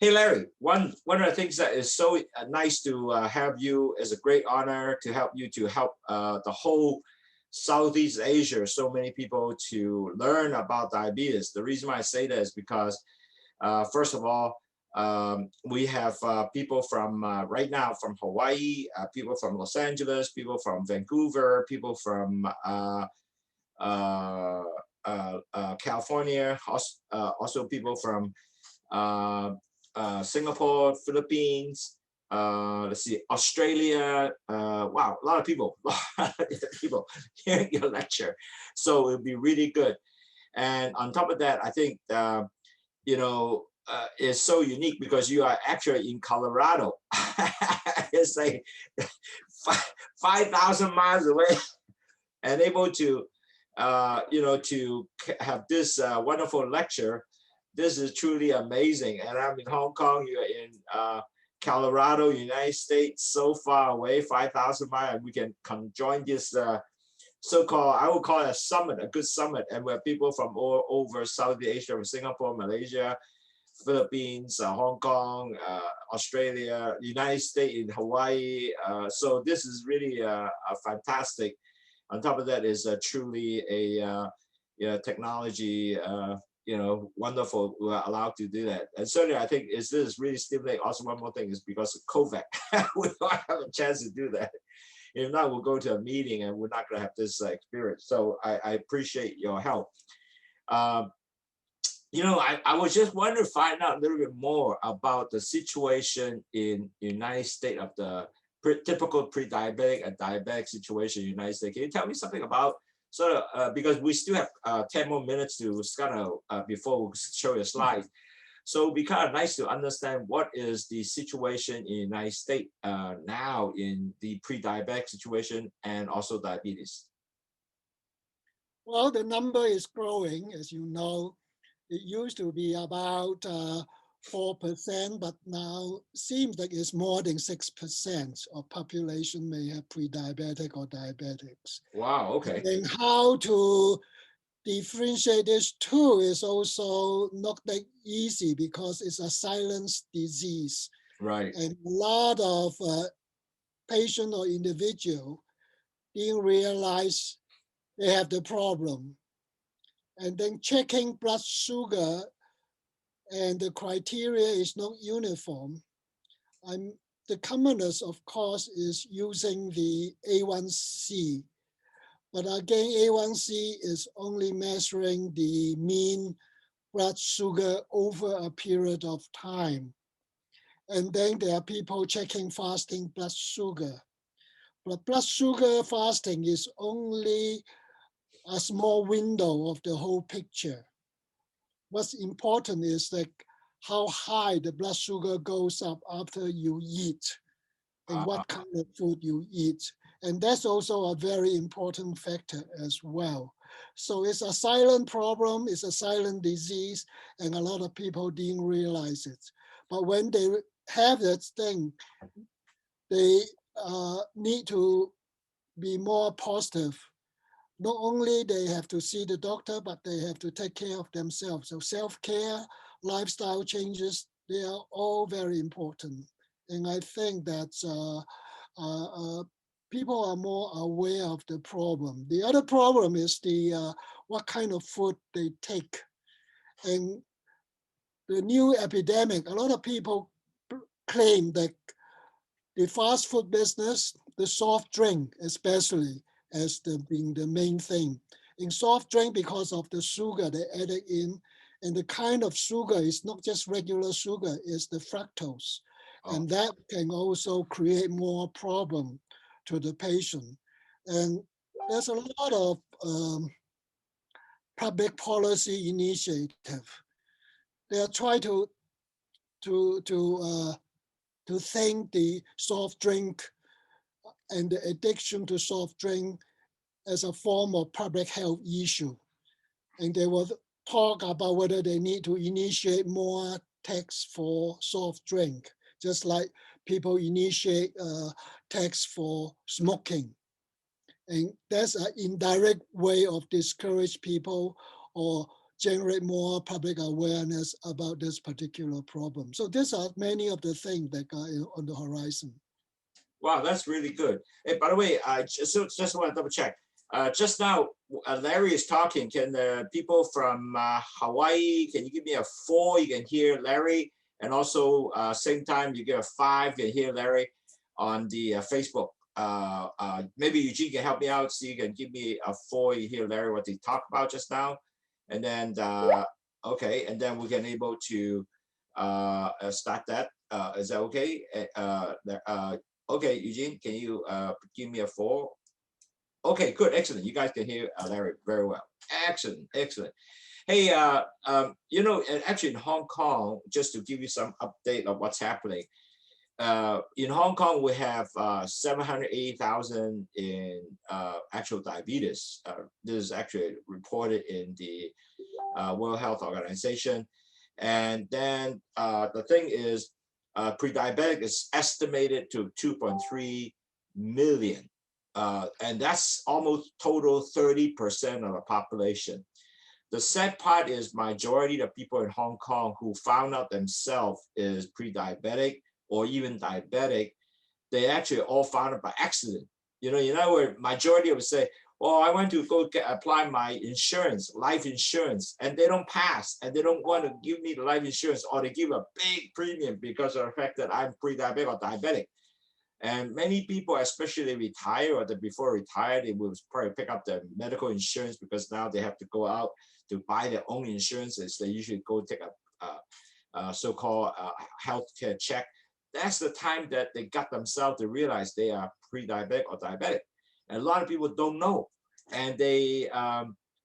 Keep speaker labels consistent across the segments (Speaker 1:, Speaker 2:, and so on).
Speaker 1: Hey, Larry, one of the things that is so nice to have you is a great honor to help you to help the whole Southeast Asia, so many people to learn about diabetes. The reason why I say that is because, first of all, we have people from right now from Hawaii, people from Los Angeles, people from Vancouver, people from California, also people from Singapore, Philippines, let's see, Australia. Wow, a lot of people, people hearing your lecture. So it'll be really good. And on top of that, I think, you know, it's so unique because you are actually in Colorado. It's like 5,000 miles away and able to, you know, to have this wonderful lecture. This is truly amazing. And I'm in Hong Kong, you're in Colorado, United States, so far away, 5,000 miles, and we can come join this so-called, I would call it a summit, a good summit. And we have people from all over Southeast Asia, from Singapore, Malaysia, Philippines, Hong Kong, Australia, United States, in Hawaii. So this is really a fantastic. On top of that is truly a technology, you know, wonderful. We're allowed to do that. And certainly I think this is really stimulating. Also, one more thing is because of COVID, we don't have a chance to do that. If not, we'll go to a meeting and we're not going to have this experience. So I appreciate your help. You know, I was just wondering to find out a little bit more about the situation in United States of the typical pre-diabetic and diabetic situation in the United States. Can you tell me something about sort of, because we still have 10 more minutes to kind of, before we show your slides. So it'd be kind of nice to understand what is the situation in the United States now in the pre-diabetic situation and also diabetes.
Speaker 2: Well, the number is growing, as you know. It used to be about 4%, but now seems like it's more than 6% of population may have pre-diabetic or diabetics.
Speaker 1: Wow, okay.
Speaker 2: And how to differentiate this too is also not that easy because it's a silent disease.
Speaker 1: Right.
Speaker 2: And a lot of patient or individual didn't realize they have the problem. And then checking blood sugar and the criteria is not uniform. The commonest, of course, is using the A1C. But again, A1C is only measuring the mean blood sugar over a period of time. And then there are people checking fasting blood sugar. But blood sugar fasting is only a small window of the whole picture. What's important is like how high the blood sugar goes up after you eat and what kind of food you eat. And that's also a very important factor as well. So it's a silent problem, it's a silent disease, and a lot of people didn't realize it. But when they have that thing, they need to be more positive. Not only they have to see the doctor, but they have to take care of themselves. So self-care, lifestyle changes, they are all very important. And I think that people are more aware of the problem. The other problem is the what kind of food they take. And the new epidemic, a lot of people claim that the fast food business, the soft drink especially, as being the main thing. In soft drink, because of the sugar they added in, and the kind of sugar is not just regular sugar, it's the fructose. And that can also create more problem to the patient. And there's a lot of public policy initiative. They are trying to think the soft drink and the addiction to soft drink as a form of public health issue. And they will talk about whether they need to initiate more tax for soft drink, just like people initiate tax for smoking. And that's an indirect way of discourage people or generate more public awareness about this particular problem. So these are many of the things that are on the horizon.
Speaker 1: Wow, that's really good. Hey, by the way, I just want to double check. Just now, Larry is talking. Can the people from Hawaii, can you give me a 4? You can hear Larry. And also, same time, you get a 5, you can hear Larry on the Facebook. Maybe Eugene can help me out, so you can give me a 4, you hear Larry, what they talked about just now. And then, okay, and then we can able to start that. Is that okay? Okay, Eugene, can you give me a 4? Okay, good, excellent. You guys can hear Larry very well. Excellent, excellent. Hey, you know, actually in Hong Kong, just to give you some update of what's happening. In Hong Kong, we have 780,000 in actual diabetes. This is actually reported in the World Health Organization. And then the thing is, pre-diabetic is estimated to 2.3 million. And that's almost total 30% of the population. The sad part is majority of people in Hong Kong who found out themselves is pre-diabetic or even diabetic, they actually all found it by accident. You know, in other words, majority of them say, oh, I want to go apply my insurance, life insurance, and they don't pass, and they don't want to give me the life insurance, or they give a big premium because of the fact that I'm pre-diabetic or diabetic. And many people, especially retired or before retired, they will probably pick up their medical insurance because now they have to go out to buy their own insurances. They usually go take a so-called healthcare check. That's the time that they got themselves to realize they are pre-diabetic or diabetic. And a lot of people don't know. And they,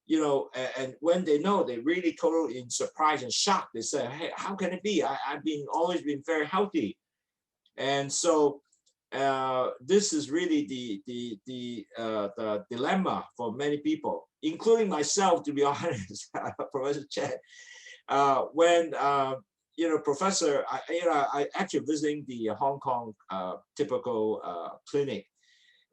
Speaker 1: you know, and when they know, they really totally in surprise and shock. They say, hey, how can it be? I've always been very healthy. And so this is really the dilemma for many people, including myself, to be honest, Professor Chan. When you know, Professor, I actually visiting the Hong Kong typical clinic,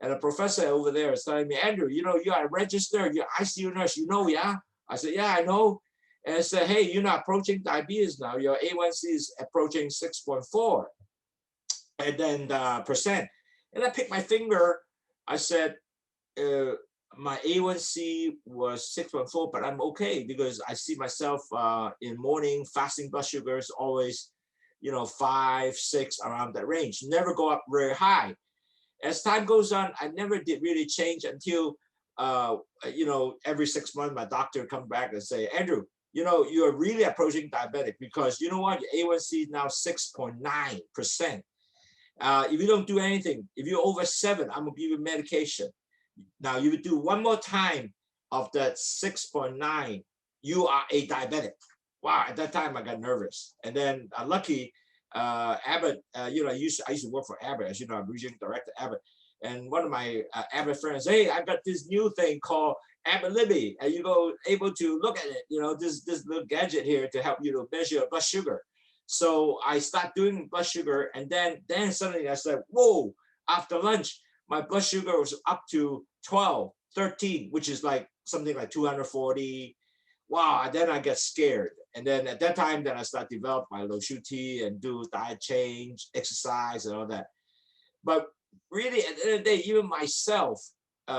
Speaker 1: and a professor over there is telling me, Andrew, you know, you are registered, you're ICU nurse, you know, yeah? I said, yeah, I know. And I said, hey, you're not approaching diabetes now. Your A1C is approaching 6.4. And then percent. And I picked my finger. I said, my A1C was 6.4, but I'm okay because I see myself in morning fasting blood sugars always, you know, 5, 6 around that range. Never go up very high. As time goes on, I never did really change until, you know, every 6 months, my doctor come back and say, Andrew, you know, you're really approaching diabetic because you know what, your A1C is now 6.9%. If you don't do anything, if you're over 7, I'm gonna give you medication. Now you do one more time of that 6.9, you are a diabetic. Wow, at that time I got nervous. And then lucky, Abbott, you know, I used to work for Abbott, as you know, I'm regional director Abbott. And one of my Abbott friends, hey, I got this new thing called Abbott Libby, and you go able to look at it, you know, this little gadget here to help you to measure your blood sugar. So I start doing blood sugar, and then suddenly I said, whoa, after lunch, my blood sugar was up to 12, 13, which is like something like 240. Wow, then I get scared. And then at that time, then I start develop my Lowsutea and do diet change, exercise and all that. But really at the end of the day, even myself,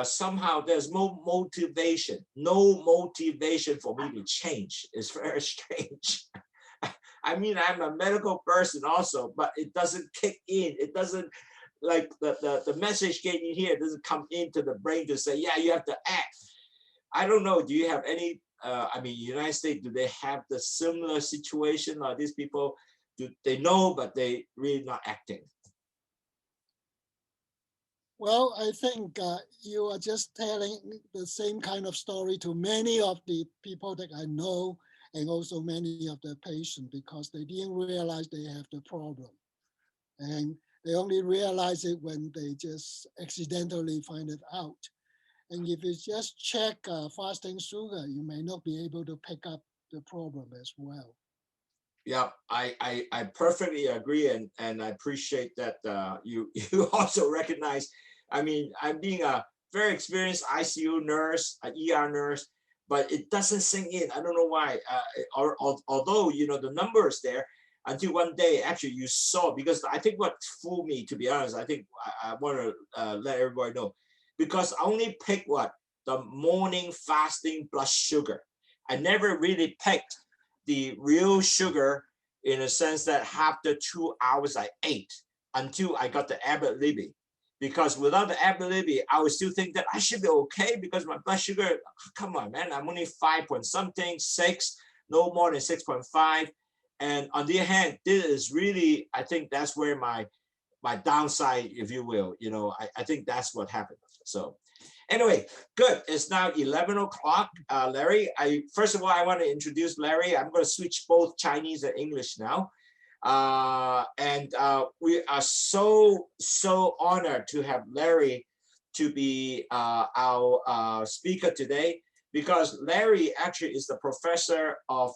Speaker 1: somehow there's no motivation for me to change. It's very strange. I mean, I'm a medical person also, but it doesn't kick in. It doesn't, like the message getting here doesn't come into the brain to say, yeah, you have to act. I don't know. Do you have any, I mean, United States, do they have the similar situation? Or these people, do they know, but they really not acting?
Speaker 2: Well, I think you are just telling the same kind of story to many of the people that I know, and also many of the patients, because they didn't realize they have the problem. And they only realize it when they just accidentally find it out. And if you just check fasting sugar, you may not be able to pick up the problem as well.
Speaker 1: Yeah, I perfectly agree, and I appreciate that you also recognize. I mean, I'm being a very experienced ICU nurse, an ER nurse. but it doesn't sink in. I don't know why. Although, you know, the numbers there, until one day, actually you saw, because I think what fooled me, to be honest, I think I want to let everybody know, because I only picked the morning fasting blood sugar. I never really picked the real sugar in a sense that after 2 hours I ate until I got the Epidemiology. Because without the Epidemiology, I would still think that I should be okay because my blood sugar, come on, man, I'm only 5 point something, 6, no more than 6.5. And on the other hand, this is really, I think that's where my downside, if you will, you know, I think that's what happened. So anyway, good. It's now 11 o'clock. Larry, first of all, I want to introduce Larry. I'm going to switch both Chinese and English now. We are so honored to have Larry to be our speaker today, because Larry actually is the professor of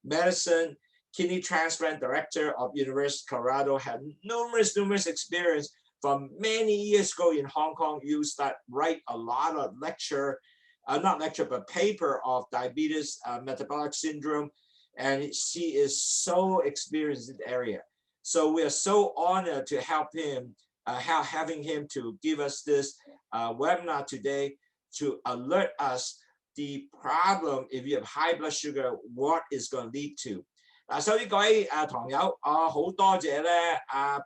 Speaker 1: medicine, kidney transplant director of University of Colorado, had numerous experience from many years ago in Hong Kong. You write a lot of paper of diabetes, metabolic syndrome, and she is so experienced in the area. So we are so honored to help him, having him to give us this webinar today to alert us the problem if you have high blood sugar, what is going to lead to. 所以各位堂友，好多謝咧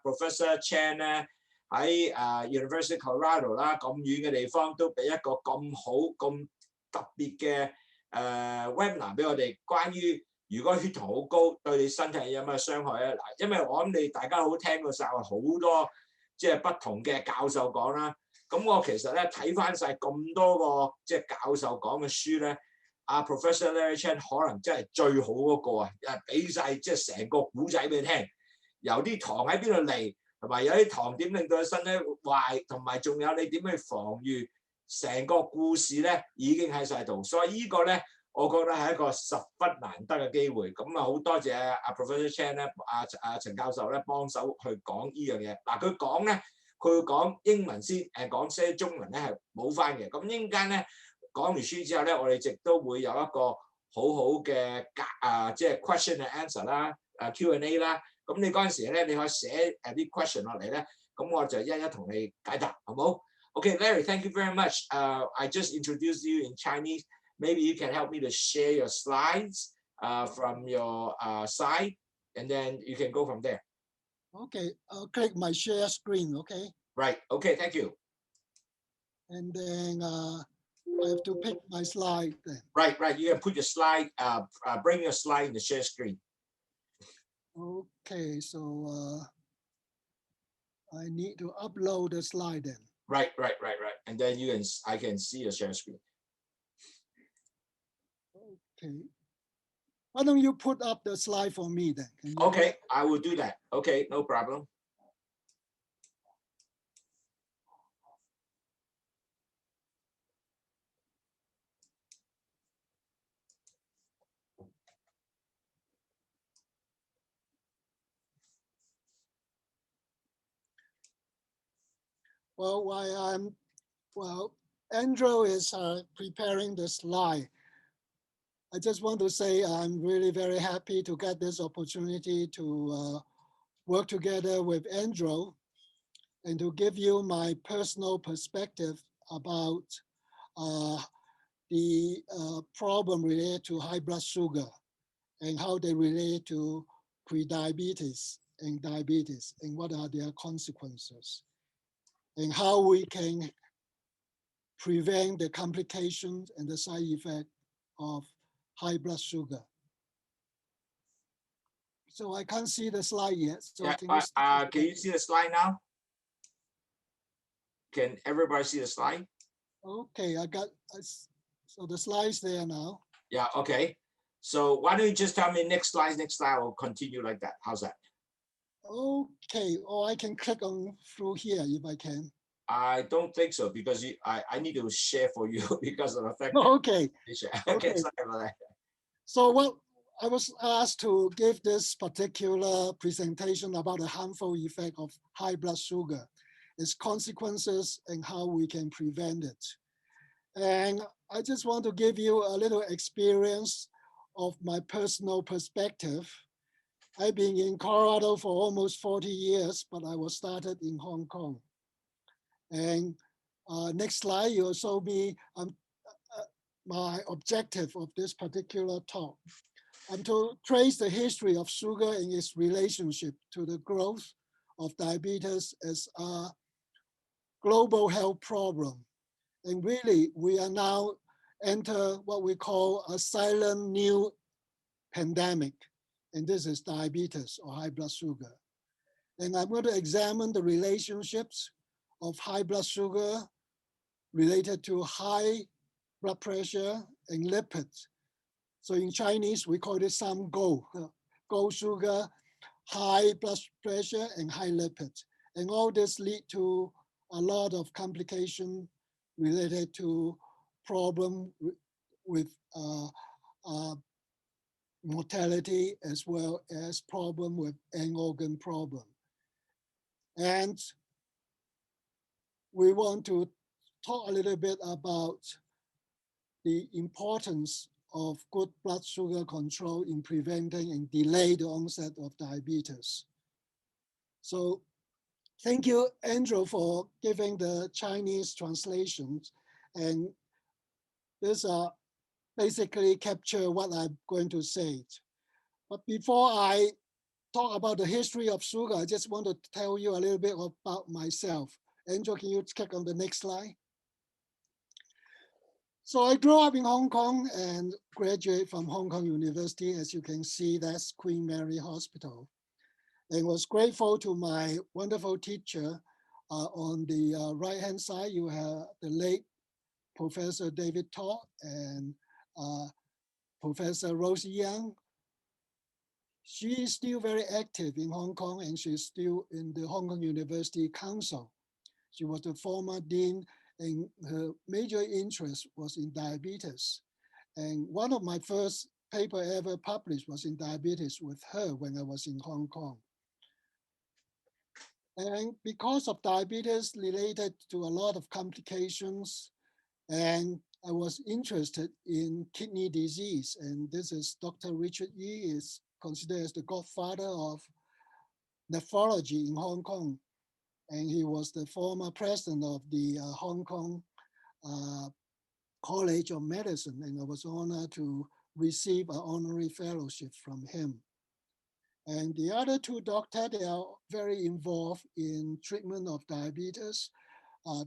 Speaker 1: Professor Chan 咧喺University of Colorado 啦，咁遠嘅地方都俾一個咁好咁特別嘅webinar俾我哋，關於如果血糖好高對你身體有咩傷害咧？嗱，因為我諗你大家好聽過晒好多即係不同嘅教授講啦，咁我其實咧睇翻晒咁多個即係教授講嘅書咧。Professor Laurence Chan 可能真係最好嗰個啊！俾晒即係成個古仔俾你聽，由啲糖喺邊度嚟，同埋有啲糖點令到你身體壞，同埋仲有你點去防禦，成個故事咧已經喺晒度。所以呢個咧，我覺得係一個十分難得嘅機會。咁好多謝Professor Chan 咧，陳教授咧幫手去講呢樣嘢。嗱，佢講咧，佢會講英文先，講些中文咧係冇翻嘅。咁陣間咧。講完書之後咧，我哋亦都會有一個好嘅即係 question and answer 啦，Q&A 啦。咁你嗰陣時咧，你可以寫啲 question 落嚟咧，咁我就一一同你解答，好冇 ？Okay, Larry, thank you very much. I just introduced you in Chinese. Maybe you can help me to share your slides from your side, and then you can go from there.
Speaker 2: Okay, I'll click my share screen. Okay.
Speaker 1: Right. Okay. Thank you.
Speaker 2: And then. I have to pick my slide then.
Speaker 1: Right. You can put your slide, bring your slide in the share screen.
Speaker 2: Okay, so I need to upload the slide then.
Speaker 1: Right. And then I can see your share screen.
Speaker 2: Okay. Why don't you put up the slide for me then?
Speaker 1: Okay, I will do that. Okay, no problem.
Speaker 2: Well, Andrew is preparing the slide. I just want to say I'm really very happy to get this opportunity to work together with Andrew and to give you my personal perspective about the problem related to high blood sugar and how they relate to prediabetes and diabetes and what are their consequences and how we can prevent the complications and the side effect of high blood sugar. So I can't see the slide yet. So
Speaker 1: yeah, can you see the slide now? Can everybody see the slide?
Speaker 2: Okay, so the slide's there now.
Speaker 1: Yeah, okay. So why don't you just tell me next slide, I'll continue like that. How's that?
Speaker 2: Okay, or I can click on through here if I can.
Speaker 1: I don't think so because I need to share for you because of the fact.
Speaker 2: Okay.
Speaker 1: Okay, sorry about that.
Speaker 2: So I was asked to give this particular presentation about the harmful effect of high blood sugar, its consequences, and how we can prevent it. And I just want to give you a little experience of my personal perspective. I've been in Colorado for almost 40 years, but I was started in Hong Kong. And next slide, you'll show me my objective of this particular talk. I'm to trace the history of sugar and its relationship to the growth of diabetes as a global health problem. And really, we are now enter what we call a silent new pandemic. And this is diabetes or high blood sugar. And I'm going to examine the relationships of high blood sugar related to high blood pressure and lipids. So in Chinese, we call it some go sugar, high blood pressure, and high lipids. And all this lead to a lot of complications related to problem with mortality as well as problem with end organ problem. And we want to talk a little bit about the importance of good blood sugar control in preventing and delay the onset of diabetes. So thank you, Andrew, for giving the Chinese translations. And this basically capture what I'm going to say. But before I talk about the history of sugar, I just want to tell you a little bit about myself. Andrew, can you click on the next slide? So I grew up in Hong Kong and graduated from Hong Kong University. As you can see, that's Queen Mary Hospital. And was grateful to my wonderful teacher. On the right-hand side, you have the late Professor David Todd and Professor Rosie Young. She is still very active in Hong Kong and she's still in the Hong Kong University Council. She was the former dean and her major interest was in diabetes. And one of my first paper ever published was in diabetes with her when I was in Hong Kong. And because of diabetes related to a lot of complications, and I was interested in kidney disease. And this is Dr. Richard Yee, is considered as the godfather of nephrology in Hong Kong. And he was the former president of the Hong Kong College of Medicine. And I was honored to receive an honorary fellowship from him. And the other two doctors, they are very involved in treatment of diabetes.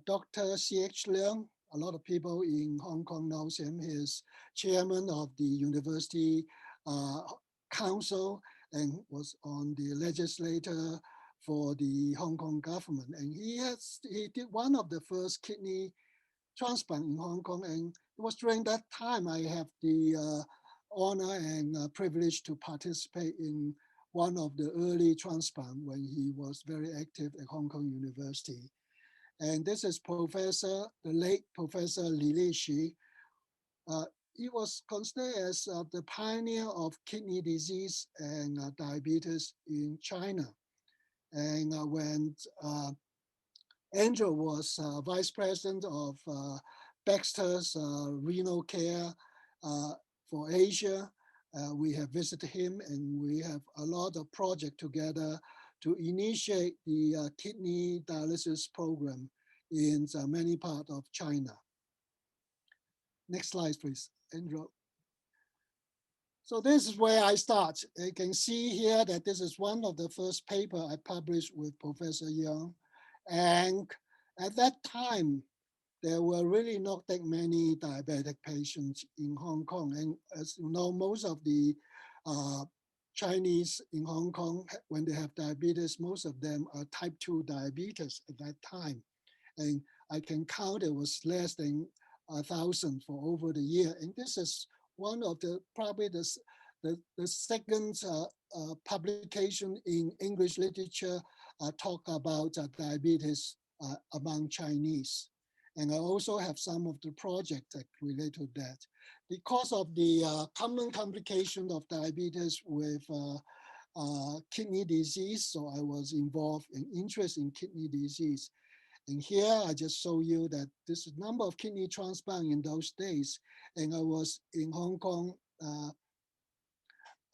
Speaker 2: Dr. C.H. Leung, a lot of people in Hong Kong knows him. He is chairman of the University Council and was on the legislature for the Hong Kong government. And he did one of the first kidney transplant in Hong Kong. And it was during that time I have the honor and privilege to participate in one of the early transplant when he was very active at Hong Kong University. And this is the late Professor Li Lixi. He was considered as the pioneer of kidney disease and diabetes in China. And when Andrew was vice president of Baxter's renal care for Asia, we have visited him and we have a lot of projects together to initiate the kidney dialysis program in many parts of China. Next slide, please, Andrew. So this is where I start. You can see here that this is one of the first paper I published with Professor Young. And at that time, there were really not that many diabetic patients in Hong Kong. And as you know, most of the Chinese in Hong Kong, when they have diabetes, most of them are type 2 diabetes at that time. And I can count it was less than 1,000 for over the year. And this is one of the, probably the second publication in English literature talk about diabetes among Chinese. And I also have some of the projects that relate to that. Because of the common complication of diabetes with kidney disease, so I was involved in interest in kidney disease. And here I just show you that this is number of kidney transplant in those days. And I was in Hong Kong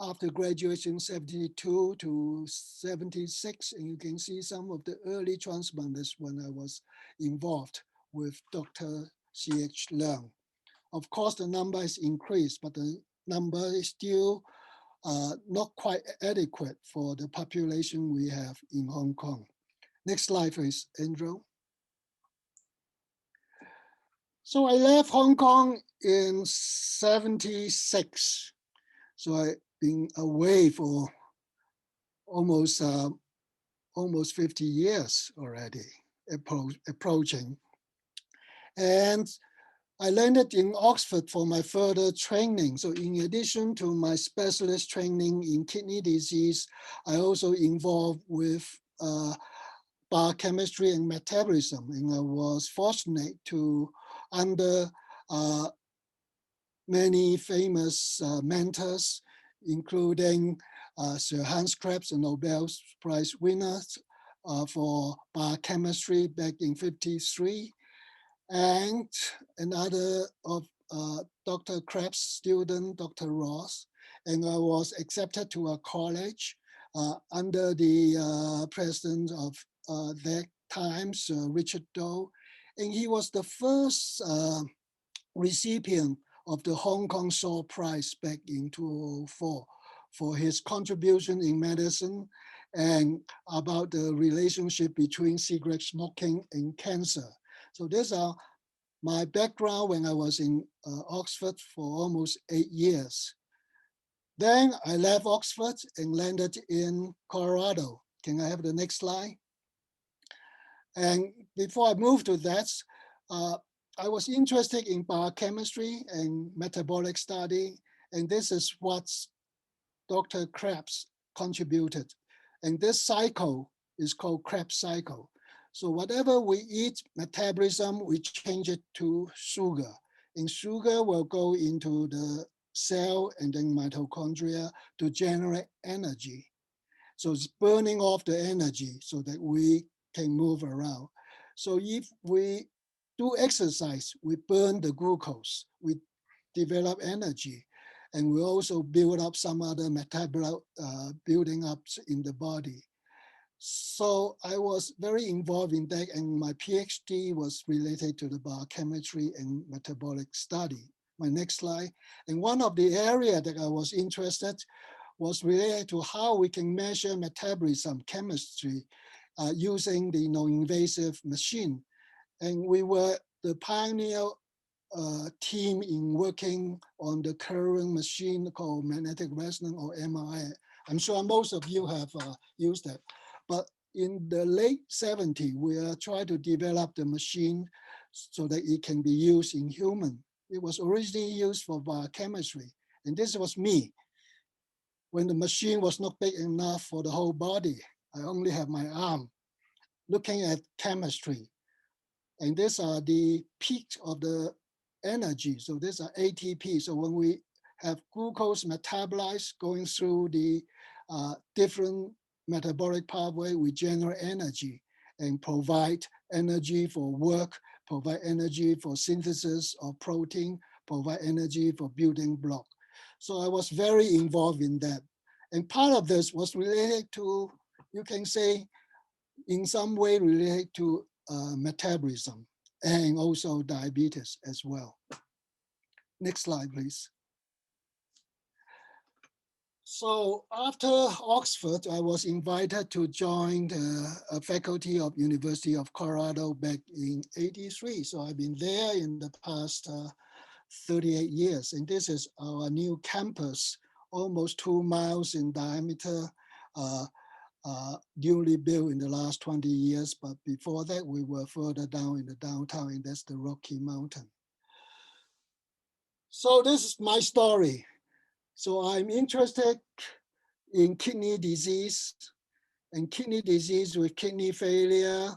Speaker 2: after graduation 72 to 76. And you can see some of the early transplants when I was involved with Dr. C.H. Leung. Of course, the number has increased, but the number is still not quite adequate for the population we have in Hong Kong. Next slide, please, Andrew. So I left Hong Kong in 76. So I've been away for almost 50 years already, approaching. And I landed in Oxford for my further training. So in addition to my specialist training in kidney disease, I also involved with biochemistry and metabolism. And I was fortunate to, under many famous mentors, including Sir Hans Krebs, a Nobel Prize winner for biochemistry back in '53, and another of Dr. Krebs' student, Dr. Ross. And I was accepted to a college under the president of that time, Sir Richard Doe. And he was the first recipient of the Hong Kong Shaw Prize back in 2004 for his contribution in medicine and about the relationship between cigarette smoking and cancer. So these are my background when I was in Oxford for almost 8 years. Then I left Oxford and landed in Colorado. Can I have the next slide? And before I moved to that, I was interested in biochemistry and metabolic study, and this is what Dr. Krebs contributed. And this cycle is called Krebs Cycle. So whatever we eat, metabolism, we change it to sugar. And sugar will go into the cell and then mitochondria to generate energy. So it's burning off the energy so that we can move around. So if we do exercise, we burn the glucose, we develop energy, and we also build up some other metabolite building up in the body. So I was very involved in that, and my PhD was related to the biochemistry and metabolic study. My next slide. And one of the areas that I was interested was related to how we can measure metabolism chemistry using the non-invasive machine. And we were the pioneer team in working on the current machine called magnetic resonance or MRI. I'm sure most of you have used that. But in the late 70s, we are trying to develop the machine so that it can be used in human. It was originally used for biochemistry. And this was me. When the machine was not big enough for the whole body, I only have my arm looking at chemistry. And these are the peaks of the energy. So these are ATP. So when we have glucose metabolized going through the different metabolic pathway, we generate energy and provide energy for work, provide energy for synthesis of protein, provide energy for building block. So I was very involved in that. And part of this was related to, you can say, in some way related to metabolism and also diabetes as well. Next slide, please. So after Oxford, I was invited to join the faculty of University of Colorado back in '83. So I've been there in the past 38 years. And this is our new campus, almost 2 miles in diameter, newly built in the last 20 years. But before that, we were further down in the downtown, and that's the Rocky Mountain. So this is my story. So I'm interested in kidney disease and kidney disease with kidney failure.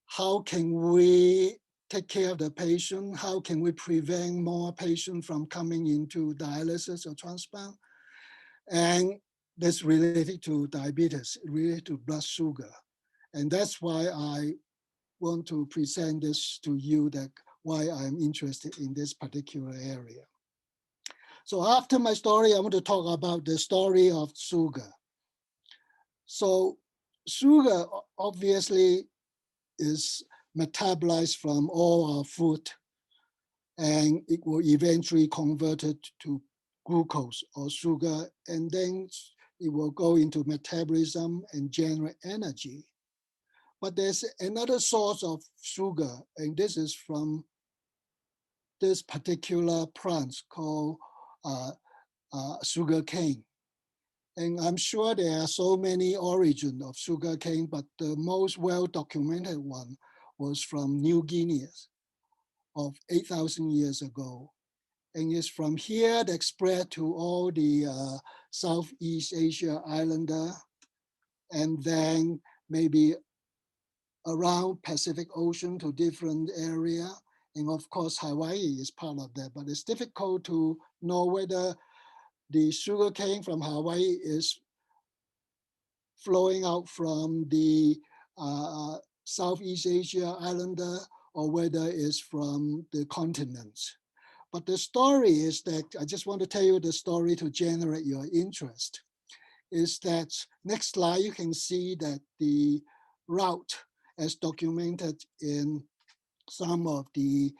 Speaker 2: How can we take care of the patient? How can we prevent more patients from coming into dialysis or transplant? And that's related to diabetes, related to blood sugar. And that's why I want to present this to you, that why I'm interested in this particular area. So after my story, I want to talk about the story of sugar. So sugar obviously is metabolized from all our food, and it will eventually convert it to glucose or sugar, and then it will go into metabolism and generate energy. But there's another source of sugar, and this is from this particular plant called sugar cane. And I'm sure there are so many origins of sugar cane, but the most well-documented one was from New Guinea of 8,000 years ago. And it's from here that spread to all the Southeast Asia islander, and then maybe around Pacific Ocean to different area. And of course, Hawaii is part of that, but it's difficult to know whether the sugar cane from Hawaii is flowing out from the Southeast Asia islander or whether it's from the continents. But the story is that, I just want to tell you the story to generate your interest, is that next slide, you can see that the route as documented in some of the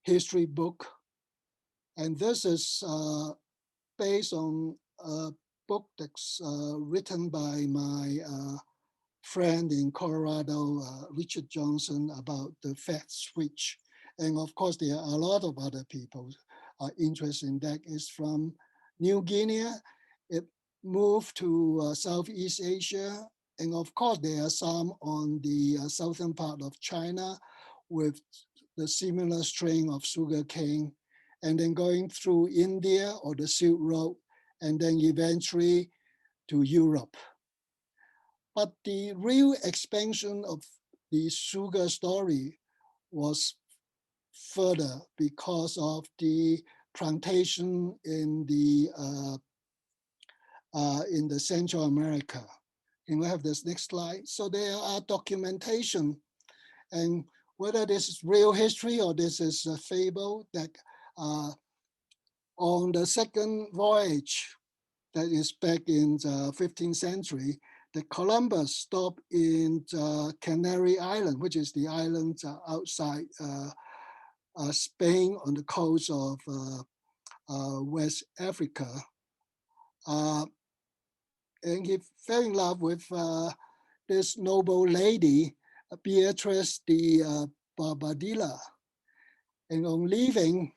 Speaker 2: history book. And this is based on a book that's written by my friend in Colorado, Richard Johnson, about the fat switch. And of course, there are a lot of other people are interested in that. It's from New Guinea. It moved to Southeast Asia. And of course, there are some on the southern part of China with the similar strain of sugar cane, and then going through India or the Silk Road, and then eventually to Europe. But the real expansion of the sugar story was further because of the plantation in the Central America. Can we have this next slide? So there are documentation, and whether this is real history or this is a fable, that on the second voyage, that is back in the 15th century, that Columbus stopped in Canary Island, which is the island outside Spain on the coast of West Africa. And he fell in love with this noble lady, Beatrice de Bobadilla. And on leaving,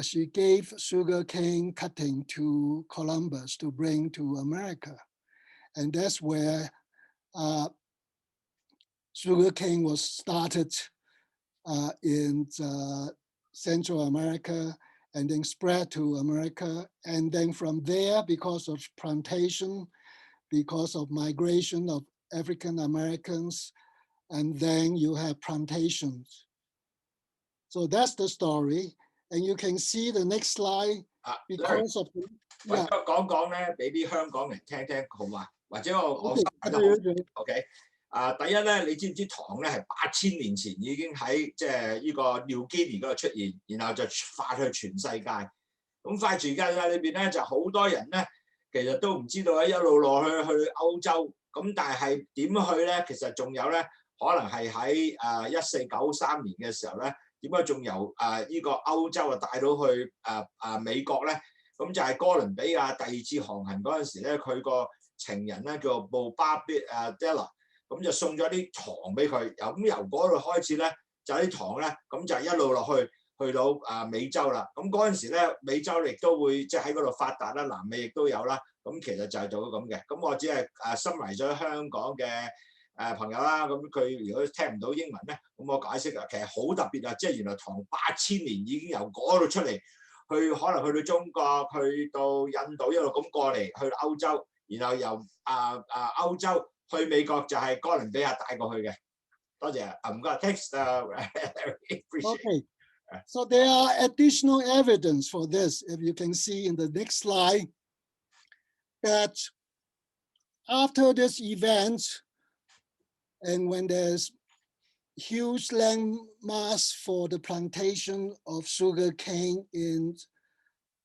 Speaker 2: she gave sugarcane cutting to Columbus to bring to America. And that's where sugarcane was started in Central America, and then spread to America. And then from there, because of plantation, because of migration of African Americans, and then you have plantations. So that's the story. And you can see the next slide because of the,
Speaker 1: 或者我講講咧，俾啲香港人聽聽好嘛？或者我得好 OK。第一咧，你知唔知糖咧係8000年前已經喺即係呢個 New Guinea 嗰度出現，然後就發去全世界。咁發全世界裏邊咧，就好多人咧，其實都唔知道一路落去歐洲。咁但係點去咧？其實仲有咧，可能係喺1493年嘅時候咧，點解仲由呢個歐洲帶到去美國咧？咁就係哥倫比亞第二次航行嗰陣時咧，佢個情人咧叫布巴比Della。咁就送咗啲糖俾佢，咁由嗰度開始咧，就啲糖咧，咁就一路落去到美洲啦。咁嗰陣時咧，美洲亦都會即係喺嗰度發達啦，南美亦都有啦。咁其實就係做到咁嘅。咁我只係深咗香港嘅朋友啦。咁佢如果聽唔到英文咧，咁我解釋啊，其實好特別啊，即係原來糖8000年已經由嗰度出嚟，可能去到中國，去到印度一路咁過嚟，去歐洲，然後由歐洲。去美國就係哥倫比亞帶過去嘅，多謝唔該 ，thanks
Speaker 2: Okay, so there are additional evidence for this. If you can see in the next slide, that after this event, And when there's huge land mass for the plantation of sugar cane in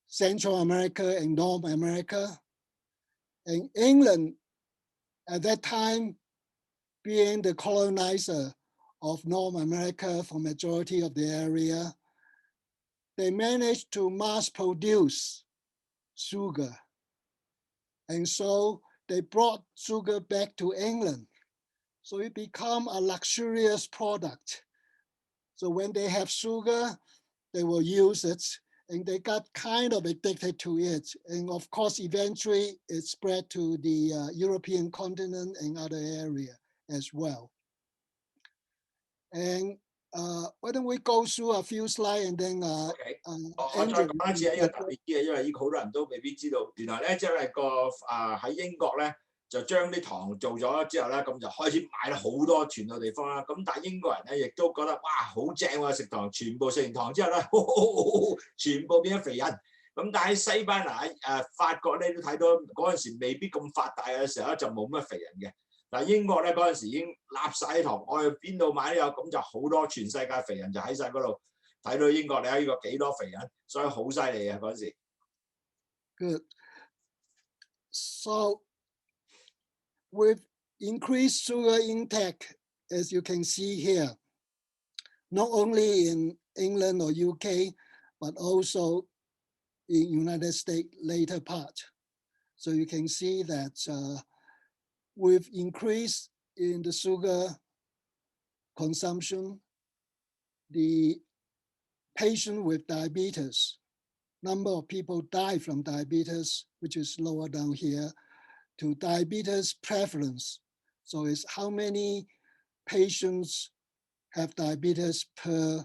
Speaker 2: Central America and North America, and England at that time being the colonizer of North America for majority of the area, they managed to mass produce sugar. And so they brought sugar back to England. So it became a luxurious product. So when they have sugar, they will use it, and they got kind of addicted to it. And of course, eventually it spread to the European continent and other area as well. And why don't we go through a few slides and then
Speaker 1: OK，我再
Speaker 2: Andrew,
Speaker 1: 講一次一個特別啲嘅，因為呢個好多人都未必知道。原來咧，即係喺英國咧，就將啲糖做咗之後咧，咁就開始買咗好多全個地方啦。咁但係英國人咧，亦都覺得哇好正喎，食糖，全部食完糖之後咧，全部變咗肥人。咁但係西班牙法國咧都睇到嗰陣時未必咁發達嘅時候咧，就冇乜肥人嘅。但係英國咧嗰陣時已經立晒啲糖，我去邊度買都有，咁就好多全世界肥人就喺晒嗰度。睇到英國你睇呢個幾多肥人，所以好犀利啊嗰陣時。
Speaker 2: Good. So with increased sugar intake, as you can see here, not only in England or UK, but also in United States later part. So you can see that with increase in the sugar consumption, the patient with diabetes, number of people die from diabetes, which is lower down here, to diabetes prevalence. So it's how many patients have diabetes per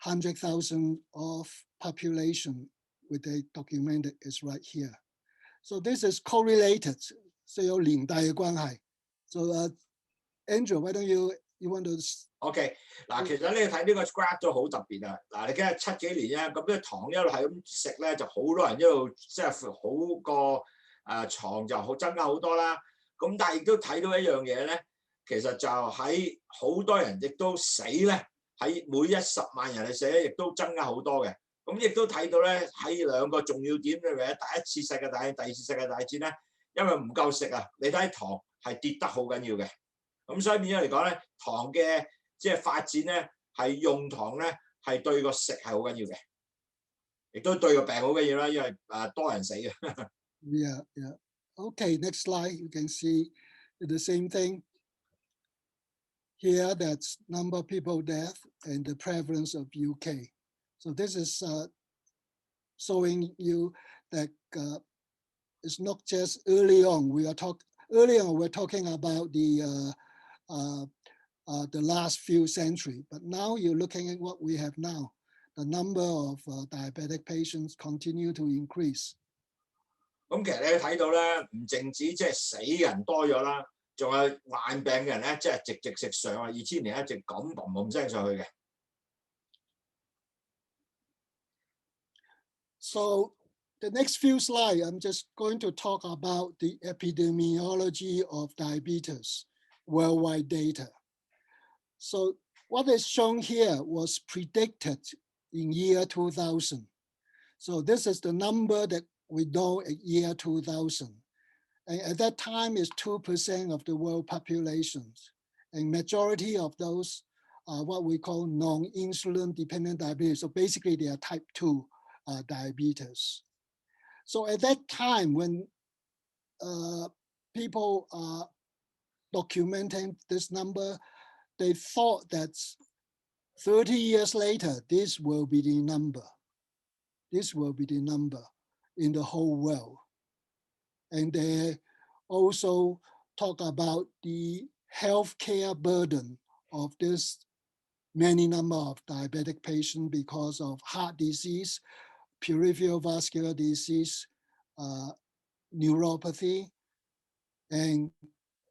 Speaker 2: 100,000 of population, with the documented is right here. So this is correlated, so 有連帶嘅關係. So Andrew, why don't you want to
Speaker 1: OK， 嗱，其實你睇呢個 graph 都好特別啊！嗱，你睇下7幾年啊，咁啲糖一路係咁食咧，就好多人一路即係好個床就好增加好多啦。咁但係亦都睇到一樣嘢咧，其實就喺好多人亦都死咧，喺每10萬人嚟死咧，亦都增加好多嘅。咁亦都睇到咧喺兩個重要點裏面，第一次世界大戰、第二次世界大戰咧，因為唔夠食啊，你睇糖係跌得好緊要嘅。咁所以變咗嚟講咧，糖嘅即係發展咧，係用糖咧係對個食係好緊要嘅，亦都對個病好緊要啦，因為多人死嘅。
Speaker 2: Yeah, yeah. Okay, next slide. You can see the same thing. Here, that's number of people death and the prevalence of UK. So this is showing you that it's not just early on. We're talking about the last few centuries, but now you're looking at what we have now. The number of diabetic patients continue to increase.
Speaker 1: 咁其實你睇到咧，唔淨止即係死人多咗啦，仲有患病嘅人咧，即係直食上啊，2000年一直咁嘣聲上去嘅。
Speaker 2: So the next few slides, I'm just going to talk about the epidemiology of diabetes, worldwide data. So what is shown here was predicted in year 2000. So this is the number that we know at year 2000. And at that time is 2% of the world populations. And majority of those are what we call non-insulin dependent diabetes. So basically they are type 2 diabetes. So at that time when people are documenting this number, they thought that 30 years later, this will be the number. This will be the number in the whole world. And they also talk about the healthcare burden of this many number of diabetic patients because of heart disease, peripheral vascular disease, neuropathy, and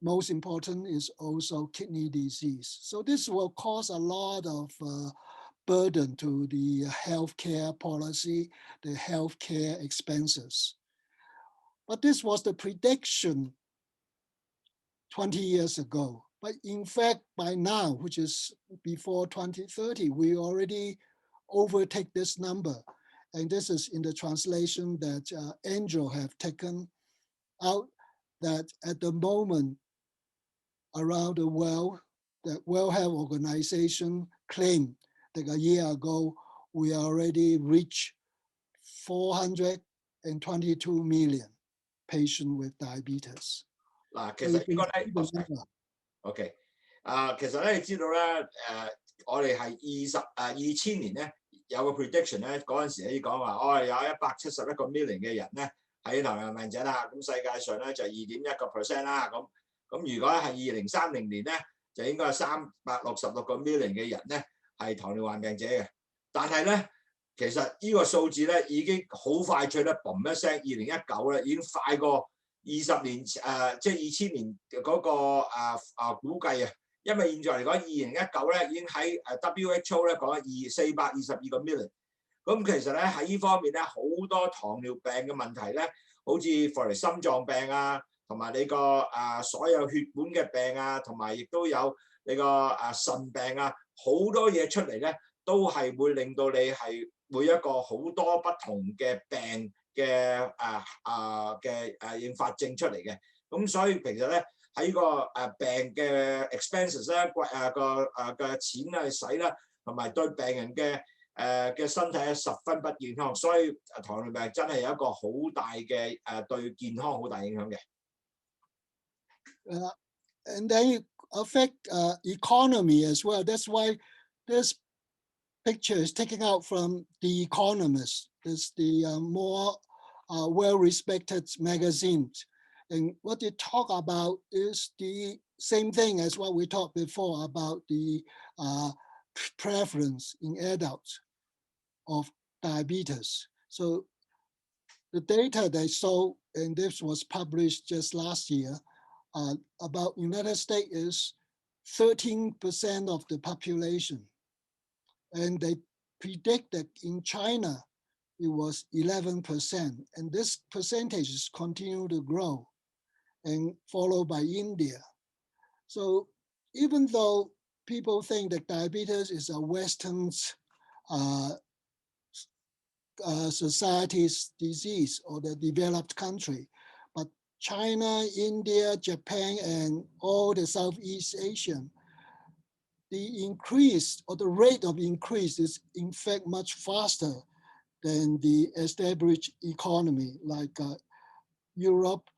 Speaker 2: most important is also kidney disease. So this will cause a lot of burden to the healthcare policy, the healthcare expenses. But this was the prediction 20 years ago. But in fact, by now, which is before 2030, we already overtake this number. And this is in the translation that Andrew have taken out, that at the moment around the world, the World Health Organization claimed that a year ago, we already reached 422 million patients with diabetes.
Speaker 1: 嗱，其實應該咧，OK，其實咧，你知道咧，我哋係2000年咧有個 prediction 咧，嗰陣時咧講話，有171個 million 嘅人咧係糖尿病者啦，咁世界上咧就2.1%啦，咁如果係2030年咧，就應該係366個 million 嘅人咧係糖尿病者嘅，但係咧。其實呢個數字咧已經好快脆咧，嘣一聲，2019咧已經快過20年即係2000年嗰個估計啊，因為現在嚟講2019咧已經喺WHO 咧講422個 million， 咁其實咧喺呢方面咧好多糖尿病嘅問題咧，好似例如心臟病啊，同埋你個所有血管嘅病啊，同埋亦都有你個腎病啊，好多嘢出嚟咧，都係會令到你係。會一個好多不同嘅病嘅引發症出嚟嘅，咁所以其實咧喺個病嘅 expenses 咧嘅錢去使啦，同埋對病人嘅身體係十分不健康，所以糖尿病真係有一個好大嘅對健康好大影響嘅。
Speaker 2: And then you affect economy as well. That's why this picture is taken out from The Economist. It's the more well-respected magazines. And what they talk about is the same thing as what we talked before about the prevalence in adults of diabetes. So the data they saw, and this was published just last year, about United States is 13% of the population. And they predict that in China, it was 11%. And this percentage is continue to grow, and followed by India. So even though people think that diabetes is a Western society's disease or the developed country, but China, India, Japan, and all the Southeast Asian, the increase or the rate of increase is in fact much faster than the established economy like Europe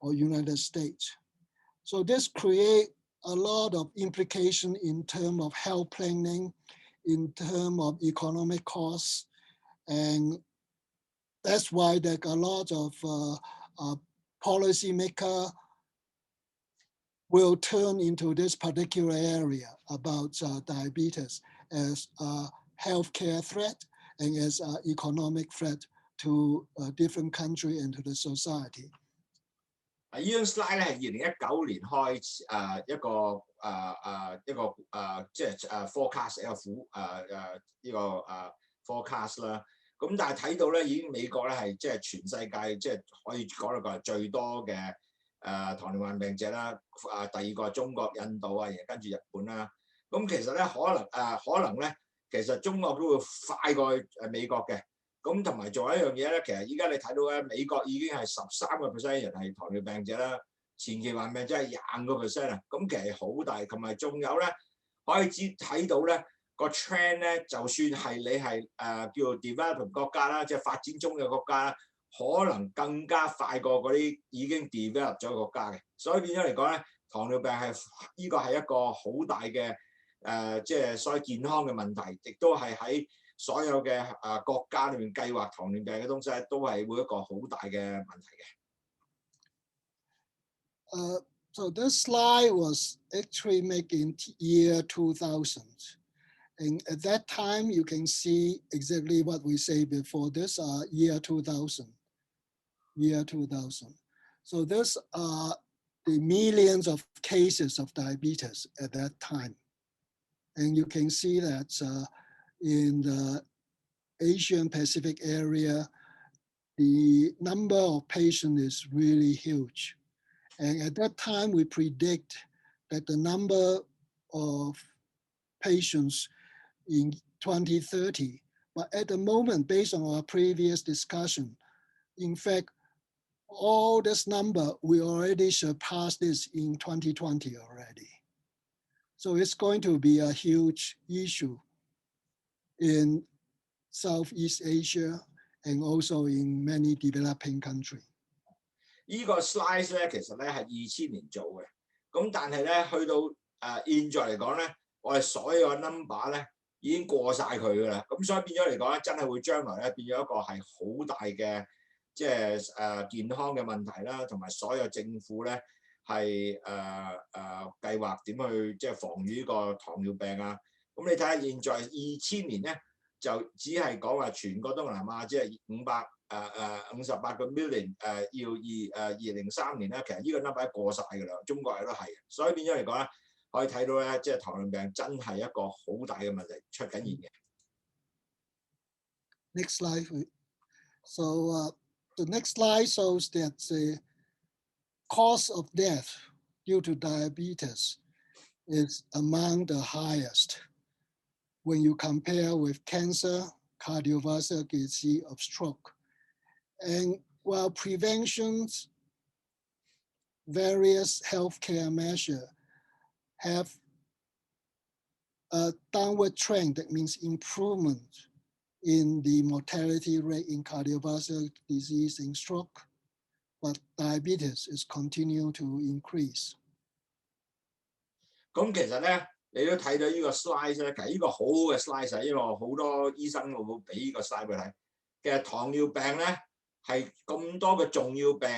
Speaker 2: or United States. So this creates a lot of implication in terms of health planning, in terms of economic costs, and that's why there are a lot of policymakers will turn into this particular area about diabetes as a healthcare threat and as an economic threat to a different country and to the society.
Speaker 1: 呢張 slide 咧係2019年開始一個即係forecast 一個呢個forecast 啦。咁但係睇到咧已經美國咧係即係全世界即係可以講到個係最多嘅。糖尿病病者啦，第二個係中國、印度啊，然後跟住日本啦。咁其實咧可能咧，其實中國都會快過美國嘅。咁同埋仲有一樣嘢咧，其實依家你睇到咧，美國已經係13% 人係糖尿病者啦，前期患病者係25%啊。咁其實好大，同埋仲有咧可以睇到咧個 trend 咧，就算係你係叫做 developing 國家啦，即係發展中嘅國家啦。可能更加快過嗰啲已經 develop 咗國家嘅，所以變咗嚟講咧，糖尿病係呢個係一個好大嘅即係所謂健康嘅問題，亦都係喺所有嘅國家裏面計劃糖尿病嘅東西咧，都係會一個好大嘅問題嘅。
Speaker 2: So this slide was actually made in year 2000. And at that time, you can see exactly what we say before this year 2000. So these are the millions of cases of diabetes at that time. And you can see that in the Asian Pacific area, the number of patients is really huge. And at that time, we predict that the number of patients in 2030. But at the moment, based on our previous discussion, in fact, all this number, we already surpassed this in 2020 already. So it's going to be a huge issue in Southeast Asia and also in many developing countries.
Speaker 1: 呢個 slide 咧，其實咧係2000年做嘅，咁但係咧去到現在嚟講咧，我哋所有嘅 number 咧已經過晒佢㗎啦，咁所以變咗嚟講咧，真係會將來咧變咗一個係好大嘅即係健康嘅問題啦，同埋所有政府咧係計劃點去即係防禦呢個糖尿病啊。咁你睇下現在2000年咧就只係講話全個東南亞即係58個 million 要2003年咧，其實呢個 number 過晒㗎啦，中國人都係，所以變咗嚟講咧，可以睇到咧，即係糖尿病真係一個好大嘅問題出緊現嘅。
Speaker 2: Next slide. So the next slide shows that the cause of death due to diabetes is among the highest when you compare with cancer, cardiovascular disease, of stroke. And while prevention's various healthcare measures have a downward trend, that means improvement in the mortality rate in cardiovascular disease and stroke, but diabetes is continuing to increase.
Speaker 1: 咁其實咧，你都睇到呢個 slide 咧，其實呢個好好嘅 slide， 因為好多醫生會俾呢個 slide 俾你睇。其實糖尿病咧係咁多嘅重要病，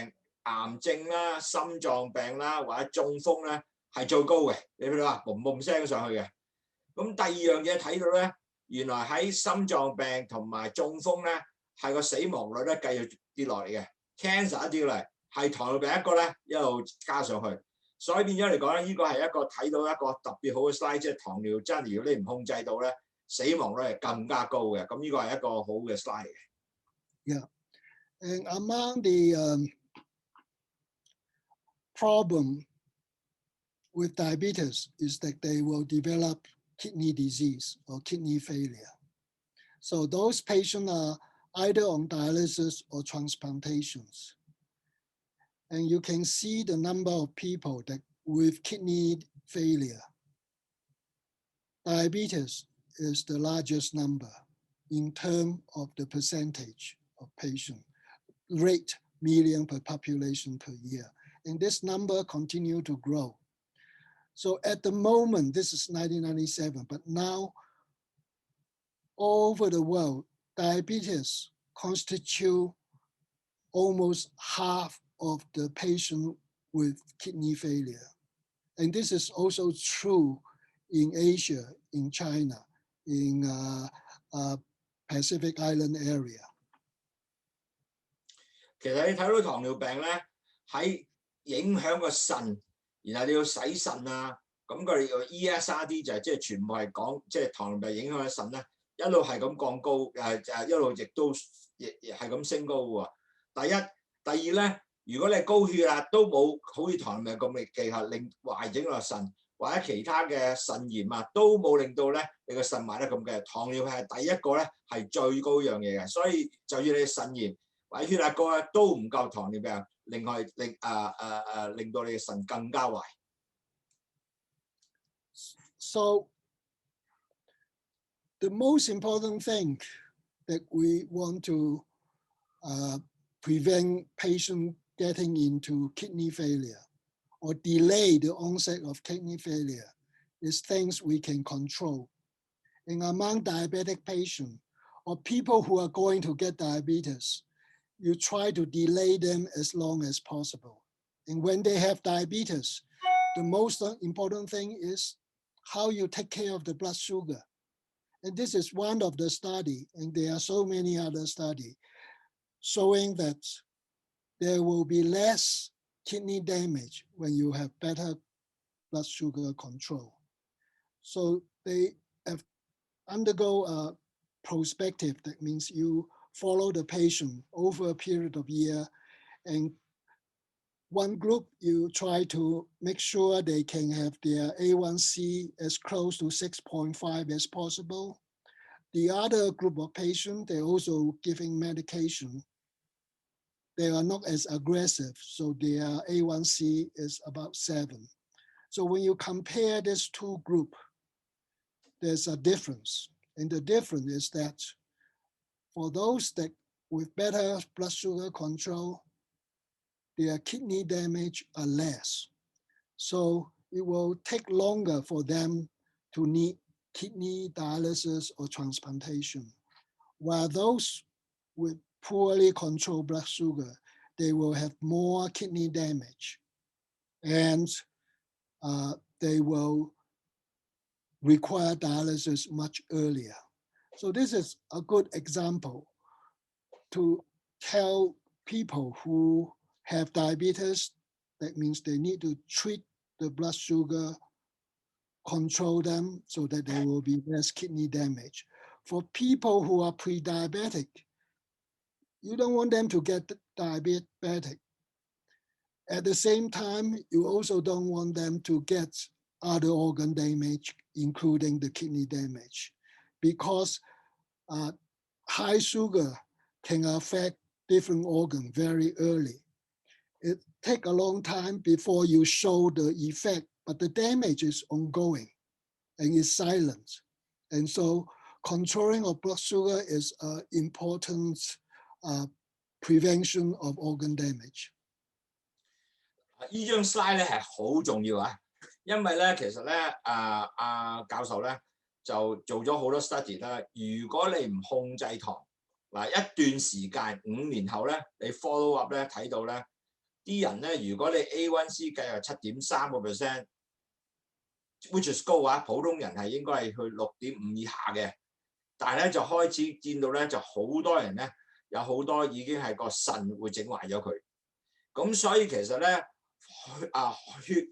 Speaker 1: 癌症啦、心臟病啦或者中風咧係最高嘅，你睇到啊，嘣嘣聲上去嘅。咁第二樣嘢睇到咧，原來喺心臟病同埋中風咧係個死亡率咧繼續跌落嚟嘅 ，cancer 一跌落嚟，係糖尿病一個咧一路加上去，所以變咗嚟講咧，呢個係一個睇到一個特別好嘅 slide， 即係糖尿真係如果你唔控制到咧，死亡率係更加高嘅，咁呢個係一個好嘅 slide 嘅。
Speaker 2: Yeah, and among the problem with diabetes is that they will develop kidney disease or kidney failure. So those patients are either on dialysis or transplantations. And you can see the number of people that with kidney failure. Diabetes is the largest number in terms of the percentage of patient rate million per population per year. And this number continue to grow. So at the moment, this is 1997, but now all over the world, diabetes constitute almost half of the patient with kidney failure. And this is also true in Asia, in China, in Pacific Island area.
Speaker 1: 其實你睇到糖尿病咧，喺影響個腎，然後你要洗腎啊，咁佢哋個 ESRD 就係即係全部係講即係糖尿病影響個腎咧，一路係咁降高，一路亦都係咁升高喎。第一，第二咧，如果你係高血壓都冇好似糖尿病咁嘅技巧，令壞整個腎或者其他嘅腎炎啊，都冇令到咧你個腎壞得咁嘅。糖尿病係第一個咧係最高樣嘢嘅，所以就算你腎炎或者血壓高咧，都唔夠糖尿病，另外令到你嘅腎更加壞。
Speaker 2: So the most important thing that we want to prevent patients getting into kidney failure or delay the onset of kidney failure is things we can control. And among diabetic patients or people who are going to get diabetes, you try to delay them as long as possible. And when they have diabetes, the most important thing is how you take care of the blood sugar. And this is one of the studies, and there are so many other studies showing that there will be less kidney damage when you have better blood sugar control. So they have undergo a prospective, that means you follow the patient over a period of year and One group, you try to make sure they can have their A1C as close to 6.5 as possible. The other group of patients, they're also giving medication. They are not as aggressive, so their A1C is about 7. So when you compare these two groups, there's a difference. And the difference is that for those that with better blood sugar control, their kidney damage are less. So it will take longer for them to need kidney dialysis or transplantation. While those with poorly controlled blood sugar, they will have more kidney damage and they will require dialysis much earlier. So this is a good example to tell people who have diabetes, that means they need to treat the blood sugar, control them so that there will be less kidney damage. For people who are pre-diabetic, you don't want them to get diabetic. At the same time, you also don't want them to get other organ damage, including the kidney damage, because high sugar can affect different organs very early. It takes a long time before you show the effect, but the damage is ongoing and is silent. And so controlling of blood sugar is an important prevention of organ damage.
Speaker 1: 呢張 slide 咧係好重要啊，因為咧其實咧教授咧就做咗好多 study 啦。如果你唔控制糖嗱一段時間5年後咧，你 follow up 咧睇到咧啲人咧，如果你 A1C 計係7.3%，which is 高啊，普通人係應該係去6.5以下嘅，但係咧就開始見到咧就好多人咧有好多已經係個腎會整壞咗佢，咁所以其實咧。血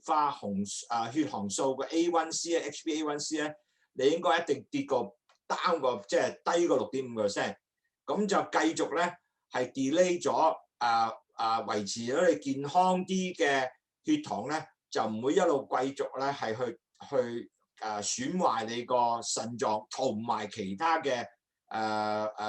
Speaker 1: 紅素個 A1C 咧 HbA1C 咧，你應該一定跌過 down 過，即係低過6.5%，咁就繼續咧係 delay 咗維持咗你健康啲嘅血糖咧，就唔會一路繼續咧係去損壞你個腎臟同埋其他嘅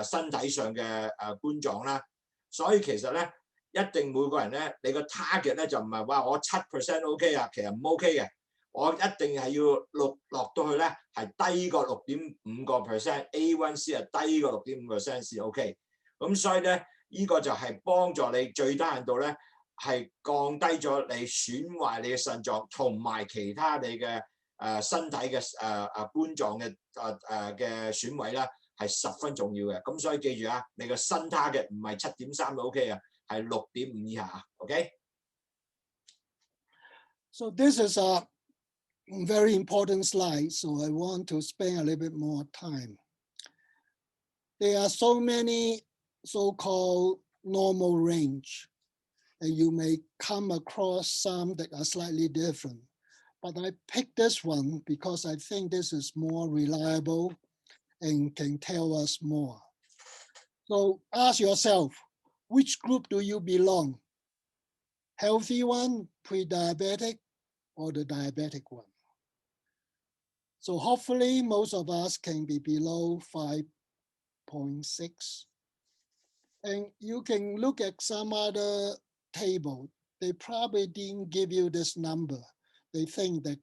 Speaker 1: 身體上嘅冠狀啦，所以其實咧。一定每個人咧，你個 target 咧就唔係話我7% OK 啊，其實唔 OK 嘅，我一定係要落到去咧係低過6.5% A1C 係低過6.5% 先 OK。咁所以咧，呢個就係幫助你最低限度咧係降低咗你損壞你嘅腎臟同埋其他你嘅身體嘅冠狀嘅嘅損毀啦，係十分重要嘅。咁所以記住啊，你個新 target 唔係7.3就 OK 啊。係6.5以下 ，OK？
Speaker 2: So this is a very important slide, so I want to spend a little bit more time. There are so many so-called normal range, and you may come across some that are slightly different. But I picked this one because I think this is more reliable and can tell us more. So ask yourself, which group do you belong? Healthy one, pre-diabetic, or the diabetic one? So hopefully most of us can be below 5.6. And you can look at some other table. They probably didn't give you this number. They think that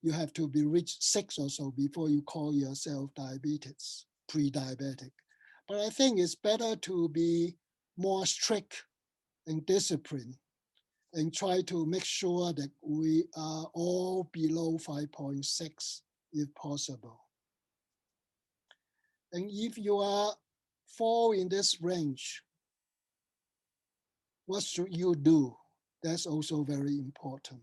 Speaker 2: you have to be reached 6 or so before you call yourself diabetes, pre-diabetic. But I think it's better to be more strict and disciplined and try to make sure that we are all below 5.6 if possible. And if you fall in this range, what should you do? That's also very important.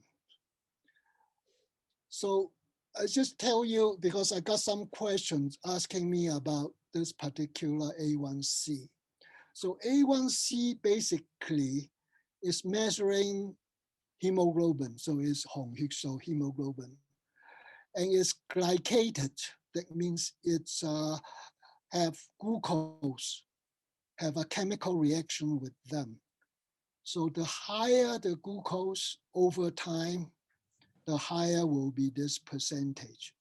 Speaker 2: So I just tell you, because I got some questions asking me about this particular A1C. So A1C basically is measuring hemoglobin, so it's 紅血素 hemoglobin, and it's glycated. That means it's have glucose, have a chemical reaction with them. So the higher the glucose over time, the higher will be this percentage.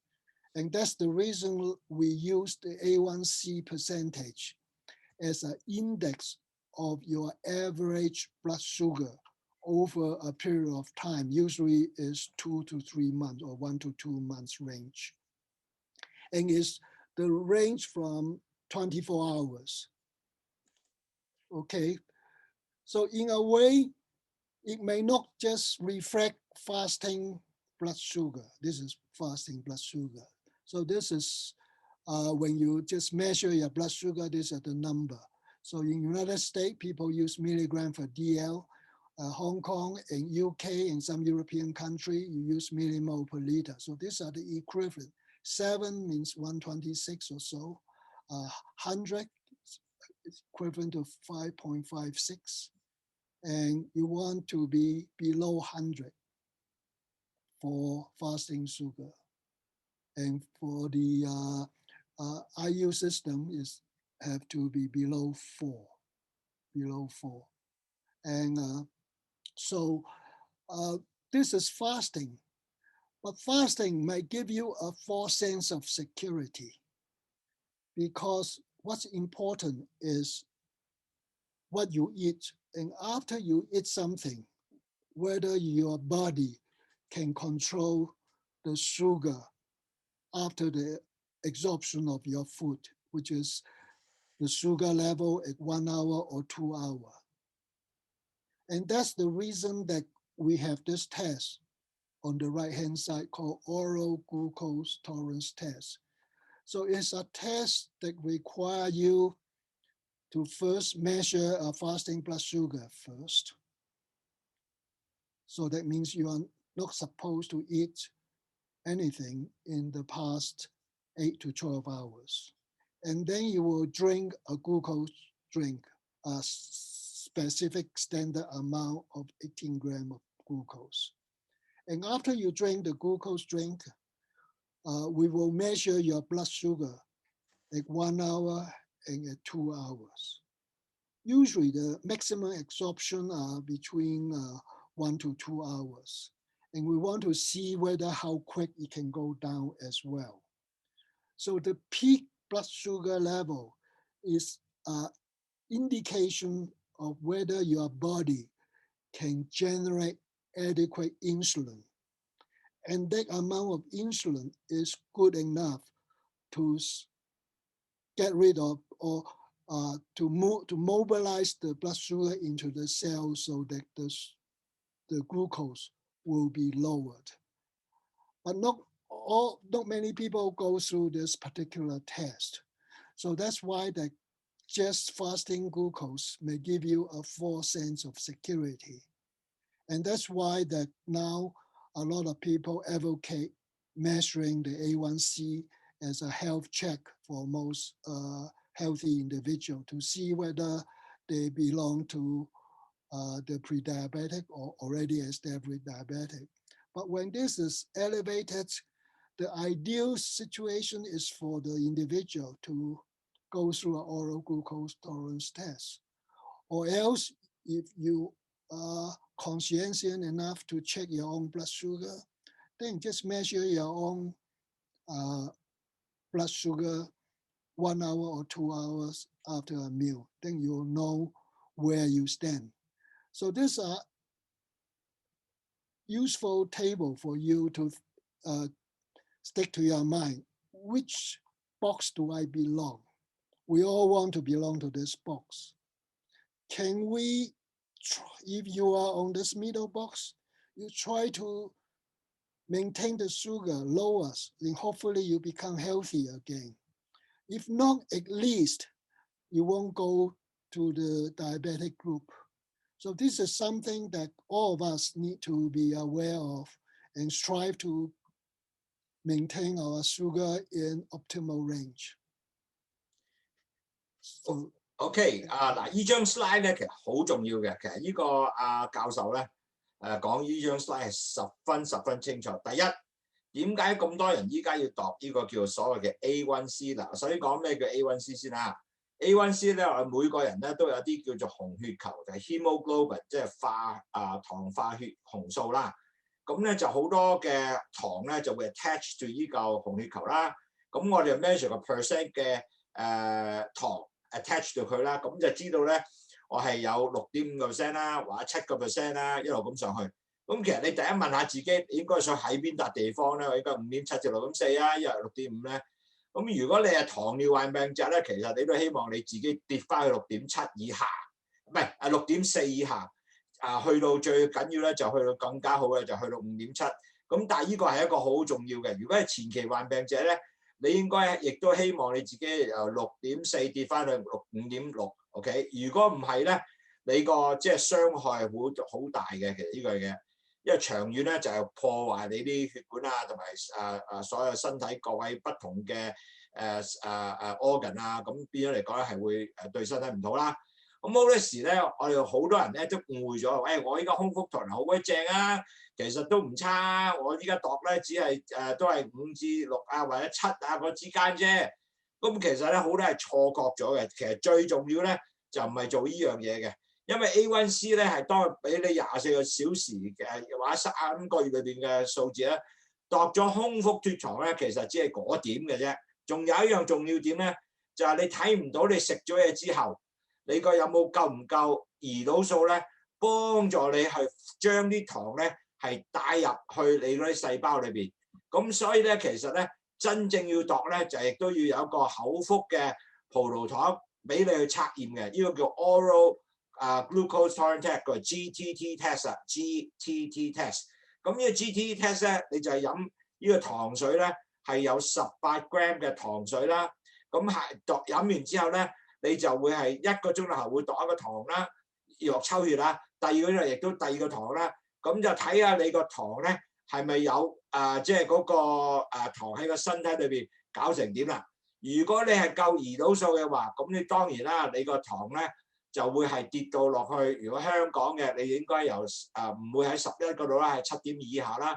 Speaker 2: And that's the reason we use the A1C percentage as an index of your average blood sugar over a period of time, usually is 2 to 3 months or 1 to 2 months range. And it's the range from 24 hours. Okay, so in a way, it may not just reflect fasting blood sugar. This is fasting blood sugar. So this is when you just measure your blood sugar, this is the number. So in United States, people use milligram for DL. Hong Kong and UK and some European country, you use millimole per liter. So these are the equivalent. 7 means 126 or so. 100 is equivalent to 5.56. And you want to be below 100 for fasting sugar. And for the IU system is have to be below 4, below 4. And so this is fasting, but fasting may give you a false sense of security, because what's important is what you eat. And after you eat something, whether your body can control the sugar after the absorption of your food, which is the sugar level at 1 hour or 2 hours. And that's the reason that we have this test on the right-hand side called oral glucose tolerance test. So it's a test that requires you to first measure a fasting blood sugar first. So that means you are not supposed to eat anything in the past 8 to 12 hours. And then you will drink a glucose drink, a specific standard amount of 18 grams of glucose. And after you drink the glucose drink, we will measure your blood sugar at 1 hour and at 2 hours. Usually the maximum absorption are between 1 to 2 hours. And we want to see whether how quick it can go down as well. So the peak blood sugar level is an indication of whether your body can generate adequate insulin. And that amount of insulin is good enough to get rid of or to mobilize the blood sugar into the cell so that the glucose will be lowered. But not many people go through this particular test. So that's why that just fasting glucose may give you a false sense of security. And that's why that now a lot of people advocate measuring the A1C as a health check for most healthy individuals to see whether they belong to the pre-diabetic or already established diabetic. But when this is elevated, the ideal situation is for the individual to go through an oral glucose tolerance test. Or else, if you are conscientious enough to check your own blood sugar, then just measure your own blood sugar 1 hour or 2 hours after a meal. Then you'll know where you stand. So these are useful table for you to stick to your mind. Which box do I belong? We all want to belong to this box. Can we, if you are on this middle box, you try to maintain the sugar lower, then hopefully you become healthy again. If not, at least you won't go to the diabetic group. So this is something that all of us need to be aware of and strive to maintain our sugar in optimal range. So,
Speaker 1: OK 嗱，呢張 slide 咧其實好重要嘅。其實呢個教授咧講呢張 slide 係十分清楚。第一，點解咁多人依家要度呢個叫所謂嘅 A1C 嗱？首先講咩叫 A1C 先啦。A1C 咧，我每個人咧都有啲叫做紅血球，就係 hemoglobin， 即係糖化血紅素啦。咁咧就好多嘅糖咧就會 attach to 依嚿紅血球啦。咁我哋 measure 個 percent 嘅糖 attach to 佢啦，咁就知道咧我係有6.5% 啦，或者7% 啦，一路咁上去。咁其實你第一問下自己，應該想喺邊笪地方咧？我應該5.7至6.4啊，一係6.5咧。咁如果你係糖尿患病者咧，其實你都希望你自己跌翻去6.7以下，唔係6.4以下。去到最緊要咧就去到更加好嘅就去到5.7。咁但係呢個係一個好重要嘅。如果係前期患病者咧，你應該亦都希望你自己由6.4跌翻去5.6。OK， 如果唔係咧，你個即係傷害好大嘅。其實呢個嘢，因為長遠咧就係破壞你啲血管啊，同埋所有身體各位不同嘅organ 啊，咁變咗嚟講咧係會對身體唔好啦。咁好多時咧，我哋好多人咧都誤會咗，我依家空腹糖好鬼正啊，其實都唔差。我依家度咧只係都係5至6啊，或者7啊嗰之間啫。咁其實咧好多係錯覺咗嘅。其實最重要咧就唔係做呢樣嘢嘅，因為 A1C 咧係當俾你24個小時嘅或者3個月裏邊嘅數字咧，度咗空腹脫糖咧，其實只係嗰點嘅啫。仲有一樣重要點咧，就係你睇唔到你食咗嘢之後，你個有冇夠唔夠胰島素咧，幫助你去將啲糖咧係帶入去你嗰啲細胞裏邊。咁所以咧，其實咧真正要度咧，就亦都要有一個口服嘅葡萄糖俾你去測驗嘅，呢個叫 oral glucose tolerance test， 個 GTT test 啊 ，GTT test。咁呢個 GTT test 咧，你就係飲呢個糖水咧，係有18 gram 嘅糖水啦。咁係度飲完之後咧，你就會係1個鐘頭後會度一個糖啦，藥抽血啦。第二個鐘頭亦都第二個糖啦。咁就睇下你個糖咧係咪有即係嗰個糖喺個身體裏邊搞成點啦。如果你係夠胰島素嘅話，咁你當然啦，你個糖咧就會係跌到落去。如果香港嘅，你應該由唔會喺11嗰度啦，係7.2以下啦。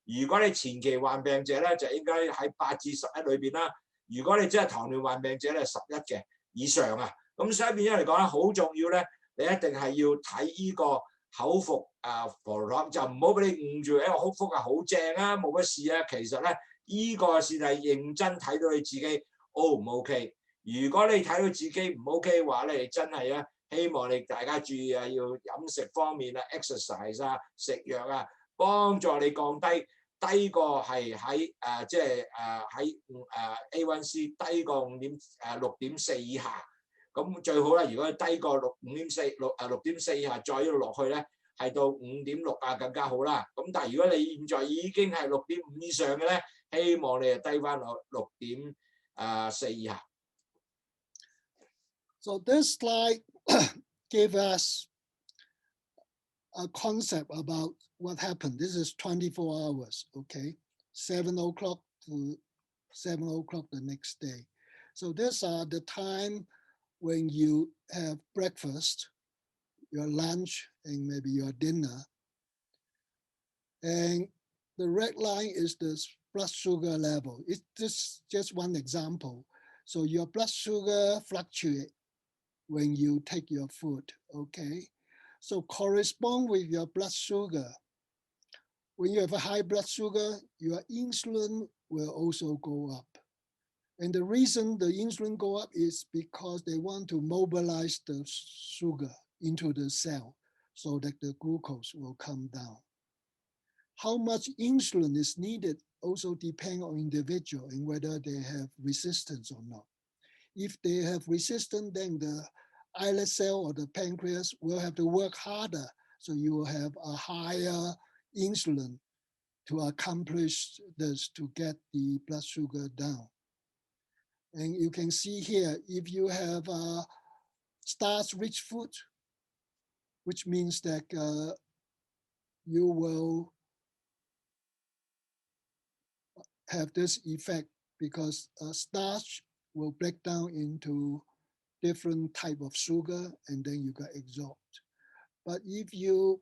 Speaker 1: 如果你前期患病者咧，就應該喺8至11裏邊啦。如果你真係糖尿患病者咧，11嘅以上啊。咁所以變咗嚟講咧，好重要咧，你一定係要睇呢個口服葡萄糖，就唔好俾你誤住，口服好正啊，冇乜事啊。其實咧，呢個先係認真睇到你自己 O 唔 OK。如果你睇到自己唔 OK 嘅話咧，你真係啊，希望你大家注意啊，要飲食方面啊 ，exercise 啊，食藥啊，幫助你降低過係喺即係喺A1C 低過6.4以下。咁最好啦，如果低過6.4以下，再一路落去咧，係到5.6啊更加好啦。咁但係如果你現在已經係6.5以上嘅咧，希望你係低翻落6.4以下。
Speaker 2: So this slide gave us a concept about what happened. This is 24 hours, okay? 7 o'clock to 7 o'clock the next day. So these are the time when you have breakfast, your lunch, and maybe your dinner. And the red line is the blood sugar level. It's just one example. So your blood sugar fluctuates when you take your food, okay? So correspond with your blood sugar. When you have a high blood sugar, your insulin will also go up. And the reason the insulin go up is because they want to mobilize the sugar into the cell so that the glucose will come down. How much insulin is needed also depends on individual and whether they have resistance or not. If they have resistance, then the islet cell or the pancreas will have to work harder. So you will have a higher insulin to accomplish this, to get the blood sugar down. And you can see here, if you have starch-rich food, which means that you will have this effect because starch will break down into different type of sugar and then you got absorbed. But if you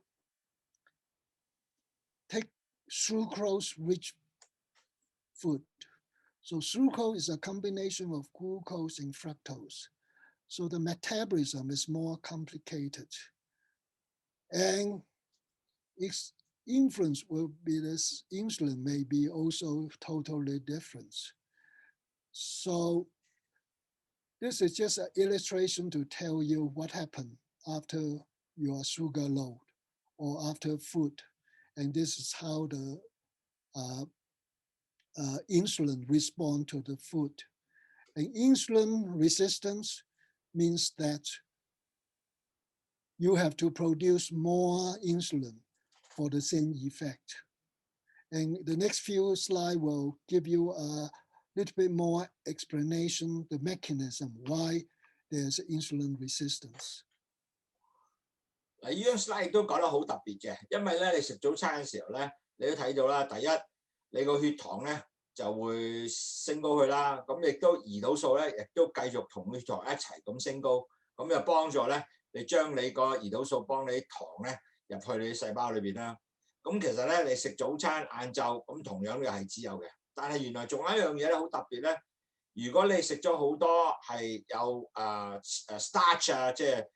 Speaker 2: take sucrose-rich food, so sucrose is a combination of glucose and fructose. So the metabolism is more complicated. And its influence will be this insulin may be also totally different. So this is just an illustration to tell you what happened after your sugar load or after food. And this is how the insulin respond to the food. And insulin resistance means that you have to produce more insulin for the same effect. And the next few slides will give you a little bit more explanation, the mechanism why there's insulin resistance.
Speaker 1: 嗱，呢張 slide 都講得好特別嘅，因為咧你食早餐嘅時候咧，你都睇到啦，第一你個血糖咧就會升高去啦，咁亦都胰島素咧亦都繼續同血糖一齊咁升高，咁就幫助咧你將你個胰島素幫你啲糖咧入去你啲細胞裏邊啦。咁其實咧你食早餐晏晝咁同樣嘅係只有嘅，但係原來仲有一樣嘢咧好特別咧，如果你食咗好多係有starch 啊，即係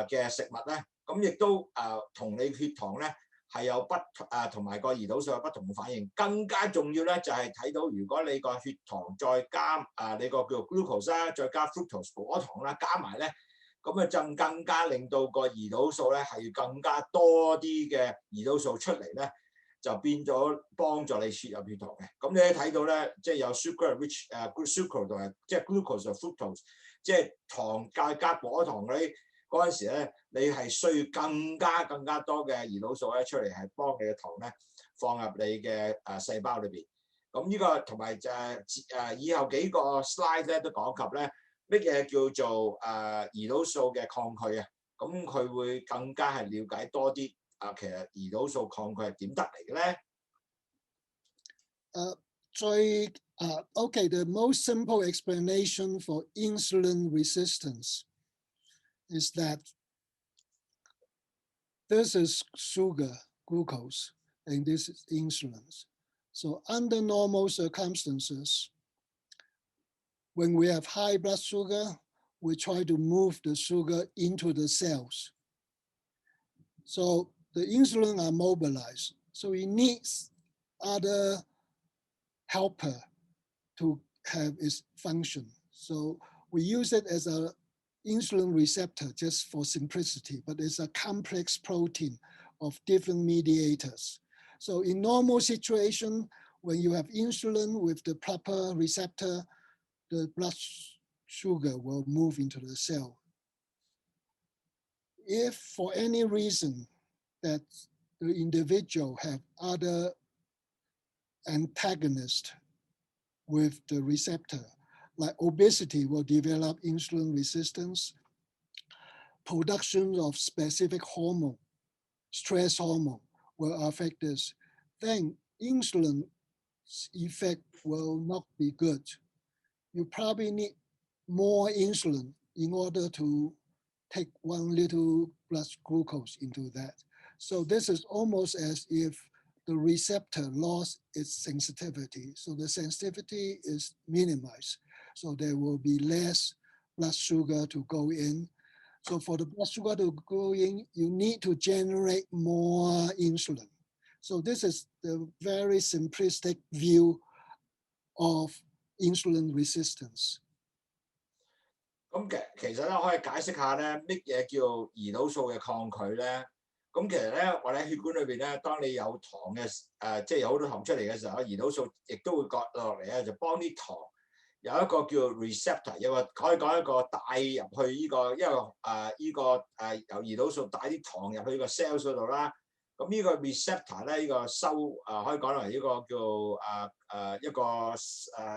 Speaker 1: 嘅食物咧。咁亦都同你血糖咧係有同埋個胰島素有不同嘅反應。更加重要咧就係睇到，如果你個血糖再加你個叫做 glucose 啦，再加 fructose 果糖啦，加埋咧，咁啊就更加令到個胰島素咧係更加多啲嘅胰島素出嚟咧，就變咗幫助你攝入血糖嘅。咁你睇到咧，即係有 sugar rich sucrose 同埋即係 glucose 同 fructose， 即係糖加果糖嗰陣時咧，你係需要更加多嘅胰島素咧出嚟，係幫你嘅糖咧放入你嘅細胞裏邊。咁呢個同埋就以後幾個 slide 咧都講及咧乜嘢叫做胰島素嘅抗拒啊。咁佢會更加係了解多啲其實胰島素抗拒係點得嚟嘅咧
Speaker 2: ？Okay, the most simple explanation for insulin resistance is that this is sugar, glucose, and this is insulin. So under normal circumstances, when we have high blood sugar, we try to move the sugar into the cells. So the insulin are mobilized. So it needs other helper to have its function. So we use it as a insulin receptor just for simplicity, but it's a complex protein of different mediators. So in normal situation, when you have insulin with the proper receptor, the blood sugar will move into the cell. If for any reason that the individual have other antagonist with the receptor, like obesity will develop insulin resistance, production of specific hormone, stress hormone will affect this, then insulin effect will not be good. You probably need more insulin in order to take one little blood glucose into that. So this is almost as if the receptor lost its sensitivity. So the sensitivity is minimized. So there will be less blood sugar to go in. So for the blood sugar to go in, you need to generate more insulin. So this is the very simplistic view of insulin resistance.
Speaker 1: 咁其實咧可以解釋下咧乜嘢叫胰島素嘅抗拒咧？咁其實咧我哋喺血管裏邊咧，當你有糖嘅即係有好多糖出嚟嘅時候，胰島素亦都會割落嚟咧，就幫啲糖有一個叫 receptor， 有個可以講一個帶入去呢個由胰島素帶啲糖入去呢個 cells 嗰度啦。咁呢個 receptor 咧，呢個可以講為呢個叫一個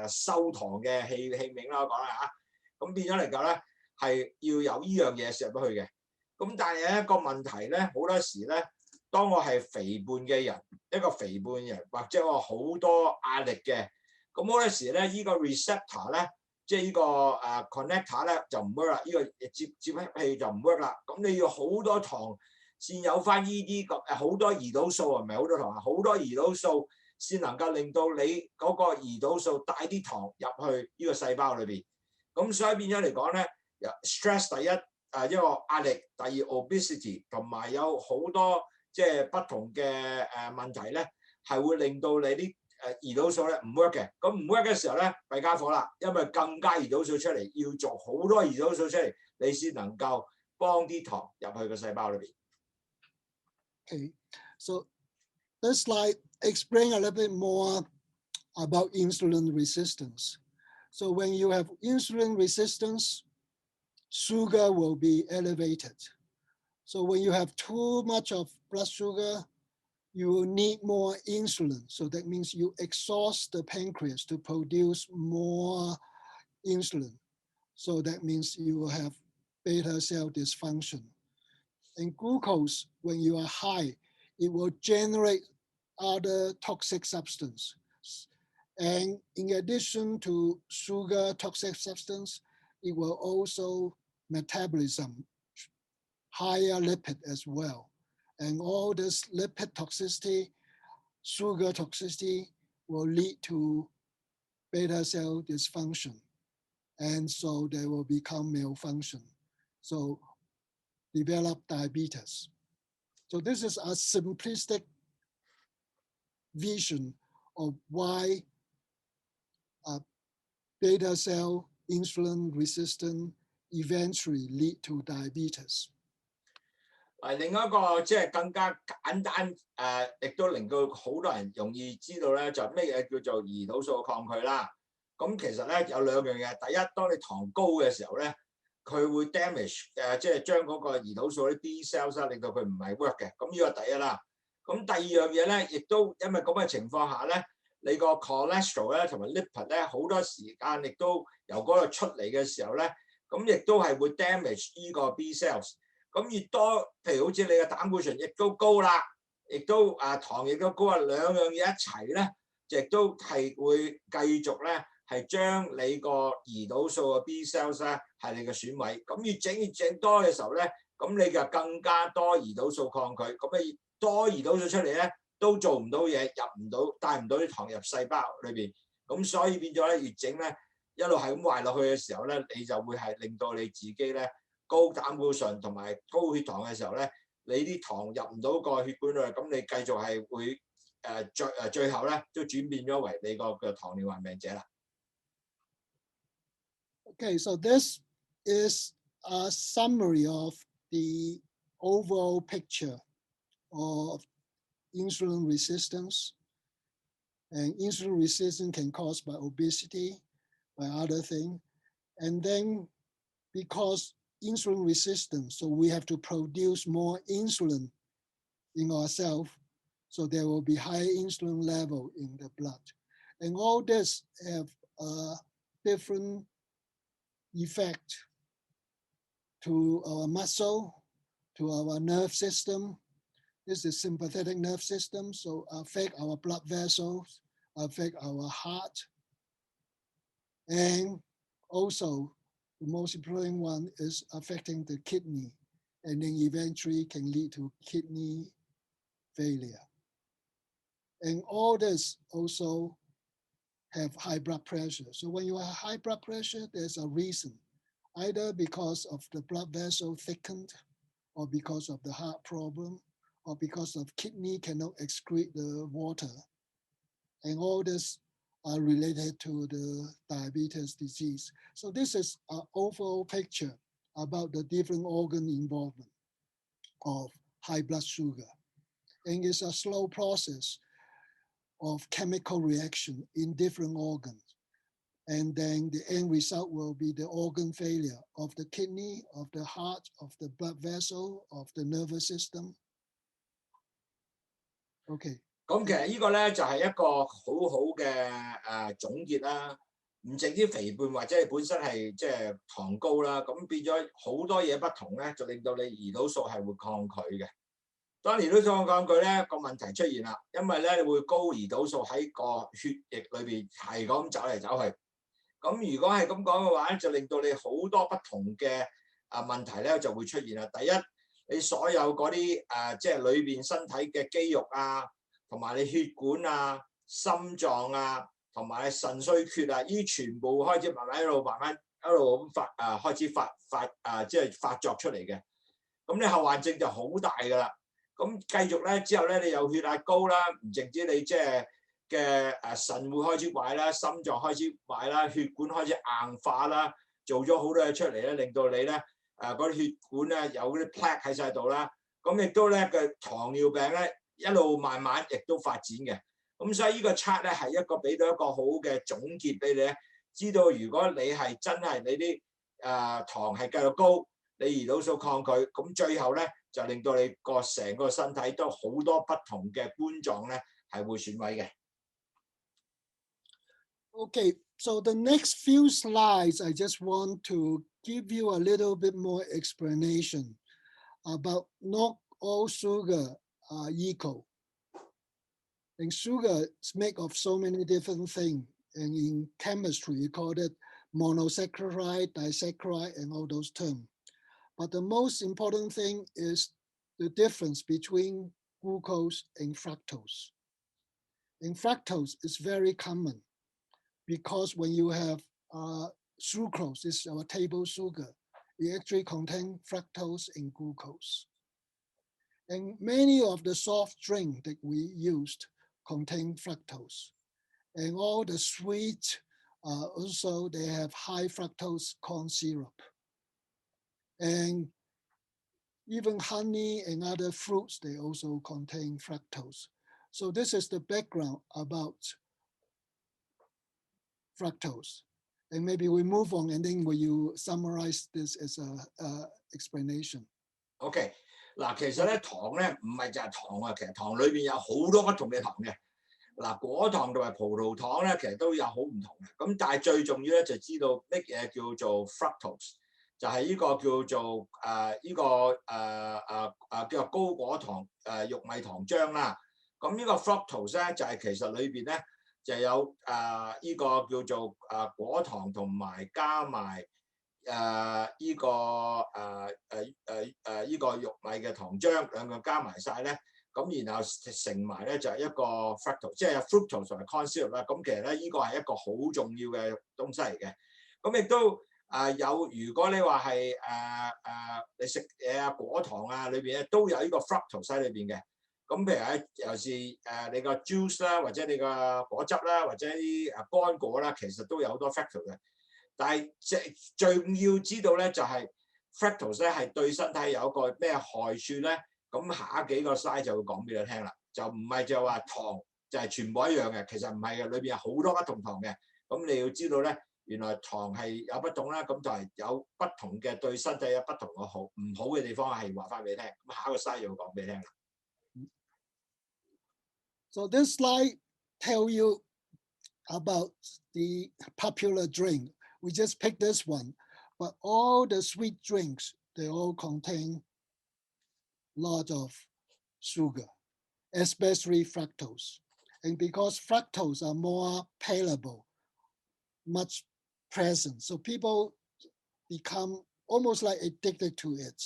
Speaker 1: 收糖嘅器皿啦，講啦嚇。咁變咗嚟講咧，係要有呢樣嘢攝入去嘅。咁但係有一個問題咧，好多時咧，當我係肥胖嘅人，一個肥胖嘅人，或者我好多壓力嘅，咁好多時咧，呢個 receptor 咧，即係呢個connector 咧就唔 work 啦，呢個接器就唔 work 啦。咁你要好多糖先有翻呢啲好多胰島素，唔係好多糖啊，好多胰島素先能夠令到你嗰個胰島素帶啲糖入去呢個細胞裏邊。咁所以變咗嚟講咧， stress 第一一個壓力，第二 obesity， 同埋有好多即係不同嘅問題咧，係會令到你啲胰島素咧唔 work 嘅。咁唔 work 嘅時候咧，弊家伙啦，因為更加胰島素出嚟，要做好多胰島素出嚟，你先能夠幫啲糖入去個細胞裏邊。
Speaker 2: Okay, so this slide explain a little bit more about insulin resistance. So when you have insulin resistance, sugar will be elevated. So when you have too much of blood sugar, you will need more insulin. So that means you exhaust the pancreas to produce more insulin. So that means you will have beta cell dysfunction. And glucose, when you are high, it will generate other toxic substance. And in addition to sugar toxic substance, it will also metabolism, higher lipid as well. And all this lipid toxicity, sugar toxicity will lead to beta cell dysfunction. And so they will become malfunction. So develop diabetes. So this is a simplistic vision of why beta cell insulin resistance eventually lead to diabetes.
Speaker 1: 另一個即係更加簡單亦都令到好多人容易知道咧，就咩嘢叫做胰島素抗拒啦。咁其實咧有兩樣嘢，第一，當你糖高嘅時候咧，佢會 damage 即係將嗰個胰島素啲 B cells 令到佢唔係 work 嘅。咁呢個第一啦。咁第二樣嘢咧，亦都因為咁嘅情況下咧，你個 cholesterol 咧同埋 lipid 咧好多時間亦都由嗰度出嚟嘅時候咧，咁亦都係會 damage 呢個 B cells。咁越多，譬如好似你嘅膽固醇亦都高啦，亦都糖亦都高啊，兩樣嘢一齊咧，亦都係會繼續咧係將你個胰島素嘅 B cells 咧係你嘅損毀。咁越整多嘅時候咧，咁你就更加多胰島素抗拒，咁你多胰島素出嚟咧都做唔到嘢，入唔到，帶唔到啲糖入細胞裏邊。咁所以變咗咧，越整咧一路係咁壞落去嘅時候咧，你就會係令到你自己咧。高膽固醇同埋高血糖嘅時候咧，你啲糖入唔到個血管度，咁你繼續係會最後咧都轉變咗為你個糖尿病病者啦。
Speaker 2: Okay, so this is a summary of the overall picture of insulin resistance. And insulin resistance can cause by obesity, by other things. And then because insulin resistance, so we have to produce more insulin in ourselves, so there will be high insulin level in the blood. And all this have a different effect to our muscle, to our nerve system. This is sympathetic nerve system, so affect our blood vessels, affect our heart, and also the most important one is affecting the kidney, and then eventually can lead to kidney failure. And all this also have high blood pressure. So when you have high blood pressure, there's a reason, either because of the blood vessel thickened, or because of the heart problem, or because of kidney cannot excrete the water. And all this are related to the diabetes disease. So this is an overall picture about the different organ involvement of high blood sugar. And it's a slow process of chemical reaction in different organs. And then the end result will be the organ failure of the kidney, of the heart, of the blood vessel, of the nervous system. Okay.
Speaker 1: 咁其實呢個咧就係一個好好嘅總結啦，唔淨止肥胖或者係本身係即係糖高啦，咁變咗好多嘢不同咧，就令到你胰島素係會抗拒嘅。當胰島素抗拒咧，個問題出現啦，因為咧你會高胰島素喺個血液裏邊係咁走嚟走去。咁如果係咁講嘅話咧，就令到你好多不同嘅問題咧就會出現啦。第一，你所有嗰啲即係裏邊身體嘅肌肉啊。同埋你血管啊、心臟啊，同埋腎衰竭啊，呢全部開始慢慢一路慢慢一路咁開始即係發作出嚟嘅。咁你後患症就好大㗎啦。咁繼續咧之後咧，你有血壓高啦，唔淨止你即係嘅腎會開始壞啦，心臟開始壞啦，血管開始硬化啦，做咗好多嘢出嚟咧，令到你咧嗰啲血管咧有嗰啲 plaque 喺晒度啦。咁亦都咧嘅糖尿病咧一路慢慢亦都發展嘅。咁所以呢個 chart 咧係一個俾到一個好嘅總結俾你咧，知道如果你係真係你啲糖係繼續高，你胰島素抗拒，咁最後咧就令到你成個身體都好多不同嘅冠狀咧係會損毀嘅。
Speaker 2: Okay, so the next few slides, I just want to give you a little bit more explanation about not all sugar are equal. And sugar is made of so many different things. And in chemistry, you call it monosaccharide, disaccharide, and all those terms. But the most important thing is the difference between glucose and fructose. And fructose is very common because when you have sucrose, this is our table sugar, it actually contains fructose and glucose. And many of the soft drinks that we used contain fructose. And all the sweet, also they have high fructose corn syrup. And even honey and other fruits, they also contain fructose. So this is the background about fructose. And maybe we move on and then will you summarize this as a explanation?
Speaker 1: OK， 嗱，其實咧糖咧唔係就係糖啊，其實糖裏邊有好多不同嘅糖嘅。嗱，果糖同埋葡萄糖咧，其實都有好唔同嘅。咁但係最重要咧就知道乜嘢叫做 fructose， 就係呢個叫做叫做高果糖玉米糖漿啦。咁呢個 fructose 咧就係其實裏邊咧就有呢個叫做果糖同埋加埋呢個玉米嘅糖漿兩個加埋晒咧。咁然後成埋咧就係一個 fructose， 即係有 fructose 同埋 corn syrup 啦。咁其實咧呢個係一個好重要嘅東西嚟嘅。咁亦都有，如果你話係你食嘢啊果糖啊裏邊咧都有呢個 fructose 喺裏邊嘅。咁譬如咧尤其是你個 juice 啦，或者你個果汁啦，或者啲乾果啦，其實都有好多 fructose 嘅。但係最要知道咧就係 fructose 咧係對身體有一個咩害處咧？咁下幾個 slide 就會講俾你聽啦，就唔係就話糖就係全部一樣嘅，其實唔係嘅，裏邊有好多不同糖嘅。咁你要知道咧，原來糖係有不同啦，咁就係有不同嘅對身體有不同嘅唔好嘅地方係話翻俾你聽。咁下一個 slide 就會講俾你聽啦。
Speaker 2: So this slide tell you about the popular drink. We just picked this one, but all the sweet drinks, they all contain lot of sugar, especially fructose. And because fructose are more palatable, much present, so people become almost like addicted to it.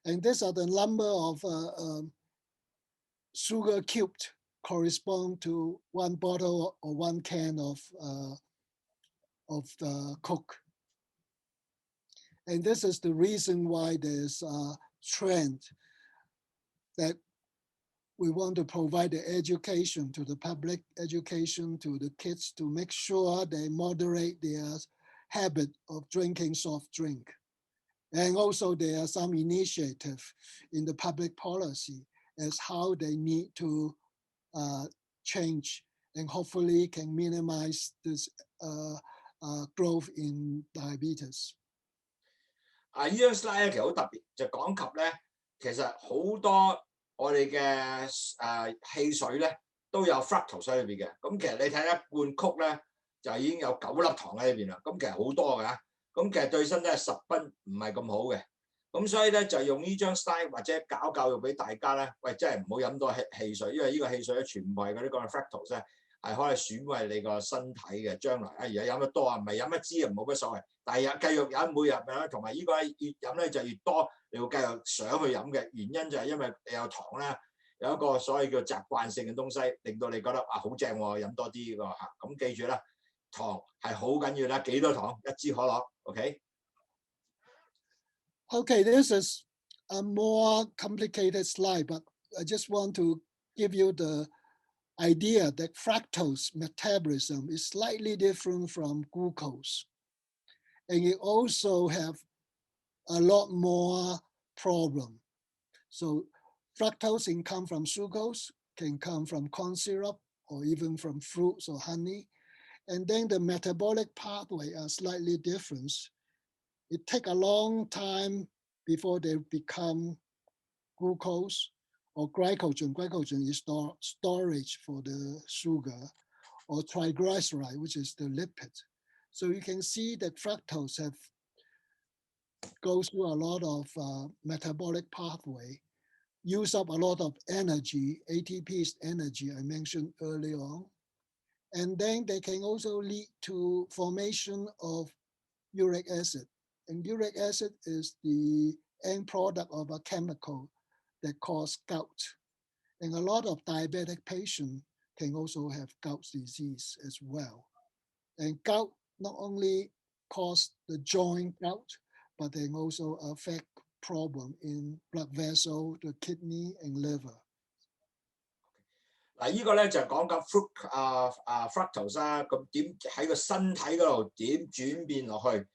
Speaker 2: And these are the number of sugar cubed correspond to one bottle or one can of the Coke. And this is the reason why there's a trend that we want to provide the education to the public, education to the kids to make sure they moderate their habit of drinking soft drink. And also there are some initiative in the public policy as how they need to change and hopefully can minimize this growth in diabetes.
Speaker 1: 呢張 slide 咧其實好特別，就講及咧，其實好多我哋嘅汽水咧都有 fructose 喺裏邊嘅。咁其實你睇一罐曲咧就已經有9粒糖喺裏邊啦。咁其實好多㗎。咁其實對身體係十分唔係咁好嘅。咁所以咧就用呢張 slide 或者教育俾大家咧，喂，真係唔好飲多汽水，因為呢個汽水咧全部係嗰啲講嘅 fructose咧係可以損壞你個身體嘅將來。而家飲得多啊，唔係飲一支啊冇乜所謂，但係繼續飲每日飲，同埋呢個越飲咧就越多，你會繼續想去飲嘅原因就係因為你有糖啦，有一個所謂叫習慣性嘅東西，令到你覺得好正喎，飲多啲㗎嚇。咁記住啦，糖係好緊要啦，幾多糖一支可樂 ？OK。Okay,
Speaker 2: this is a more complicated slide, but I just want to give you the idea that fructose metabolism is slightly different from glucose. And it also have a lot more problem. So fructose can come from sucrose, can come from corn syrup, or even from fruits or honey. And then the metabolic pathway are slightly different. It takes a long time before they become glucose or glycogen. Glycogen is storage for the sugar, or triglyceride, which is the lipid. So you can see that fructose goes through a lot of metabolic pathway, use up a lot of energy. ATP is energy I mentioned earlier on. And then they can also lead to formation of uric acid. And uric acid is the end product of a chemical that causes gout. And a lot of diabetic patients can also have gout disease as well. And gout not only cause the joint gout, but they also affect problem in blood vessel, the kidney and liver.
Speaker 1: 嗱，呢個咧就講緊 fructose 啦，咁點喺個身體嗰度點轉變落去？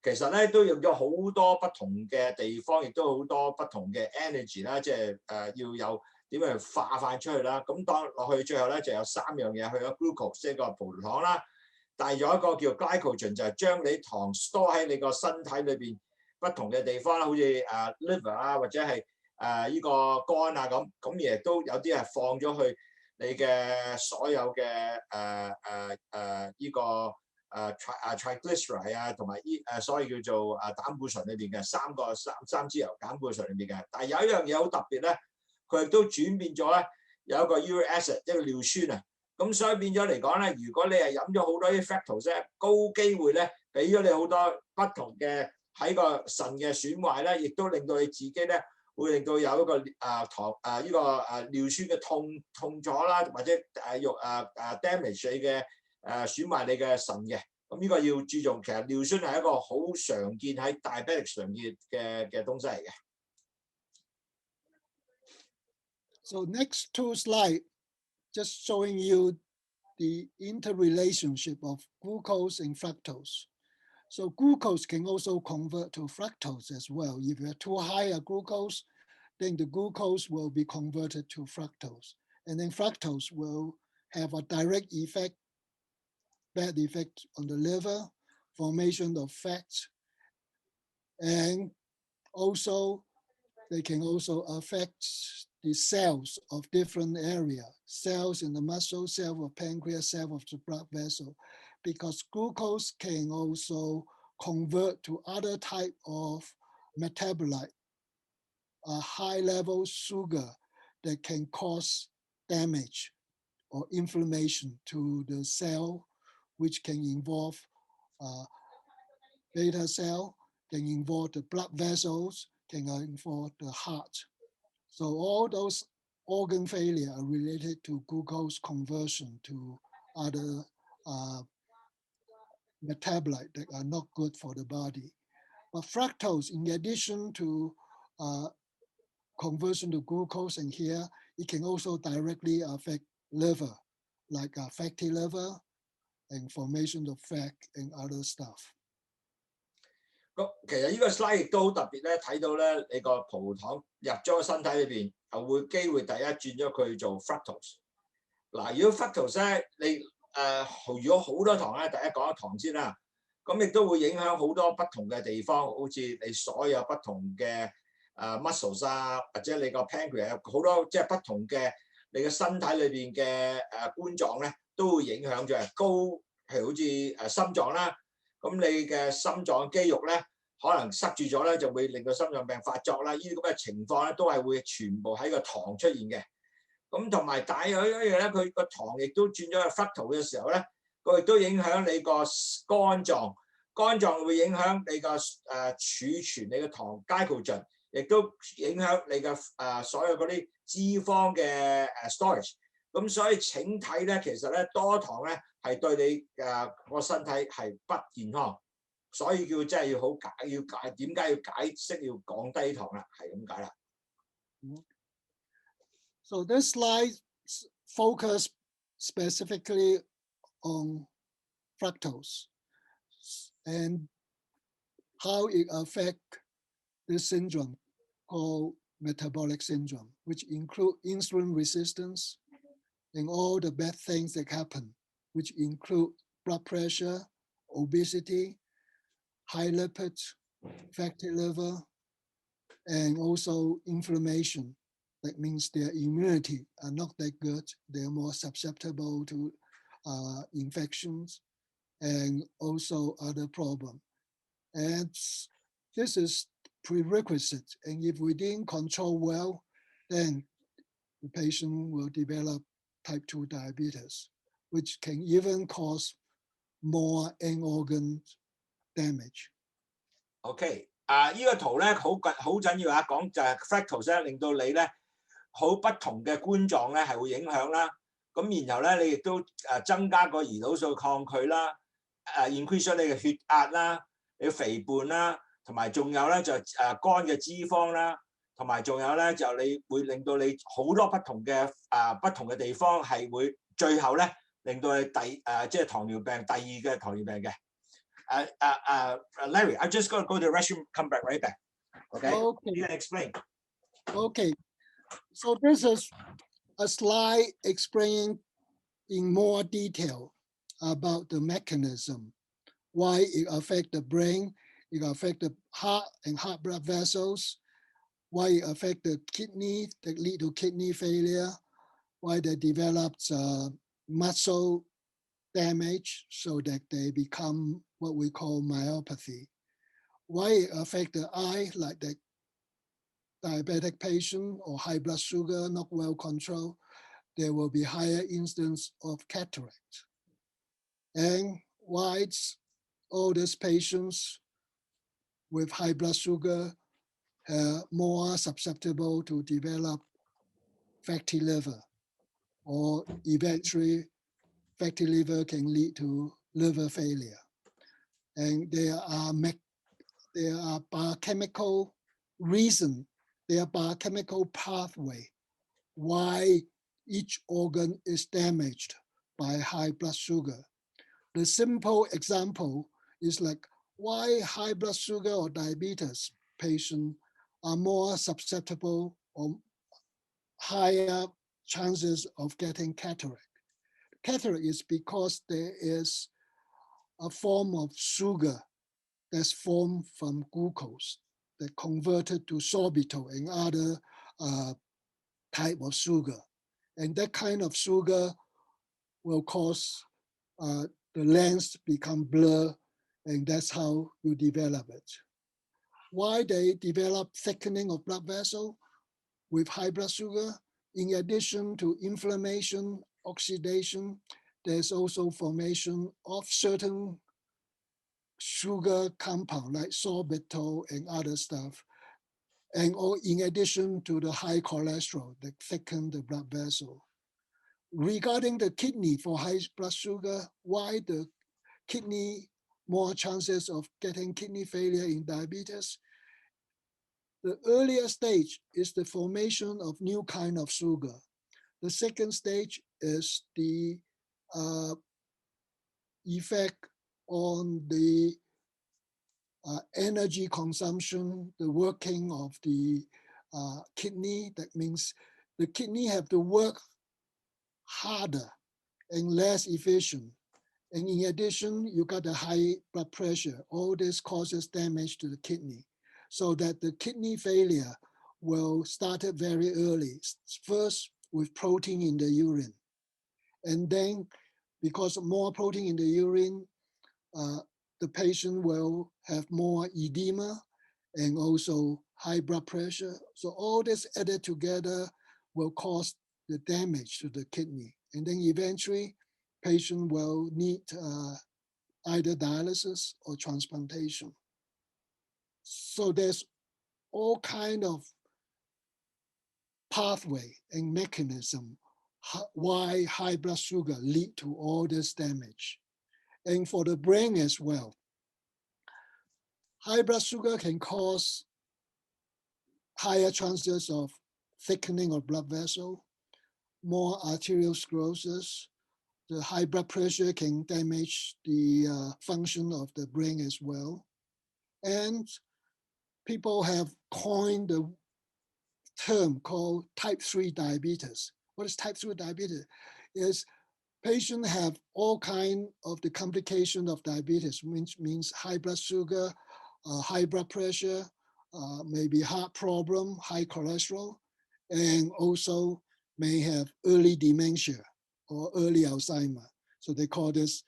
Speaker 1: 其實咧都用咗好多不同嘅地方，亦都好多不同嘅 energy 啦，即係要有點樣去化翻出去啦。咁當落去最後咧就有3樣嘢，去咗 glucose 即係個葡萄糖啦，但係有一個叫 glycogen 就係將你糖 store 喺你個身體裏邊不同嘅地方啦，好似liver 啊或者係呢個肝啊咁亦都有啲係放咗去你嘅所有嘅呢個triglyceride 啊，同埋所謂叫做膽固醇裏邊嘅三支油膽固醇裏邊嘅。但係有一樣嘢好特別咧，佢亦都轉變咗咧，有一個 uric acid 一個尿酸啊。咁所以變咗嚟講咧，如果你係飲咗好多啲 fructose 咧，高機會咧俾咗你好多不同嘅喺個腎嘅損壞咧，亦都令到你自己咧會令到有一個呢個尿酸嘅痛咗啦，或者damage 你嘅損壞你嘅腎嘅。咁呢個要注重，其實尿酸係一個好常見喺 diabetic 上面嘅東西嚟嘅。
Speaker 2: So next two slides just showing you the interrelationship of glucose and fructose. So glucose can also convert to fructose as well. If you're too high a glucose, then the glucose will be converted to fructose. And then fructose will have a direct effect, bad effect on the liver, formation of fats, and also they can also affect the cells of different areas, cells in the muscle, cell of pancreas, cell of the blood vessel, because glucose can also convert to other type of metabolite, a high level sugar that can cause damage or inflammation to the cell, which can involve beta cell, can involve the blood vessels, can involve the heart. So all those organ failure are related to glucose conversion to other metabolites that are not good for the body. But fructose, in addition to conversion to glucose, and here it can also directly affect liver, like fatty liver and formation of fat and other stuff.
Speaker 1: 咁其實呢個 slide 亦都好特別咧，睇到咧你個葡萄糖入咗個身體裏邊，係會機會第一轉咗佢做 fructose。嗱，如果 fructose 咧，你如果好多糖咧，第一講咗糖先啦，咁亦都會影響好多不同嘅地方，好似你所有不同嘅muscles 啊，或者你個 pancreas 好多即係不同嘅你嘅身體裏邊嘅冠狀咧，都會影響咗高，譬如好似心臟啦。咁你嘅心臟肌肉咧，可能塞住咗咧，就會令到心臟病發作啦。呢啲咁嘅情況咧，都係會全部喺個糖出現嘅。咁同埋但係有一樣嘢咧，佢個糖亦都轉咗去 fructose 嘅時候咧，佢亦都影響你個肝臟，肝臟會影響你個儲存你嘅糖 glycogen， 亦都影響你嘅所有嗰啲脂肪嘅storage。咁所以請睇咧，其實咧多糖咧係對你個身體係不健康，所以叫真係要解點解要解釋要降低糖啦，係咁解啦。
Speaker 2: So this slide focus specifically on fructose and how it affects this syndrome called metabolic syndrome, which include insulin resistance and all the bad things that happen, which include blood pressure, obesity, high lipids, fatty liver, and also inflammation. That means their immunity are not that good. They're more susceptible to infections and also other problems. And this is prerequisite. And if we didn't control well, then the patient will develop type 2 diabetes, which can even cause more end organ damage.
Speaker 1: OK，呢個圖咧好緊要啊，講就係 fructose 咧，令到你咧好不同嘅冠狀咧係會影響啦。咁然後咧，你亦都增加個胰島素抗拒啦，increase 咗你嘅血壓啦，你肥胖啦，同埋仲有咧就肝嘅脂肪啦，同埋仲有咧就你會令到你好多不同嘅地方係會最後咧令到你即係糖尿病第二嘅糖尿病嘅。Larry, I'm just going to go to the restroom, come back right back. Okay? You can explain.
Speaker 2: Okay. So this is a slide explaining in more detail about the mechanism, why it affects the brain, it affects the heart and heart blood vessels, why it affects the kidney that lead to kidney failure, why they develop muscle damage so that they become what we call myopathy, why it affects the eye, like the diabetic patient or high blood sugar not well controlled, there will be higher incidence of cataract. And why all these patients with high blood sugar are more susceptible to develop fatty liver, or eventually fatty liver can lead to liver failure. And there are biochemical reasons, there are biochemical pathway why each organ is damaged by high blood sugar. The simple example is like why high blood sugar or diabetes patients are more susceptible or higher chances of getting cataract. Cataract is because there is a form of sugar that's formed from glucose that converted to sorbitol and other type of sugar. And that kind of sugar will cause the lens become blur, and that's how you develop it. Why they develop thickening of blood vessel with high blood sugar? In addition to inflammation, oxidation, there's also formation of certain sugar compound like sorbitol and other stuff. And in addition to the high cholesterol that thicken the blood vessel. Regarding the kidney for high blood sugar, why the kidney more chances of getting kidney failure in diabetes? The earlier stage is the formation of new kind of sugar. The second stage is the effect on the energy consumption, the working of the kidney. That means the kidney have to work harder and less efficient. And in addition, you got a high blood pressure. All this causes damage to the kidney, so that the kidney failure will start very early. First with protein in the urine. And then because of more protein in the urine, the patient will have more edema and also high blood pressure. So all this added together will cause the damage to the kidney. And then eventually, patient will need either dialysis or transplantation. So there's all kind of pathway and mechanism why high blood sugar lead to all this damage. And for the brain as well, high blood sugar can cause higher chances of thickening of blood vessel, more arteriosclerosis. The high blood pressure can damage the function of the brain as well. And people have coined the term called type 3 diabetes. What is type 3 diabetes? Is patients have all kinds of the complications of diabetes, which means high blood sugar, high blood pressure, maybe heart problem, high cholesterol, and also may have early dementia or early Alzheimer. So they call this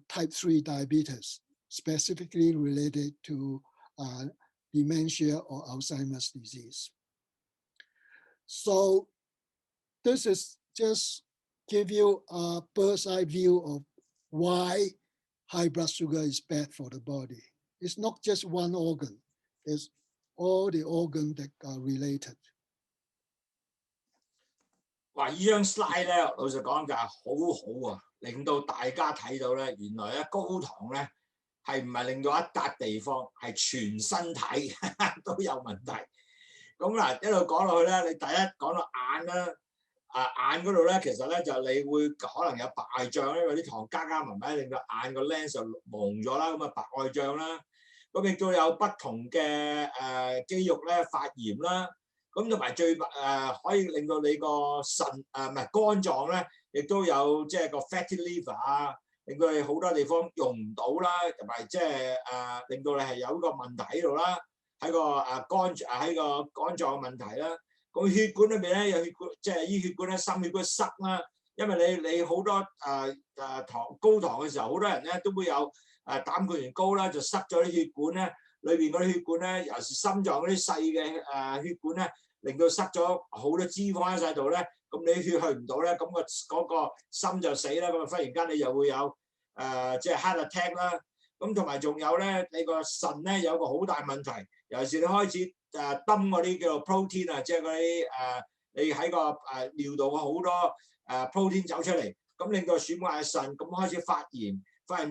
Speaker 2: type 3 diabetes, specifically related to dementia or Alzheimer's disease. So this is just give you a bird's eye view of why high blood sugar is bad for the body. It's not just one organ, it's all the organs that are related.
Speaker 1: 哇！呢張 slide 咧，老實講就係好好啊，令到大家睇到咧，原來咧高糖咧係唔係令到一笪地方，係全身體都有問題。咁嗱，一路講落去咧，你第一講到眼啦，眼嗰度咧，其實咧就你會可能有白內障，因為啲糖加埋令到眼個 lens 就蒙咗啦，咁啊白內障啦。咁亦都有不同嘅肌肉咧發炎啦。咁同埋最可以令到你個腎唔係肝臟咧，亦都有即係個 fatty liver 啊，令到你好多地方用唔到啦，同埋即係令到你係有個問題喺度啦，喺個喺個肝臟嘅問題啦。咁血管裏邊咧有血管，即係啲血管咧心血管塞啦，因為你好多高糖嘅時候，好多人咧都會有膽固醇高啦，就塞咗啲血管咧，裏邊嗰啲血管咧，尤其是心臟嗰啲細嘅血管咧。令到塞咗好多脂肪喺晒度咧，咁你血去唔到咧，咁嗰個心就死啦，咁忽然間你又會有即係 heart attack 啦，咁同埋仲有咧，你個腎咧有個好大問題，尤其是你開始泵嗰啲叫做 protein 啊，即係嗰啲你喺個尿道好多protein 走出嚟，咁令到損壞腎，咁開始發炎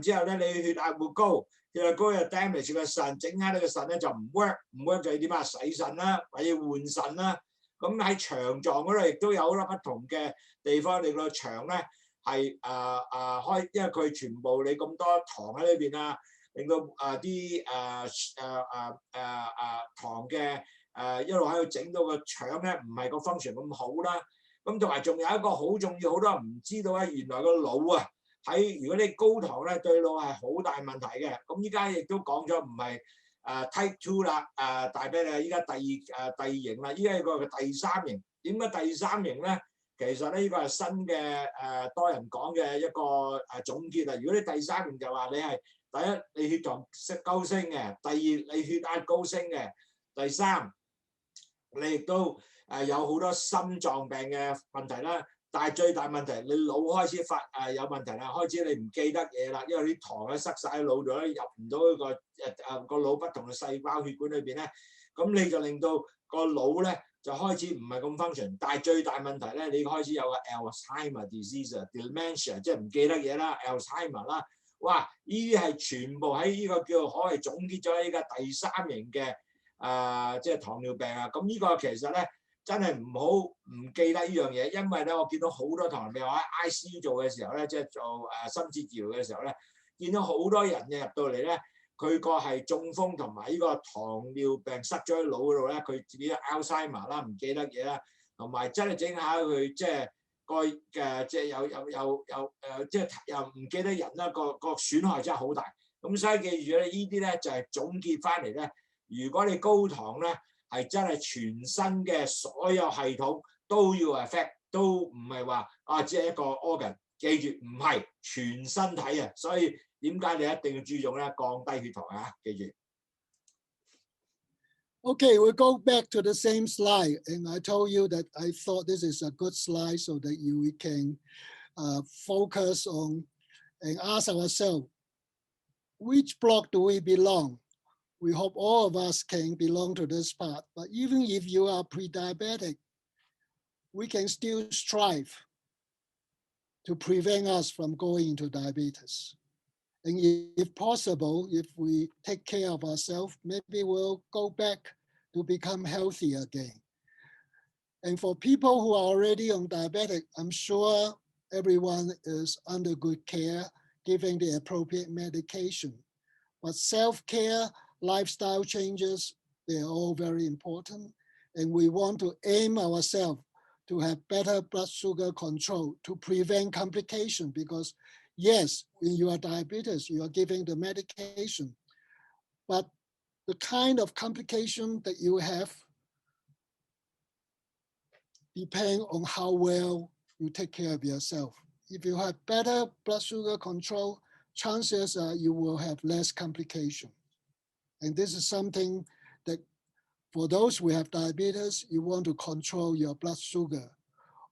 Speaker 1: 之後咧，你血壓會高。血壓高又 damage 個腎，整下你個腎咧就唔 work 就要點啊？洗腎啦，或者換腎啦。咁喺腸臟嗰度亦都有好多不同嘅地方，你個腸咧係開，因為佢全部你咁多糖喺裏邊啊，令到啲糖嘅一路喺度整到個腸咧唔係個 function 咁好啦。咁同埋仲有一個好重要，好多人唔知道咧，原來個腦啊〜如果你高糖咧，對腦係好大問題嘅。咁依家亦都講咗唔係type 2啦，大髀咧依家第二型啦，依家個第三型。點解第三型咧？其實咧呢個係新嘅多人講嘅一個總結啊。如果你第三型就話你係第一你血糖高升嘅，第二你血壓高升嘅，第三你亦都有好多心臟病嘅問題啦。但係最大問題，你腦開始有問題啦，開始你唔記得嘢啦，因為啲糖咧塞晒喺腦度咧，入唔到個腦不同嘅細胞血管裏邊咧，咁你就令到個腦咧就開始唔係咁 function。但係最大問題咧，你開始有個 Alzheimer disease、dementia， 即係唔記得嘢啦 ，Alzheimer 啦，哇！呢啲係全部喺呢個叫做可謂總結咗呢個第三型嘅即係糖尿病啊。咁呢個其實咧。真係唔好唔記得呢樣嘢，因為咧我見到好多糖尿病喺 ICU 做嘅時候咧，即係做深切治療嘅時候咧，見到好多人嘅入到嚟咧，佢個係中風同埋呢個糖尿病塞咗喺腦嗰度咧，佢自己 Alzheimer 啦，唔記得嘢啦，同埋真係整下佢即係個即係有即係又唔記得人啦，個損害真係好大。咁所以記住咧，呢啲咧就係總結翻嚟咧，如果你高糖咧。係真係全身嘅所有系統都要 affect， 都唔係話只係一個 organ， 記住唔係全身體啊，所以點解你一定要注重咧降低血糖啊？記住。
Speaker 2: Okay, we'll go back to the same slide, and I told you that I thought this is a good slide so that we can focus on and ask ourselves, which block do we belong? We hope all of us can belong to this part, but even if you are pre-diabetic, we can still strive to prevent us from going into diabetes. And if possible, if we take care of ourselves, maybe we'll go back to become healthy again. And for people who are already on diabetic, I'm sure everyone is under good care, giving the appropriate medication. But self-care, lifestyle changes, they're all very important. And we want to aim ourselves to have better blood sugar control to prevent complication, because yes, when you are diabetes, you are giving the medication, but the kind of complication that you have depend on how well you take care of yourself. If you have better blood sugar control, chances are you will have less complication. And this is something that for those who have diabetes, you want to control your blood sugar.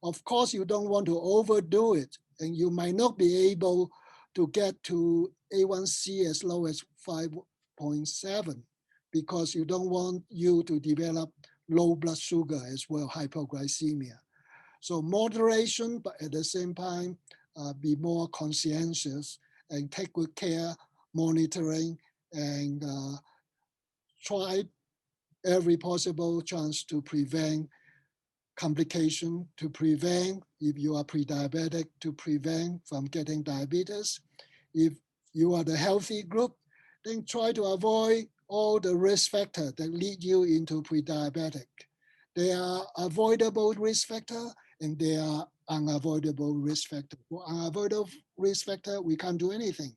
Speaker 2: Of course, you don't want to overdo it, and you might not be able to get to A1C as low as 5.7 because you don't want you to develop low blood sugar as well, hypoglycemia. So moderation, but at the same time, be more conscientious and take good care, monitoring, and try every possible chance to prevent complication, to prevent, if you are pre-diabetic, to prevent from getting diabetes. If you are the healthy group, then try to avoid all the risk factors that lead you into pre-diabetic. There are avoidable risk factors and there are unavoidable risk factors. For unavoidable risk factor, we can't do anything,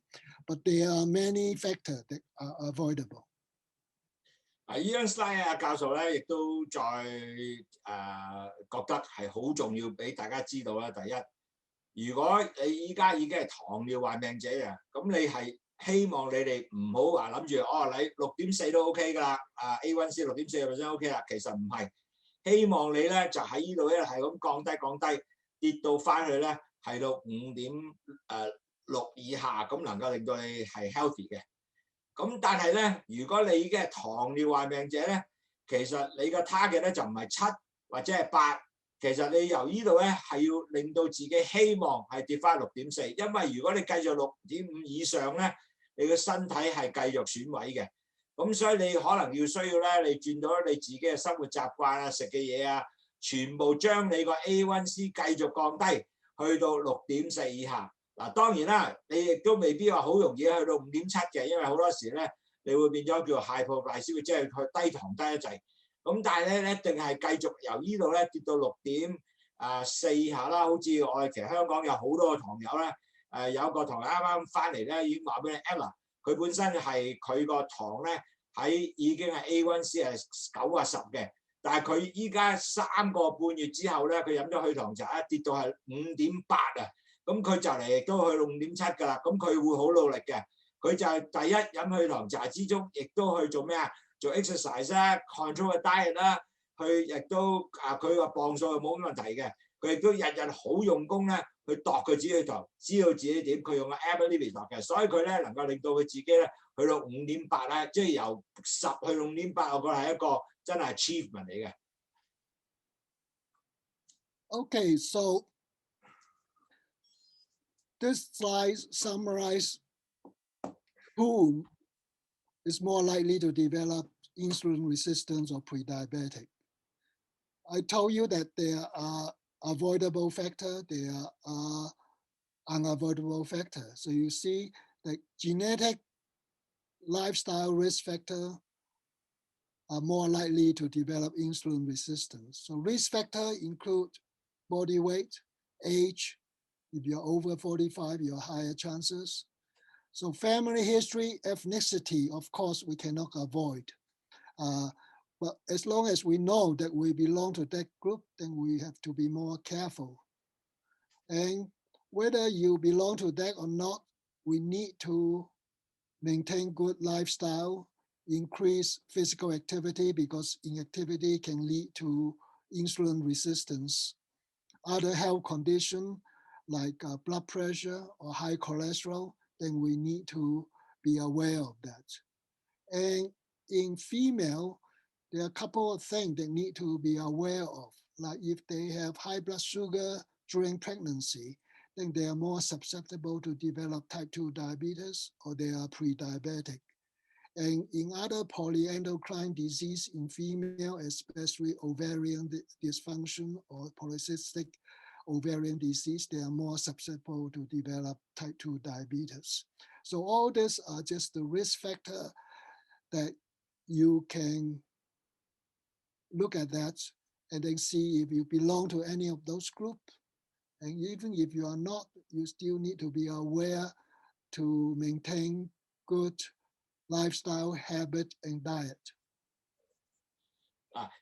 Speaker 2: but there are many factors that are avoidable.
Speaker 1: 呢張 slide 教授咧，亦都再覺得係好重要俾大家知道啦。第一，如果你依家已經係糖尿患病者啊，咁你係希望你哋唔好話諗住你6.4都 OK 㗎啦，A1C 6.4% OK 啦，其實唔係，希望你咧就喺呢度咧係咁降低，跌到翻去咧係到5.6以下，咁能夠令到你係 healthy 嘅。咁但係咧，如果你已經係糖尿患病者咧，其實你個 target 咧就唔係7或者係8，其實你由呢度咧係要令到自己希望係跌翻6.4，因為如果你繼續6.5以上咧，你個身體係繼續損毀嘅。咁所以你可能要需要咧，你轉到你自己嘅生活習慣啊、食嘅嘢啊，全部將你個 A1C 繼續降低，去到6.4以下。嗱，當然啦，你亦都未必話好容易去到5.7嘅，因為好多時咧，你會變咗叫 hypoglycemia，即係佢低糖低得滯。咁但係咧，一定係繼續由呢度咧跌到6.4以下啦。好似我哋其實香港有好多個糖友咧，有個糖友啱啱翻嚟咧，已經話俾你 Ella， 佢本身係佢個糖咧已經係 A1C 係90嘅，但係佢依家3個半月之後咧，佢飲咗去糖茶跌到係5.8啊。咁佢就嚟亦都去到5.7㗎啦，咁佢會好努力嘅。佢就係第一飲去糖茶之中，亦都去做咩啊？做 exercise 啦 ，control 個 diet 啦，佢亦都佢個磅數係冇乜問題嘅。佢亦都日日好用功咧，去度佢自己嘅糖，知道自己點。佢用個 Epidemiology 度嘅，所以佢咧能夠令到佢自己咧去到5.8咧，即係由10去到5.8，我覺得係一個真係 achievement 嚟嘅。
Speaker 2: Okay, so this slide summarizes who is more likely to develop insulin resistance or pre-diabetic. I told you that there are avoidable factors, there are unavoidable factors. So you see that genetic lifestyle risk factors are more likely to develop insulin resistance. So risk factors include body weight, age. If you're over 45, you have higher chances. So family history, ethnicity, of course, we cannot avoid. But as long as we know that we belong to that group, then we have to be more careful. And whether you belong to that or not, we need to maintain good lifestyle, increase physical activity, because inactivity can lead to insulin resistance. Other health conditions like blood pressure or high cholesterol, then we need to be aware of that. And in female, there are a couple of things that need to be aware of. Like if they have high blood sugar during pregnancy, then they are more susceptible to develop type 2 diabetes or they are pre-diabetic. And in other polyendocrine disease in female, especially ovarian dysfunction or polycystic ovarian disease, they are more susceptible to develop type 2 diabetes. So all this are just the risk factor that you can look at that and then see if you belong to any of those groups. And even if you are not, you still need to be aware to maintain good lifestyle, habit, and diet.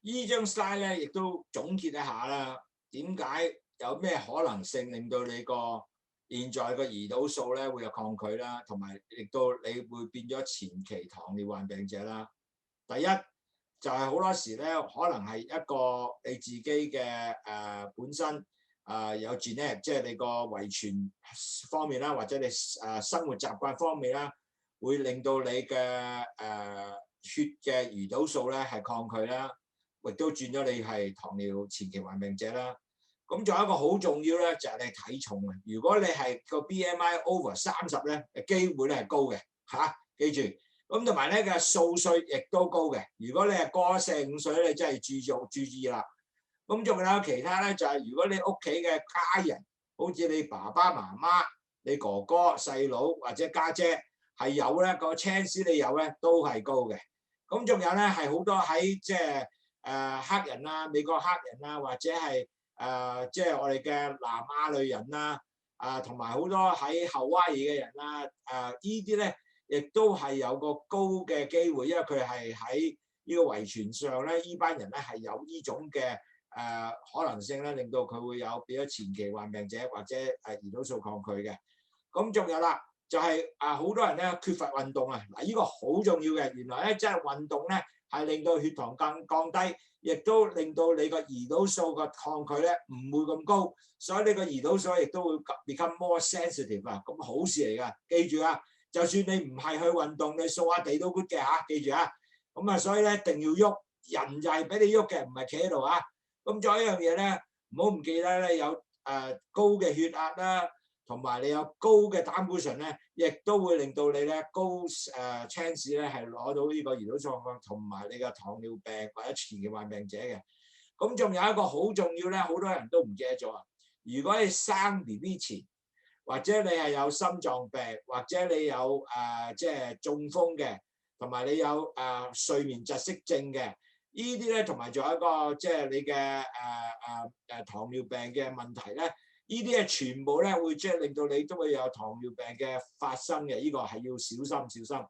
Speaker 1: 呢張 slide 咧，亦都總結一下啦。點解有咩可能性令到你個現在個胰島素咧會有抗拒啦，同埋亦都你會變咗前期糖尿患病者啦。第一就係好多時咧，可能係一個你自己嘅本身有 genetic， 即係你個遺傳方面啦，或者你生活習慣方面啦，會令到你嘅血嘅胰島素咧係抗拒啦，亦都轉咗你係糖尿前期患病者啦。咁仲有一個好重要咧，就係你體重啊！如果你係個 BMI over 30咧，機會咧係高嘅嚇，記住。咁同埋咧嘅數歲亦都高嘅。如果你係過45歲，你真係注意啦。咁仲有其他咧，就係如果你屋企嘅家人，好似你爸爸媽媽、你哥哥、細佬或者家姐係有咧個 chance 你有咧都係高嘅。咁仲有咧係好多喺即係黑人啊、美國黑人啊，或者係即係我哋嘅南亞裔人啦，同埋好多喺夏威夷嘅人啦，呢啲咧亦都係有個高嘅機會，因為佢係喺呢個遺傳上咧，呢班人咧係有呢種嘅可能性咧，令到佢會有變咗前期患病者或者胰島素抗拒嘅。咁仲有啦，就係好多人咧缺乏運動啊！嗱，呢個好重要嘅。原來咧真係運動咧係令到血糖更降低，亦都令到你個胰島素嘅抗拒咧唔會咁高，所以你個胰島素亦都會 become more sensitive 啊！咁好事嚟㗎，記住啊！就算你唔係去運動，你掃下地都 good 嘅嚇，記住啊！咁所以咧一定要喐，人就係俾你喐嘅，唔係企喺度啊！咁仲有一樣嘢咧，唔好唔記得咧，有高嘅血壓啦，同埋你有高嘅膽固醇咧，亦都會令到你咧高chance 咧係攞到呢個胰島素同埋你嘅糖尿病或者前期患病者嘅。咁仲有一個好重要咧，好多人都唔記得咗啊！如果你生 BB 前，或者你係有心臟病，或者你有即係中風嘅，同埋你有睡眠窒息症嘅，呢啲咧同埋仲有一個即係你嘅糖尿病嘅問題咧，呢啲係全部咧會即係令到你都會有糖尿病嘅發生嘅，呢個係要小心。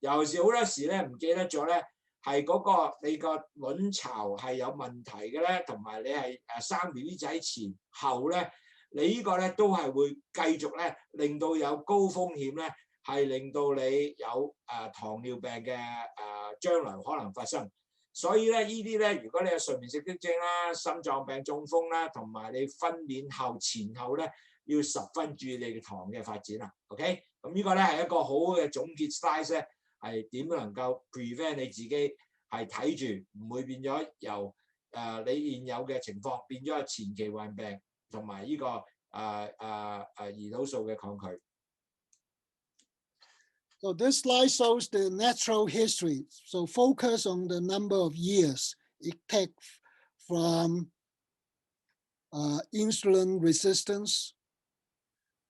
Speaker 1: 尤其是好多時咧唔記得咗咧，係嗰個你個卵巢係有問題嘅咧，同埋你係生 BB 仔前後咧。你呢個咧都係會繼續咧令到有高風險咧，係令到你有糖尿病嘅將來可能發生。所以咧呢啲咧，如果你有睡眠窒息症啦、心臟病、中風啦，同埋你分娩後前後咧，要十分注意你嘅糖嘅發展啦。OK， 咁呢個咧係一個好嘅總結 slide 咧，係點能夠 prevent 你自己係睇住唔會變咗由你現有嘅情況變咗前期患病。同埋呢個胰島素嘅抗拒。
Speaker 2: So this slide shows the natural history. So focus on the number of years it takes from insulin resistance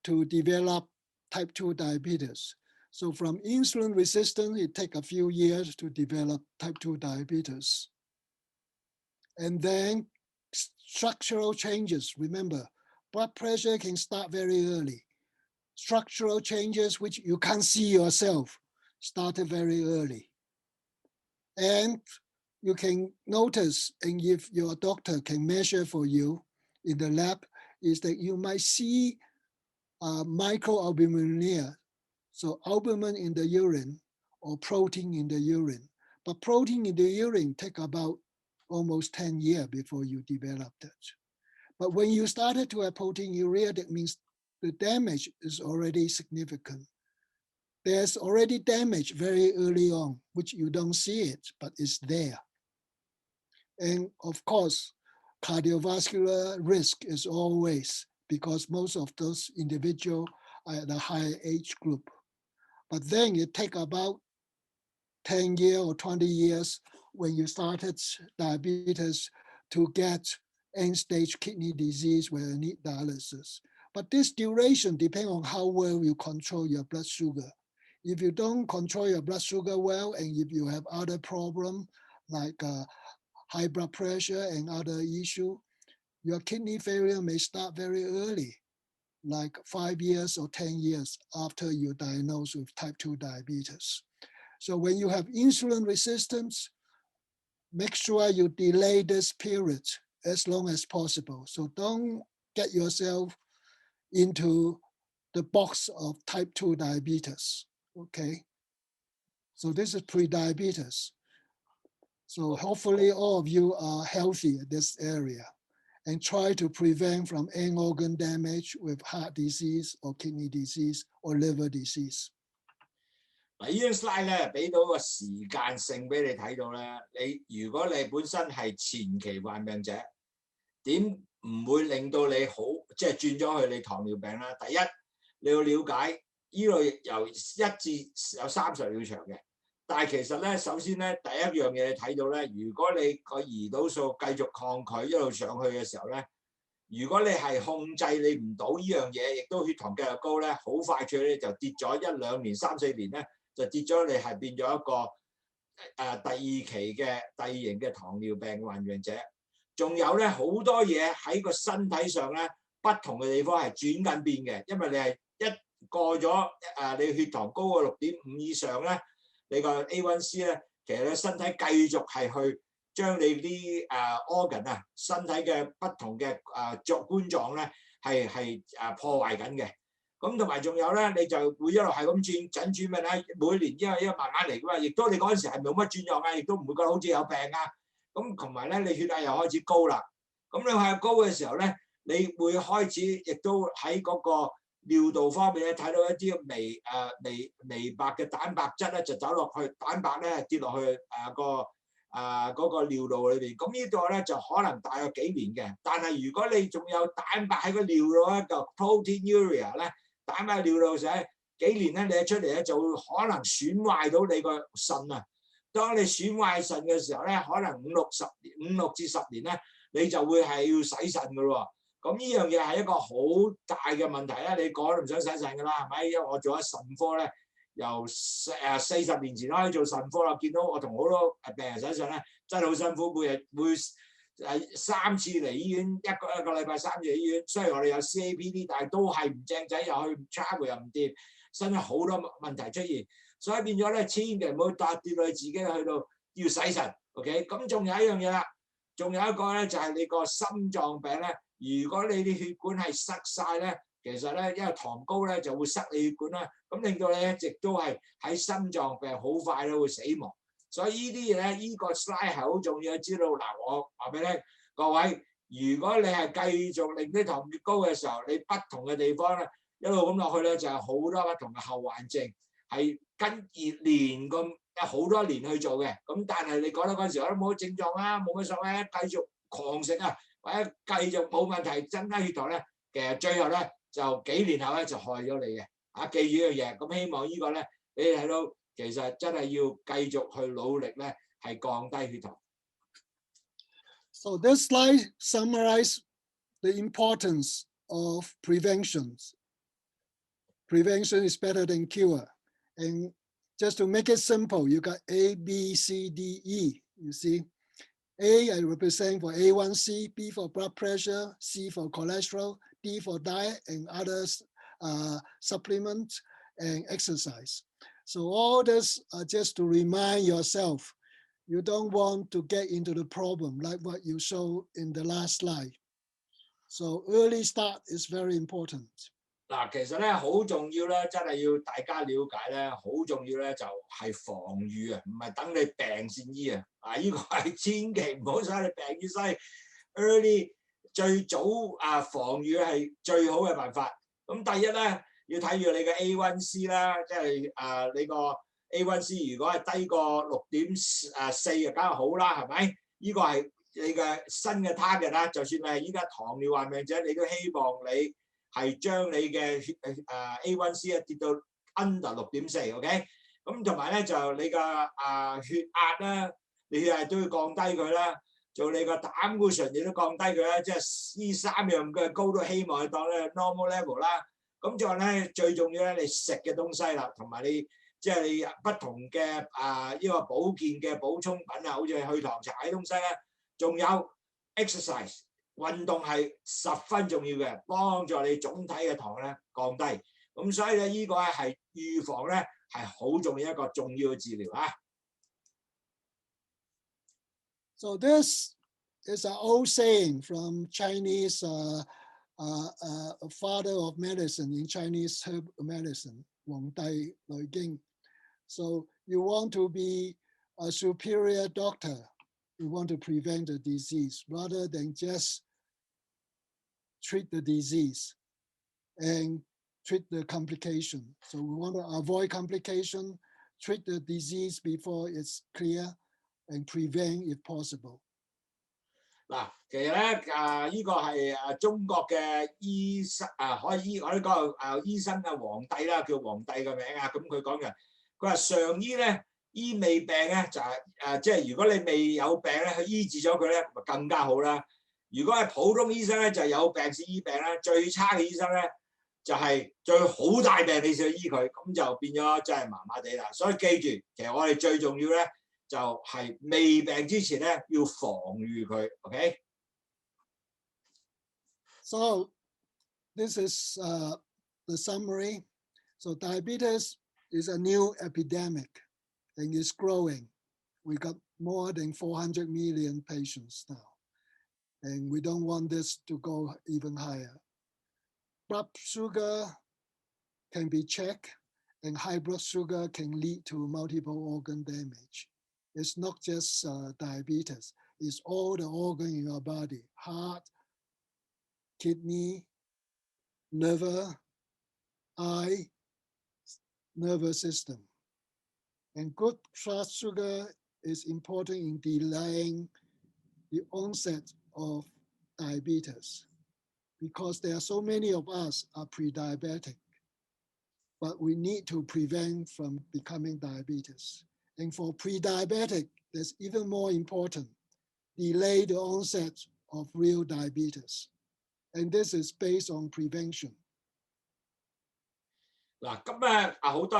Speaker 2: to develop type 2 diabetes. So from insulin resistance, it takes a few years to develop type 2 diabetes. And then structural changes. Remember, blood pressure can start very early. Structural changes, which you can't see yourself, started very early. And you can notice, and if your doctor can measure for you in the lab, is that you might see microalbuminuria, so albumin in the urine or protein in the urine. But protein in the urine take about almost 10 years before you develop that. But when you started to have proteinuria, that means the damage is already significant. There's already damage very early on, which you don't see it, but it's there. And of course, cardiovascular risk is always because most of those individuals are at a higher age group. But then it take about 10 years or 20 years when you started diabetes to get end-stage kidney disease where you need dialysis. But this duration depends on how well you control your blood sugar. If you don't control your blood sugar well, and if you have other problems like high blood pressure and other issues, your kidney failure may start very early, like 5 years or 10 years after you're diagnosed with type 2 diabetes. So when you have insulin resistance, make sure you delay this period as long as possible. So don't get yourself into the box of type 2 diabetes, okay? So this is pre-diabetes. So hopefully all of you are healthy in this area and try to prevent from end organ damage with heart disease or kidney disease or liver disease.
Speaker 1: 嗱，呢張 slide 咧俾到個時間性俾你睇到咧，如果你本身係前期患病者，點唔會令到你好即係轉咗去你糖尿病啦？第一，你要了解呢度由1至有30秒長嘅，但係其實咧，首先咧第一樣嘢你睇到咧，如果你個胰島素繼續抗拒一路上去嘅時候咧，如果你係控制你唔到呢樣嘢，亦都血糖繼續高咧，好快脆咧就跌咗1、2年、3、4年咧。就跌咗你係變咗一個第二期嘅第二型嘅糖尿病患病者，仲有咧好多嘢喺個身體上咧不同嘅地方係轉緊變嘅，因為你係一過咗你血糖高過6.5以上咧，你個 A1C 咧其實你身體繼續係去將你啲organ 啊身體嘅不同嘅冠狀咧係破壞緊嘅。咁同埋仲有咧，你就會一路係咁轉咩咧？每年因為慢慢嚟噶嘛，亦都你嗰陣時係冇乜轉狀啊，亦都唔會覺得好似有病啊。咁同埋咧，你血壓又開始高啦。咁你血壓高嘅時候咧，你會開始亦都喺嗰個尿道方面咧睇到一啲微白嘅蛋白質咧，就走落去蛋白咧跌落去嗰個尿道裏邊。咁呢度咧就可能大約幾年嘅。但係如果你仲有蛋白喺個尿道咧，就 proteinuria 咧。蛋白尿道仔幾年咧，你一出嚟咧就會可能損壞到你個腎啊！當你損壞腎嘅時候咧，可能5、6至10年咧，你就會係要洗腎噶咯。咁呢樣嘢係一個好大嘅問題啦！你講都唔想洗腎噶啦，係咪？因為我做咗腎科咧，由40年前開始做腎科啦，見到我同好多病人洗腎咧，真係好辛苦，每日會3次嚟醫院，一個禮拜3次嚟醫院。雖然我哋有 CAPD， 但係都係唔正仔，又去 travel 又唔掂，身體好多問題出現，所以變咗咧，千祈唔好跌到你自己去到要洗腎。OK， 咁仲有一樣嘢啦，仲有一個咧就係你個心臟病咧，如果你啲血管係塞晒咧，其實咧因為糖高咧就會塞你血管啦，咁令到你一直都係喺心臟病好快咧會死亡。所以呢啲嘢咧，呢個 slide 係好重要，知道嗱。我話俾你聽，各位，如果你係繼續令啲糖越高嘅時候，你不同嘅地方咧一路咁落去咧，就係好多不同嘅後患症，係跟年咁好多年去做嘅。咁但係你覺得嗰陣時我都冇症狀啊，冇乜所謂，繼續狂食啊，或者繼續冇問題增加血糖咧，其實最後咧就幾年後咧就害咗你嘅。記住呢樣嘢，咁希望呢個咧你睇到。其實真係要繼續去努力咧，係降低血糖。
Speaker 2: So this slide summarizes the importance of prevention. Prevention is better than cure. And just to make it simple, you got A, B, C, D, E. You see, A I represent for A1C, B for blood pressure, C for cholesterol, D for diet and others supplements and exercise. So all this just to remind yourself, you don't want to get into the problem like what you showed in the last slide. So early start is very important.
Speaker 1: 嗱，其實咧好重要咧，真係要大家了解咧，好重要咧就係防禦啊，唔係等你病先醫啊。呢個係千祈唔好使你病醫西。Early 最早防禦係最好嘅辦法。咁第一咧。要睇住你嘅 A1C 啦，即係你個 A1C 如果係低過6.4就梗係好啦，係咪？呢個係你嘅新嘅 target 啦，就算你係依家糖尿患病者，你都希望你係將你嘅血A1C 啊跌到 under 6.4，OK？ 咁同埋咧就你嘅血壓啦，你血壓都要降低佢啦，做你個膽固醇你都降低佢啦，即係呢3樣嘅高都希望去當咧 normal level 啦。咁就咧最重要咧，你食嘅東西啦，同埋你即係你不同嘅呢個保健嘅補充品啊，好似去糖茶啲東西咧，仲有 exercise 運動係十分重要嘅，幫助你總體嘅糖咧降低。咁所以咧呢個係預防咧係好重要一個重要嘅治療啊。
Speaker 2: So this is an old saying from Chinese father of medicine in Chinese herb medicine, 黃帝內經. So you want to be a superior doctor, you want to prevent the disease rather than just treat the disease and treat the complication. So we want to avoid complication, treat the disease before it's clear, and prevent if possible.
Speaker 1: 嗱，其實咧呢個係中國嘅醫生可以我呢個醫生嘅皇帝啦，叫皇帝嘅名啊。咁佢講嘅，佢話上醫咧醫未病咧就係即係如果你未有病咧，去醫治咗佢咧，咪更加好啦。如果係普通醫生咧，就有病先醫病啦。最差嘅醫生咧，就係最好大病你先去醫佢，咁就變咗真係麻麻地啦。所以記住，其實我哋最重要咧。就係未病之前咧，要防禦佢 ，OK？
Speaker 2: So this is the summary. So diabetes is a new epidemic and is growing. We got more than 400 million patients now, and we don't want this to go even higher. Blood sugar can be checked, and high blood sugar can lead to multiple organ damage. It's not just diabetes, it's all the organs in your body, heart, kidney, liver, eye, nervous system. And good blood sugar is important in delaying the onset of diabetes because there are so many of us are pre-diabetic, but we need to prevent from becoming diabetes. And for pre-diabetic, that's even more important, delay the onset of real diabetes. And this is based on prevention.
Speaker 1: 嗱，咁好多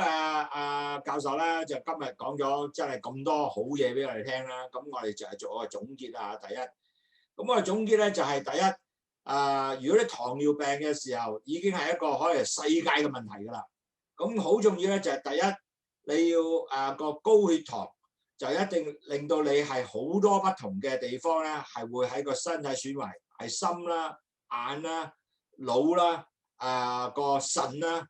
Speaker 1: 教授咧，就今日講咗真係咁多好嘢俾我哋聽啦。咁我哋就係做一個總結啊。第一，咁我哋總結咧就係第一，如果你糖尿病嘅時候已經係一個可能世界嘅問題㗎啦。咁好重要咧就係第一。你要個高血糖就一定令到你係好多不同嘅地方咧，係會喺個身體損壞，係心啦、眼啦、腦啦、個腎啦、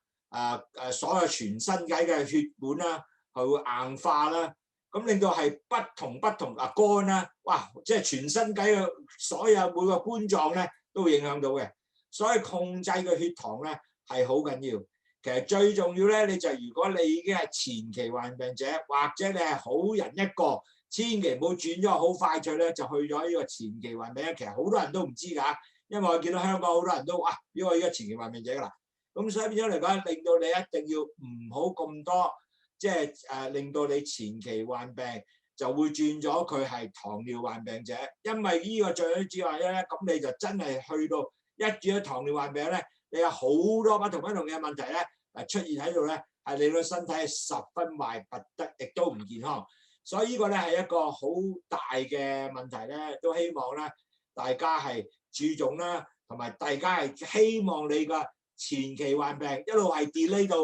Speaker 1: 所有全身體嘅血管啦，係會硬化啦，咁令到係不同肝啦，哇！即係全身體嘅所有每個冠狀咧都會影響到嘅，所以控制個血糖咧係好緊要。其實最重要咧，你就如果你已經係前期患病者，或者你係好人一個，千祈唔好轉咗好快脆咧，就去咗呢個前期患病。其實好多人都唔知㗎，因為我見到香港好多人都因為我而家前期患病者㗎啦。咁所以變咗嚟講，令到你一定要唔好咁多，即係令到你前期患病就會轉咗佢係糖尿患病者，因為呢個最主要咧，咁你就真係去到一轉咗糖尿患病咧。你有好多不同嘅問題咧，出現喺度咧，係令到身體十分壞不得，亦都唔健康。所以呢個咧係一個好大嘅問題咧，都希望咧大家係注重啦，同埋大家係希望你個前期患病一路係 delay 到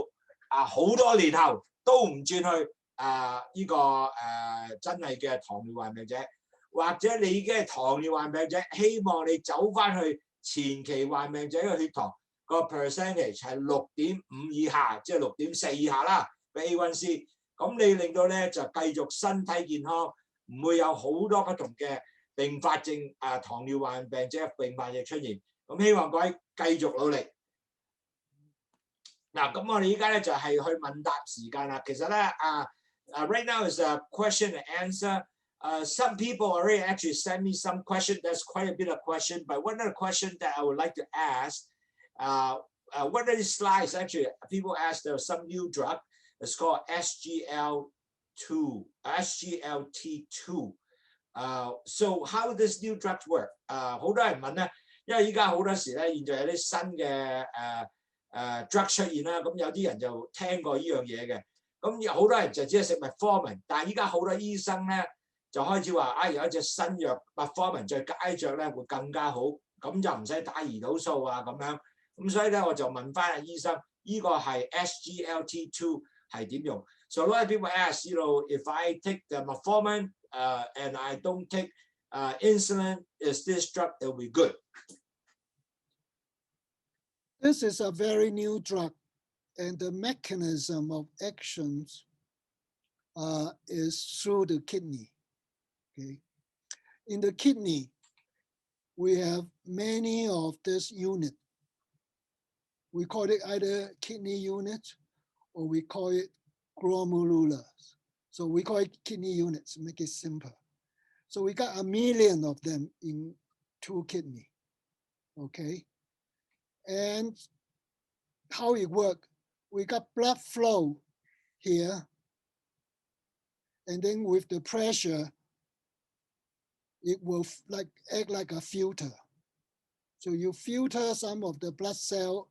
Speaker 1: 好多年後都唔轉去呢個真係嘅糖尿患病者，或者你已經係糖尿患病者，希望你走翻去前期患病者嘅血糖。個 percentage 係6.5以下，即係6.4以下啦，嘅 A1C， 咁你令到咧就繼續身體健康，唔會有好多不同嘅併發症糖尿患病者併發症出現。咁希望各位繼續努力。嗱，咁我哋依家咧就係去問答時間啦。其實咧right now is a question and answer some people already actually sent me some question. There's quite a bit of question, but one of the questions that I would like to ask, one of these slides, actually, people asked there's some new drug. It's called SGLT2. So how does this new drug work? 好多人問咧，因為依家好多時咧，現在有啲新嘅drug 出現啦，咁有啲人就聽過呢樣嘢嘅，咁有好多人就只係食metformin，但係依家好多醫生咧就開始話，有一隻新藥metformin再加著咧會更加好，咁就唔使打胰島素啊咁樣，咁所以咧我就問翻阿醫生，呢個係 SGLT2 係點用 ？So a lot of people ask, if I take the metformin and I don't take insulin, is this drug that will be good?
Speaker 2: This is a very new drug, and the mechanism of actions is through the kidney. Okay, in the kidney, we have many of this unit. We call it either kidney unit or we call it glomerulars. So we call it kidney units, make it simple. So we got 1 million of them in 2 kidney, okay? And how it works, we got blood flow here, and then with the pressure, it will act like a filter. So you filter some of the blood cell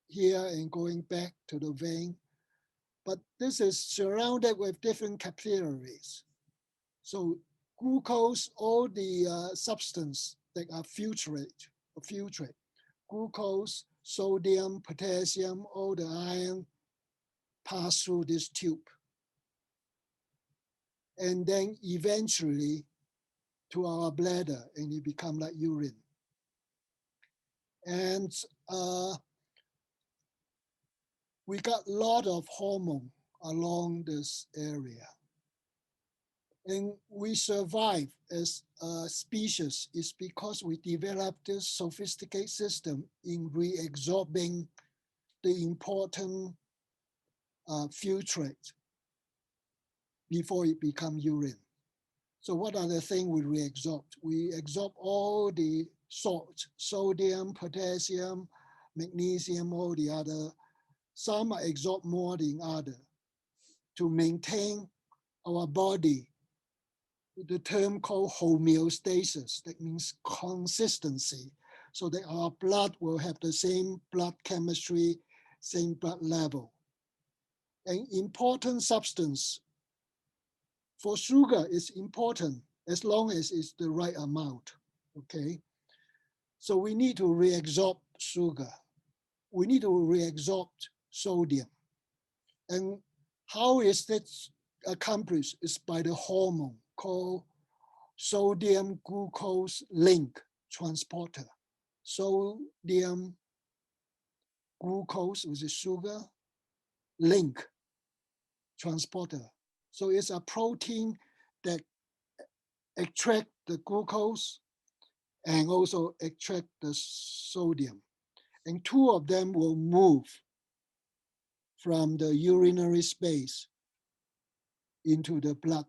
Speaker 2: here and going back to the vein. But this is surrounded with different capillaries. So glucose, all the substance that are filtrate, glucose, sodium, potassium, all the iron pass through this tube. And then eventually to our bladder, and it become like urine. And we got a lot of hormone along this area. And we survive as a species is because we developed this sophisticated system in reabsorbing the important filtrate before it becomes urine. So what are the things we reabsorb? We absorb all the salts, sodium, potassium, magnesium, all the other. Some are absorbed more than others to maintain our body. The term called homeostasis, that means consistency, so that our blood will have the same blood chemistry, same blood level. An important substance for sugar is important as long as it's the right amount, okay? So we need to reabsorb sugar. We need to reabsorb sodium. And how is this accomplished? It's by the hormone called sodium glucose link transporter. Sodium glucose, which is sugar, link transporter. So it's a protein that extract the glucose and also extract the sodium. And 2 of them will move from the urinary space into the blood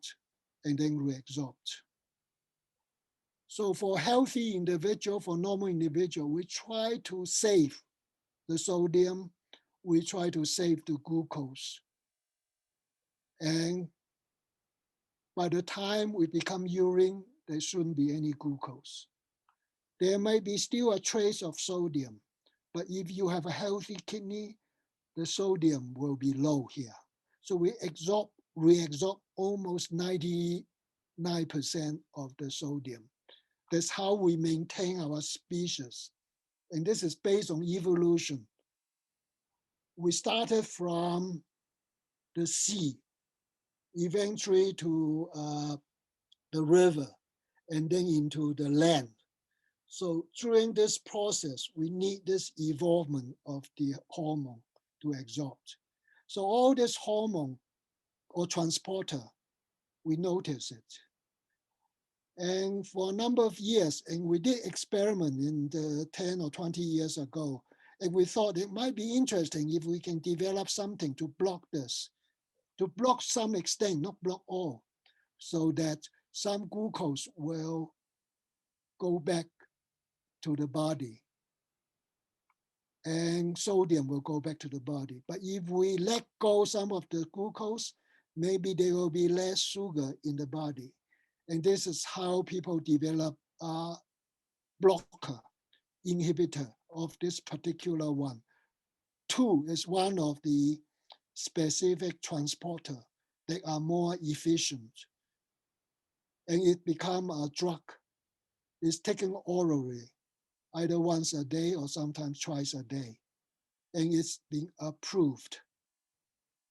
Speaker 2: and then reabsorbed. So for healthy individual, for normal individual, we try to save the sodium, we try to save the glucose. And by the time we become urine, there shouldn't be any glucose. There may be still a trace of sodium, but if you have a healthy kidney, the sodium will be low here. So we reabsorb almost 99% of the sodium. That's how we maintain our species. And this is based on evolution. We started from the sea, eventually to the river, and then into the land. So during this process, we need this evolvement of the hormone to absorb. So all this hormone or transporter, we notice it. And for a number of years, and we did experiment in the 10 or 20 years ago, and we thought it might be interesting if we can develop something to block this, to block some extent, not block all, so that some glucose will go back to the body and sodium will go back to the body. But if we let go some of the glucose, maybe there will be less sugar in the body. And this is how people develop a blocker, inhibitor of this particular one. 2 is one of the specific transporter that are more efficient. And it become a drug. It's taken orally, either once a day or sometimes twice a day. And it's been approved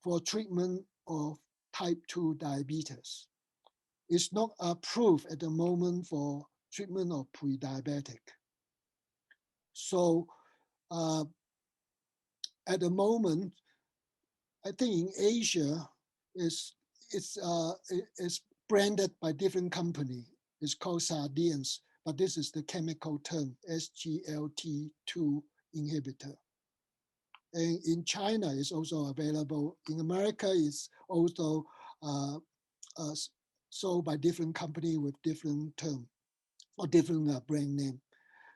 Speaker 2: for treatment of type 2 diabetes. It's not approved at the moment for treatment of pre-diabetic. So at the moment, I think in Asia, it's branded by different company. It's called Sardines, but this is the chemical term, SGLT2 inhibitor. And in China, it's also available. In America, it's also sold by different company with different term or different brand name.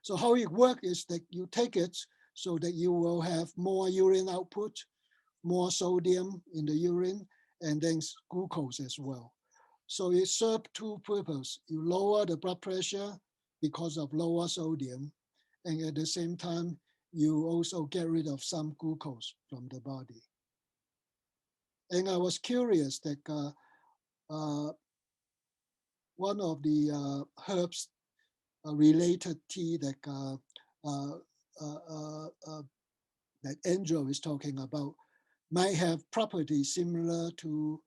Speaker 2: So how it works is that you take it so that you will have more urine output, more sodium in the urine, and then glucose as well. So it serves 2 purposes. You lower the blood pressure because of lower sodium, and at the same time, you also get rid of some glucose from the body. And I was curious that one of the herbs related tea that that Andrew is talking about might have properties similar to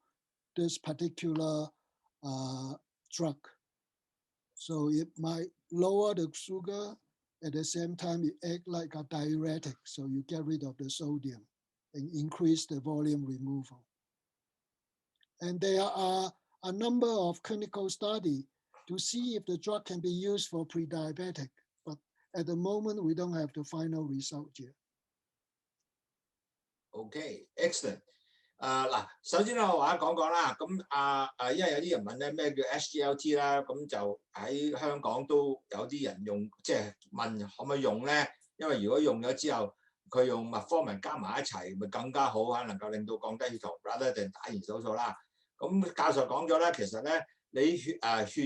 Speaker 2: this particular drug. So it might lower the sugar, at the same time it acts like a diuretic, so you get rid of the sodium and increase the volume removal. And there are a number of clinical studies to see if the drug can be used for pre-diabetic, but at the moment we don't have the final result yet.
Speaker 1: Okay, excellent. 嗱，首先咧我話講講啦，咁因為有啲人問咧咩叫 SGLT 啦，咁就喺香港都有啲人用，即係問可唔可以用咧？因為如果用咗之後，佢用metformin方面加埋一齊，咪更加好啊，能夠令到降低血糖 ，rather than 打胰島素啦。咁教授講咗咧，其實咧你血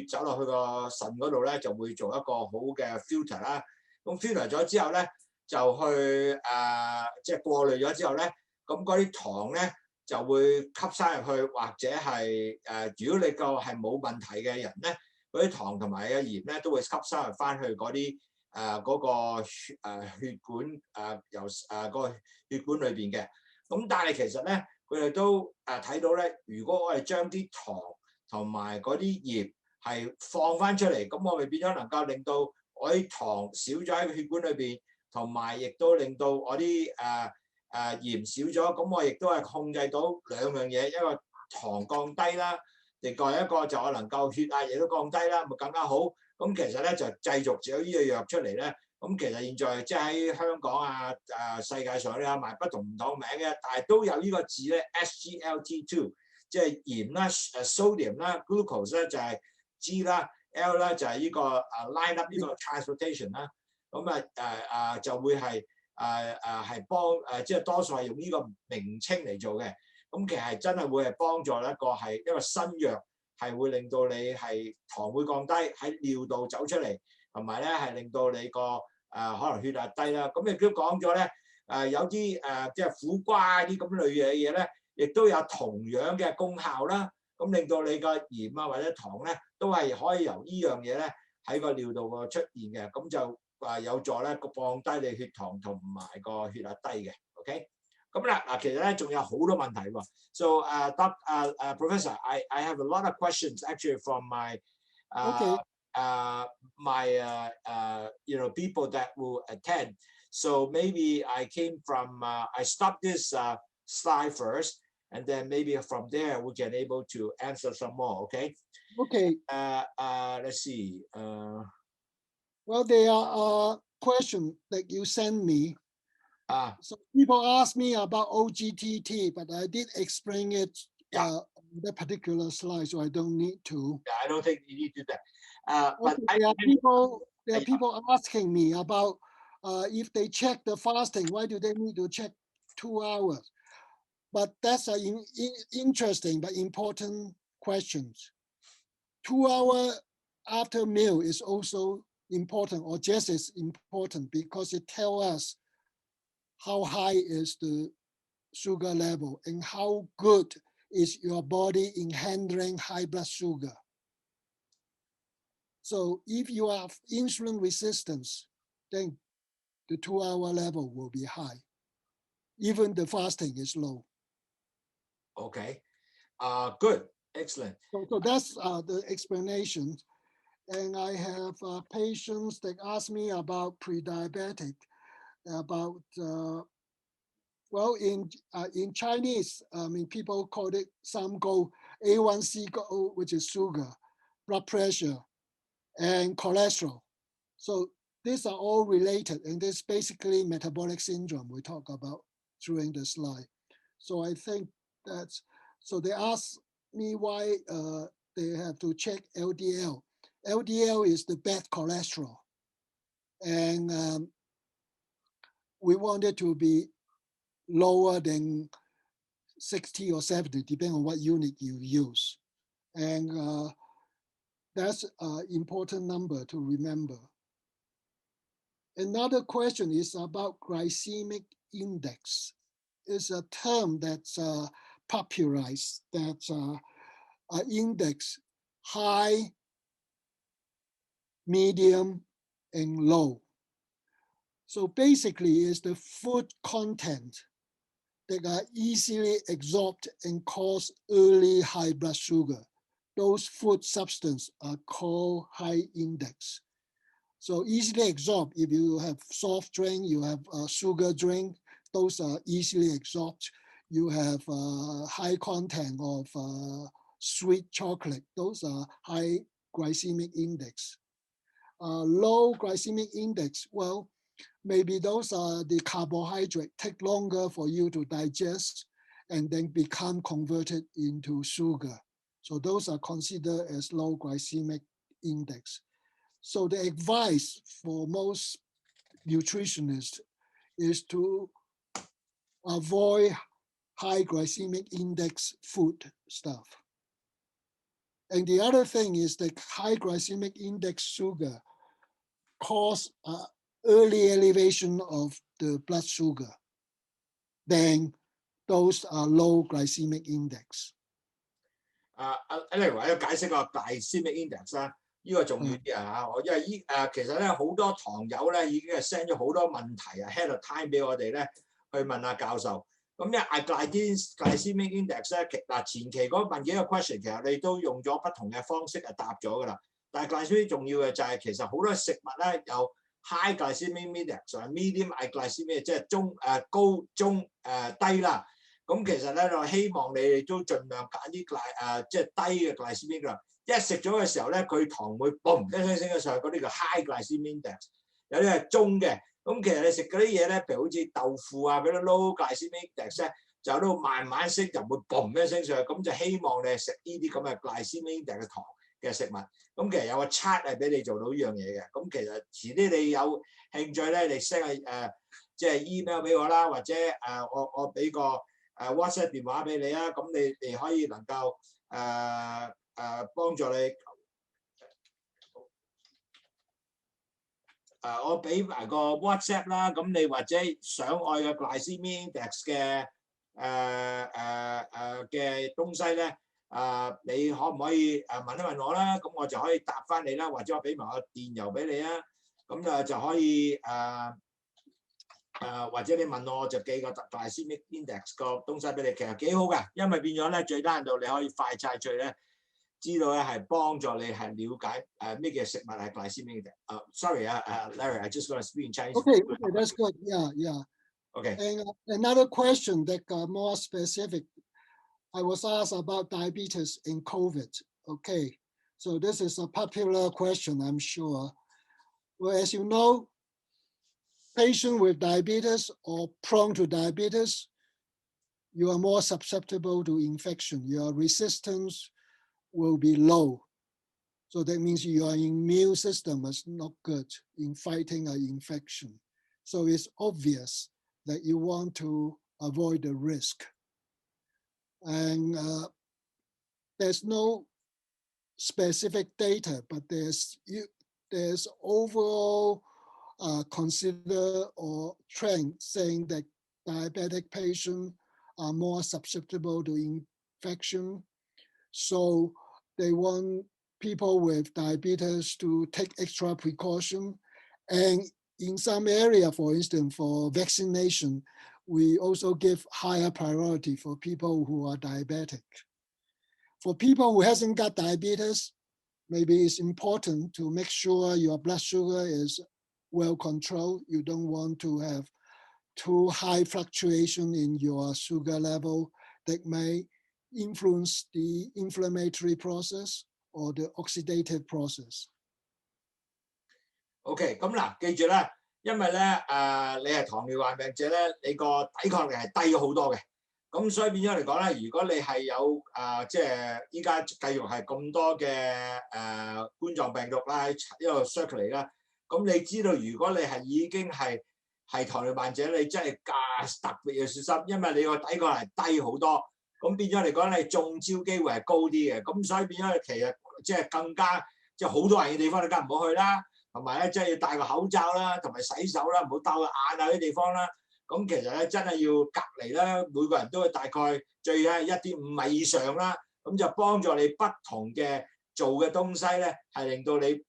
Speaker 1: 走落去個腎嗰度咧，就會做一個好嘅 filter 啦。咁 filter 咗之後咧，就去即係過濾咗之後咧，咁嗰啲糖咧。就會吸收入去，或者係如果你個係冇問題嘅人咧，嗰啲糖同埋嘅鹽咧都會吸收入翻去嗰啲嗰個血管由個血管裏邊嘅。咁但係其實咧，佢哋都睇到咧，如果我哋將啲糖同埋嗰啲鹽係放翻出嚟，咁我哋變咗能夠令到我啲糖少咗喺血管裏邊，同埋亦都令到我啲鹽少咗，咁我亦都係控制到兩樣嘢，一個糖降低啦，另外一個就我能夠血壓亦都降低啦，咪更加好。咁其實咧就製造咗呢個藥出嚟咧，咁其實現在即係喺香港世界上咧賣不同名嘅，但係都有呢個字咧 SGLT2， 即係鹽啦sodium 啦 glucose 咧就係 G 啦 L 啦就係呢個line up 呢個 transportation 啦，咁就會係。係幫即係多數係用呢個名稱嚟做嘅，咁其實係真係會係幫助一個新藥，係會令到你係糖會降低喺尿道走出嚟，同埋咧係令到你個可能血壓低啦。咁亦都講咗咧有啲即係苦瓜啲咁類嘅嘢咧，亦都有同樣嘅功效啦。咁令到你個鹽或者糖咧都係可以由呢樣嘢咧喺個尿道個出現嘅，咁就。有助咧降低你血糖同埋個血壓低嘅 ，OK？ 咁嗱其實咧仲有好多問題喎。So, Professor, I have a lot of questions actually from my people that will attend. So maybe I came from I stopped this slide first, and then maybe from there we can able to answer some more. Okay?
Speaker 2: Okay.
Speaker 1: Let's see.
Speaker 2: Well, there are questions that you send me. So people ask me about OGTT, but I did explain it that particular slide, so I don't need to.
Speaker 1: Yeah, I don't think you need to do that. But
Speaker 2: Okay, there are people asking me about if they check the fasting, why do they need to check 2 hours? But that's an interesting but important questions. 2 hours after meal is also important, or just as important, because it tells us how high is the sugar level and how good is your body in handling high blood sugar. So if you have insulin resistance, then the 2 hour level will be high. Even the fasting is low.
Speaker 1: Okay, good, excellent.
Speaker 2: So that's the explanation. And I have patients that ask me about pre-diabetic, about, well, in Chinese, I mean, people call it, some go A1C, which is sugar, blood pressure, and cholesterol. So these are all related, and this basically metabolic syndrome we talk about during the slide. So I think that's, so they ask me why they have to check LDL. LDL is the bad cholesterol. And we want it to be lower than 60 or 70, depending on what unit you use. And that's an important number to remember. Another question is about glycemic index. It's a term that's popularized, that's an index high, medium, and low. So basically, it's the food content that are easily absorbed and cause early high blood sugar. Those food substances are called high index. So easily absorbed, if you have soft drink, you have a sugar drink, those are easily absorbed. You have high content of sweet chocolate, those are high glycemic index. Low glycemic index, well, maybe those are the carbohydrate, take longer for you to digest and then become converted into sugar. So those are considered as low glycemic index. So the advice for most nutritionists is to avoid high glycemic index food stuff. And the other thing is that high glycemic index sugar cause early elevation of the blood sugar. Then those are low glycemic index.
Speaker 1: Anyway， 我解釋個 glycemic index 啦，呢個重要啲啊！我因為其實咧好多堂友咧已經係 send 咗好多問題啊 ，ahead of time 俾我哋咧去問下教授。咁因為 glycemic index 咧，嗱前期嗰問幾個 question 其實你都用咗不同嘅方式答咗㗎啦。但係 glycemic 重要嘅就係其實好多食物咧有 high glycemic index、medium glycemic 即係高中低啦。咁其實咧就希望你哋都盡量揀啲即係低嘅 glycemic 啦。一食咗嘅時候咧，佢糖會嘣一聲升咗上去，嗰啲叫 high glycemic index。有啲係中嘅，咁其實你食嗰啲嘢咧，譬如好似豆腐啊嗰啲 low glycemic index 咧，就都慢慢升，就唔會嘣一聲上去。咁就希望你係食呢啲咁嘅 glycemic index 嘅糖嘅食物。咁其實有個 chart 係俾你做到呢樣嘢嘅。咁其實遲啲你有興趣咧，你 send 即係 email 俾我啦，或者我俾個WhatsApp 電話俾你啊，咁你可以能夠幫助你。我俾埋個 WhatsApp 啦，咁你或者想愛嘅 glycemic index 嘅嘅東西咧，你可唔可以問一問我啦？咁我就可以答翻你啦，或者我俾埋個電郵俾你啊，咁就可以或者你問我，我就寄個 glycemic index 個東西俾你，其實幾好㗎，因為變咗咧最低限度你可以快脆脆咧知道咧係幫助你係了解咩嘅食物係 glycemic index。Sorry, Larry, I just want to speak in Chinese.
Speaker 2: Okay, that's good. Yeah.
Speaker 1: Okay.
Speaker 2: And another question that got more specific, I was asked about diabetes and COVID. Okay, so this is a popular question, I'm sure. Well, as you know, patients with diabetes or prone to diabetes you are more susceptible to infection. Your resistance will be low. So that means your immune system is not good in fighting an infection. So it's obvious that you want to avoid the risk. And there's no specific data, but there's overall consider or trend saying that diabetic patients are more susceptible to infection. So they want people with diabetes to take extra precaution. And in some area, for instance, for vaccination, we also give higher priority for people who are diabetic. For people who hasn't got diabetes, maybe it's important to make sure your blood sugar is well controlled. You don't want to have too high fluctuation in your sugar level that may influence the inflammatory process or the oxidative process.
Speaker 1: OK， 咁嗱，記住啦，因為咧你係糖尿患病者咧，你個抵抗力係低咗好多嘅。咁所以變咗嚟講咧，如果你係有即係依家繼續係咁多嘅冠狀病毒啦喺呢度 circulate 啦，咁你知道如果你係已經係糖尿患者，你真係特別要小心，因為你個抵抗力低好多，咁變咗嚟講你中招機會係高啲嘅，咁所以變咗其實即係更加即係好多人嘅地方你梗係唔好去啦，同埋咧即係要戴個口罩啦，同埋洗手啦，唔好兜個眼啊啲地方啦。咁其實咧真係要隔離啦，每個人都大概最係1.5米以上啦，咁就幫助你不同嘅做嘅東西咧，係令到你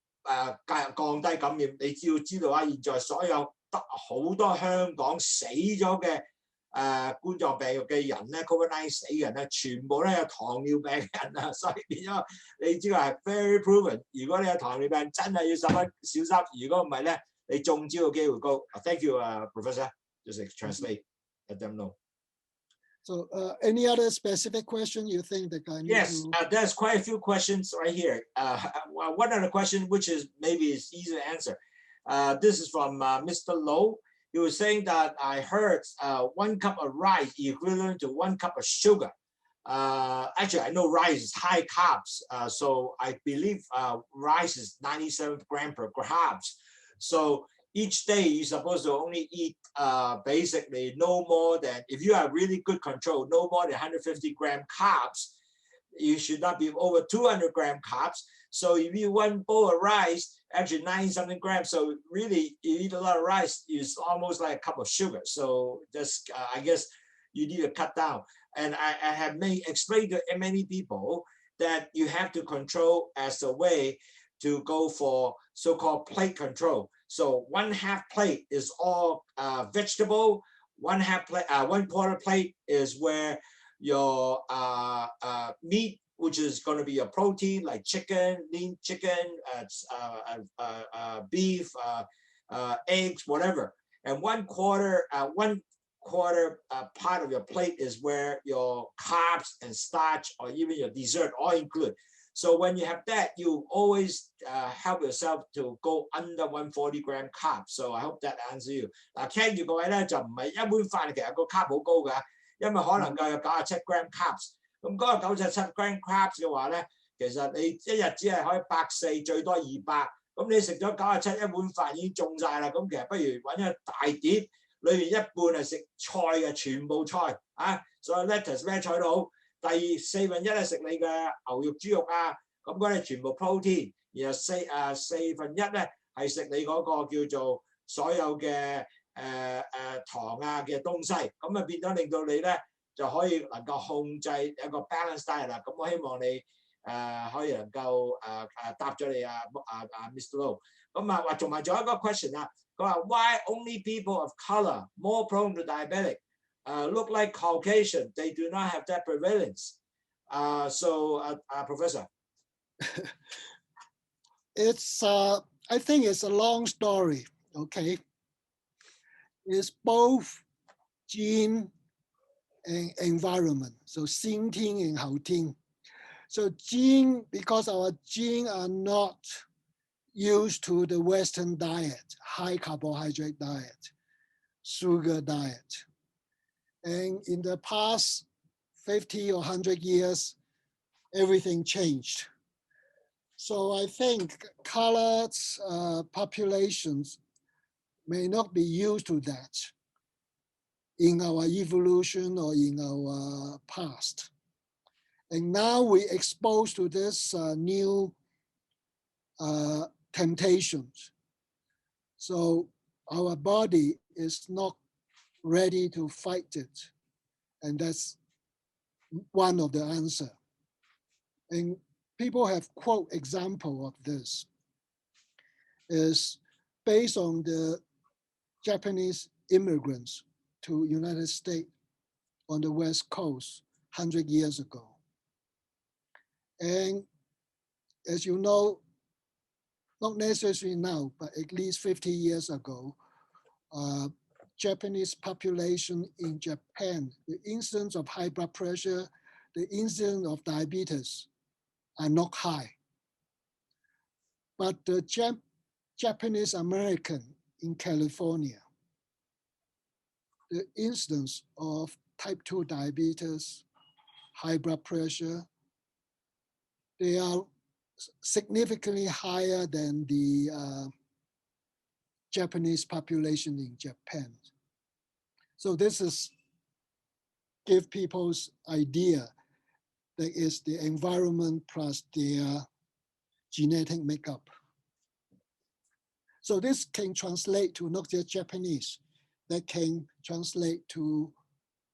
Speaker 1: 降低感染。你只要知道啊，現在所有好多香港死咗嘅冠狀病毒嘅人咧 ，COVID-19 死嘅人咧，全部咧有糖尿病嘅人啊，所以變咗你知道係 very proven。如果你有糖尿病，真係要十分小心。如果唔係咧，你中招嘅機會高。Thank you, Professor. Just translate, let them know.
Speaker 2: So any other specific question you think that I need
Speaker 1: yes,
Speaker 2: to...
Speaker 1: there's quite a few questions right here. One other question, which is maybe is easy to answer. This is from Mr. Lau. He was saying that I heard 1 cup of rice equivalent to 1 cup of sugar. Actually, I know rice is high carbs, so I believe rice is 97 grams per carbs. So each day you're supposed to only eat basically no more than, if you have really good control, no more than 150 gram carbs. You should not be over 200 gram carbs. So if you one bowl of rice, actually 90-something grams. So really, you eat a lot of rice, it's almost like a cup of sugar. So just, I guess you need to cut down. And I have explained to many people that you have to control as a way to go for so-called plate control. So 1/2 plate is all vegetable. 1/2 plate, 1/4 plate is where your meat, which is going to be a protein like chicken, lean chicken, beef, eggs, whatever. And 1/4 part of your plate is where your carbs and starch or even your dessert all include. So when you have that, you always help yourself to go under 140 gram carbs. So I hope that answers you. 嗱，聽住各位咧就唔係一碗飯，其實個 carb 好高㗎，因為可能夠有97 gram carbs。咁嗰個97 gram carbs 嘅話咧，其實你一日只係可以140，最多200。咁你食咗97一碗飯已經中晒啦。咁其實不如揾一個大碟，裏面一半係食菜嘅，全部菜啊，所有 lettuce 咩菜都好。第1/4係食你嘅牛肉、豬肉啊，咁嗰啲全部 protein， 然後1/4咧係食你嗰個叫做所有嘅糖啊嘅東西，咁啊變咗令到你咧就可以能夠控制一個 balance diet 啦。咁我希望你可以能夠答咗你Mr. Lau。咁啊話仲有一個 question 啊，佢話 Why only people of color more prone to diabetic? Look like Caucasian, they do not have that prevalence. Professor.
Speaker 2: It's I think it's a long story. Okay, it's both gene and environment. So 先天 and 後天. So gene, because our genes are not used to the Western diet, high carbohydrate diet, sugar diet. And in the past 50 or 100 years, everything changed. So I think colored populations may not be used to that in our evolution or in our past. And now we exposed to this new temptations. So our body is not ready to fight it. And that's one of the answer. And people have quote example of this is based on the Japanese immigrants to United States on the West Coast 100 years ago. And as you know, not necessarily now, but at least 50 years ago, Japanese population in Japan, the incidence of high blood pressure, the incidence of diabetes are not high. But the Japanese American in California, the incidence of type 2 diabetes, high blood pressure, they are significantly higher than the Japanese population in Japan. So this is give people's idea that is the environment plus their genetic makeup. So this can translate to not just Japanese, that can translate to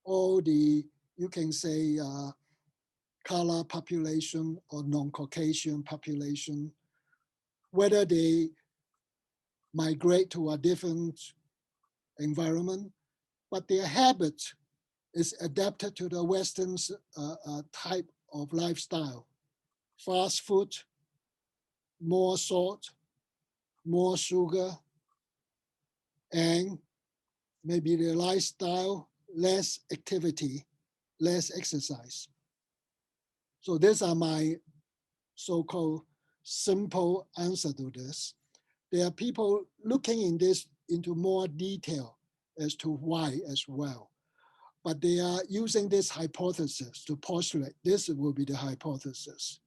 Speaker 2: all the, you can say, color population or non-Caucasian population, whether they migrate to a different environment, but their habit is adapted to the Western type of lifestyle. Fast food, more salt, more sugar, and maybe the lifestyle, less activity, less exercise. So these are my so-called simple answer to this. There are people looking in this into more detail as to why as well. But they are using this hypothesis to postulate this will be the hypothesis.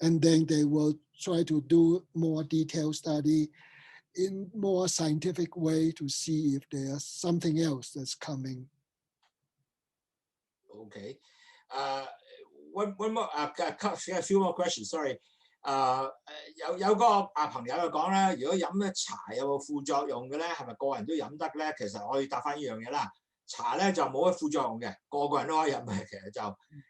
Speaker 2: And then they will try to do more detailed study in more scientific way to see if there's something else that's coming.
Speaker 1: Okay. One more, a few more questions. Sorry. 有個朋友就講咧，如果飲咧茶有冇副作用嘅咧，係咪個人都飲得咧？其實我要答翻呢樣嘢啦。茶咧就冇乜副作用嘅，個人都可以飲嘅。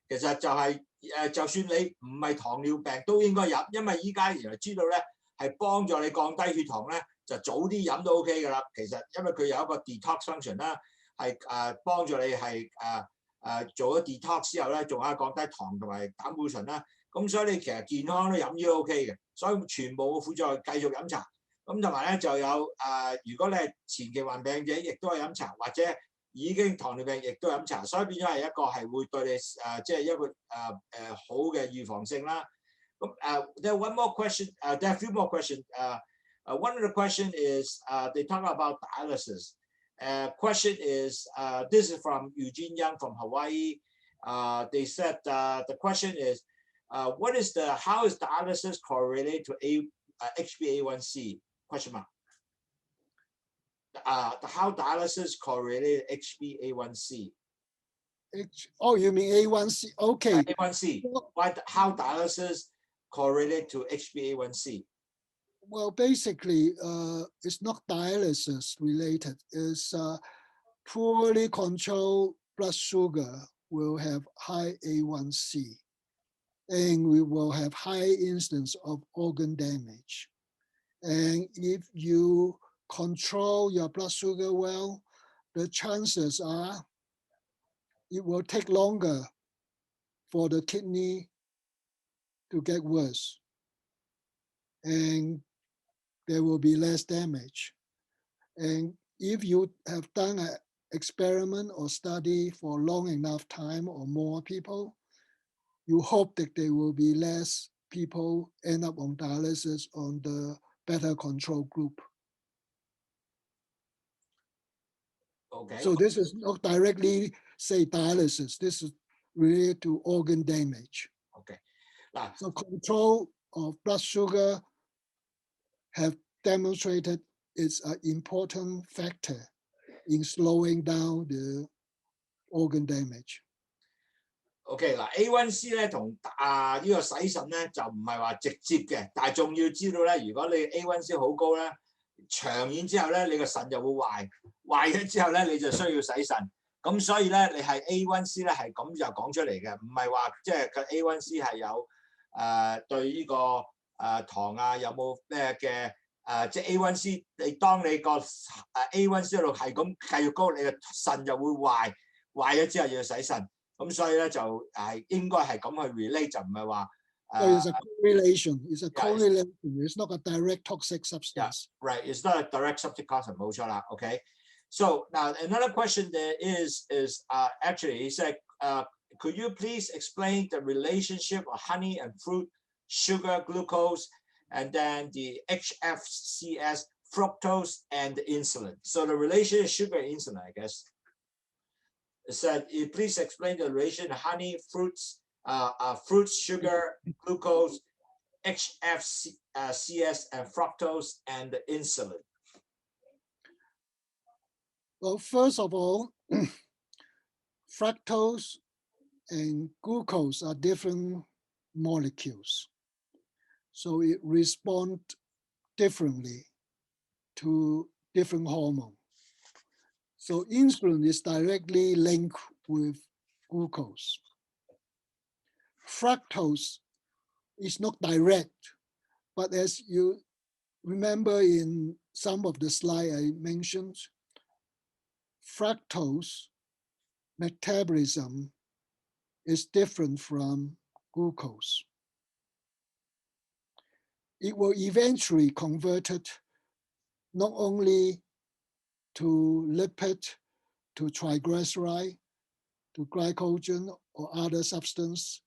Speaker 1: 其實就係就算你唔係糖尿病都應該飲，因為依家原來知道咧係幫助你降低血糖咧，就早啲飲都 OK 㗎啦。其實因為佢有一個 detox function 啦，係幫助你係做咗 detox 之後咧，仲可以降低糖同埋膽固醇啦。咁所以你其實健康都飲都 OK 嘅，所以全部嘅副作用繼續飲茶。咁同埋咧就有如果你係前期患病者，亦都係飲茶，或者已經糖尿病亦都飲茶，所以變咗係一個係會對你即係一個好嘅預防性啦。咁there one more question, there are a few more questions. One of the question is they talk about dialysis. Question is this is from Eugene Young from Hawaii. They said the question is how is dialysis correlated to HbA1c? Question mark. How dialysis correlated HbA1c?
Speaker 2: Oh, you mean A1C? Okay.
Speaker 1: A1c. How dialysis correlated to HbA1c?
Speaker 2: Well, basically, it's not dialysis related. It's poorly controlled blood sugar will have high A1C, and we will have high incidence of organ damage. And if you control your blood sugar well, the chances are it will take longer for the kidney to get worse. And there will be less damage. And if you have done an experiment or study for long enough time or more people, you hope that there will be less people end up on dialysis on the better control group.
Speaker 1: Okay.
Speaker 2: So this is not directly say dialysis. This is related to organ damage.
Speaker 1: Okay.
Speaker 2: So control of blood sugar have demonstrated is an important factor in slowing down the organ damage.
Speaker 1: OK 嗱 A1C 咧同呢個洗腎咧就唔係話直接嘅，但係仲要知道咧，如果你 A1C 好高咧，長遠之後咧你個腎就會壞，壞咗之後咧你就需要洗腎。咁所以咧你係 A1C 咧係咁就講出嚟嘅，唔係話即係個 A1C 係有對呢個糖啊有冇咩嘅即係 A1C， 你當你個A1C 度係咁繼續高，你個腎就會壞，壞咗之後要洗腎。咁所以咧就應該係咁去 relate， 就唔係話。
Speaker 2: So it's a correlation. It's a correlation. It's not a direct toxic substance.
Speaker 1: Yeah, right. It's not a direct toxic cause. 冇錯啦。Okay. So now another question there is actually he said, could you please explain the relationship of honey and fruit, sugar, glucose, and then the HFCS, fructose, and the insulin. So the relation is sugar and insulin, I guess. It said, please explain the relation of honey, fruits, sugar, glucose, HFCS, and fructose, and the insulin.
Speaker 2: Well, first of all, fructose and glucose are different molecules. So it responds differently to different hormones. So insulin is directly linked with glucose. Fructose is not direct, but as you remember in some of the slides I mentioned, fructose metabolism is different from glucose. It will eventually convert it not only to lipid, to triglyceride, to glycogen or other substance.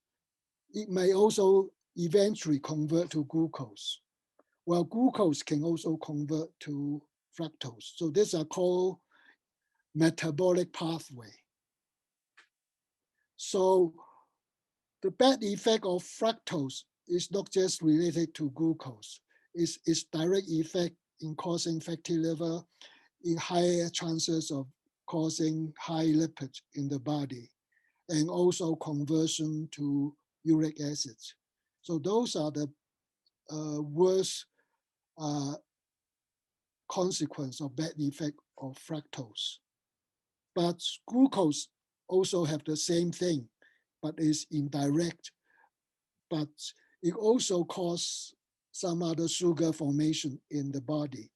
Speaker 2: It may also eventually convert to glucose. Well, glucose can also convert to fructose. So these are called metabolic pathway. So the bad effect of fructose is not just related to glucose. It's direct effect in causing fatty liver, in higher chances of causing high lipids in the body, and also conversion to uric acid. So those are the worst consequence of bad effect of fructose. But glucose also have the same thing, but is indirect. But it also causes some other sugar formation in the body.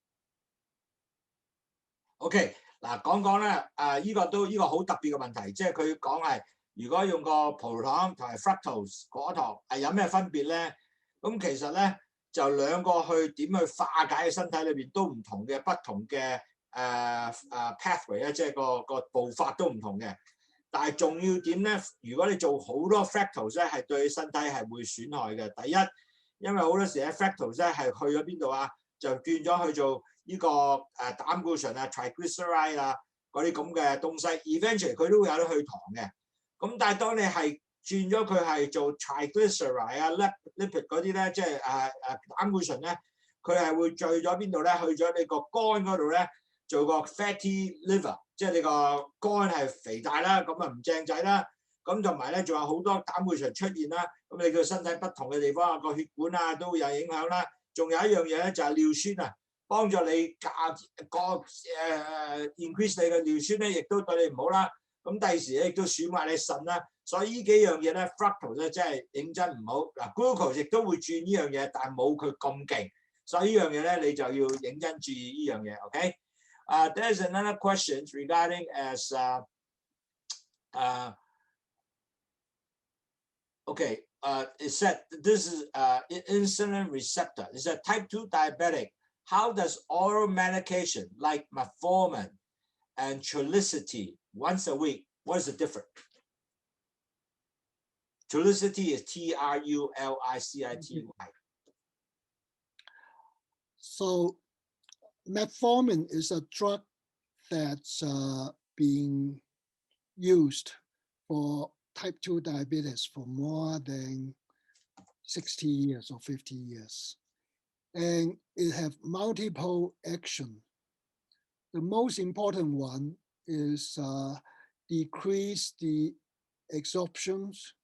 Speaker 1: OK， 嗱講咧，依個好特別嘅問題，即係佢講係如果用個葡萄糖同埋 fructose 果糖係有咩分別咧？咁其實咧就兩個去點去化解嘅身體裏邊都唔同嘅不同嘅pathway 咧，即係個步伐都唔同嘅。但係重要點咧，如果你做好多 fructose 咧，係對身體係會損害嘅。第一，因為好多時咧 fructose 咧係去咗邊度啊？就轉咗去做呢個膽固醇啊、triglyceride 啊嗰啲咁嘅東西 ，eventually 佢都會有得去糖嘅。咁但係當你係轉咗佢係做 triglyceride 啊、lipid 嗰啲咧，即係膽固醇咧，佢係會聚咗邊度咧？去咗你個肝嗰度咧，做個 fatty liver， 即係你個肝係肥大啦，咁啊唔正仔啦。咁同埋咧，仲有好多膽固醇出現啦。咁你個身體不同嘅地方啊，個血管啊都會有影響啦。仲有一樣嘢咧，就係尿酸啊，幫助你increase 你嘅尿酸咧，亦都對你唔好啦。咁第時咧亦都損壞你腎啦。所以呢幾樣嘢咧 ，fructose 咧真係認真唔好。嗱 ，glucose 亦都會轉呢樣嘢，但係冇佢咁勁。所以呢樣嘢咧，你就要認真注意呢樣嘢。OK， there's another question regarding as okay. It said this is insulin receptor. It's a type 2 diabetic. How does oral medication like metformin and Trulicity once a week, what is the difference? Trulicity is Trulicity.
Speaker 2: So metformin is a drug that been used for type 2 diabetes for more than 60 years or 50 years. And it have multiple action. The most important one is decrease the absorptions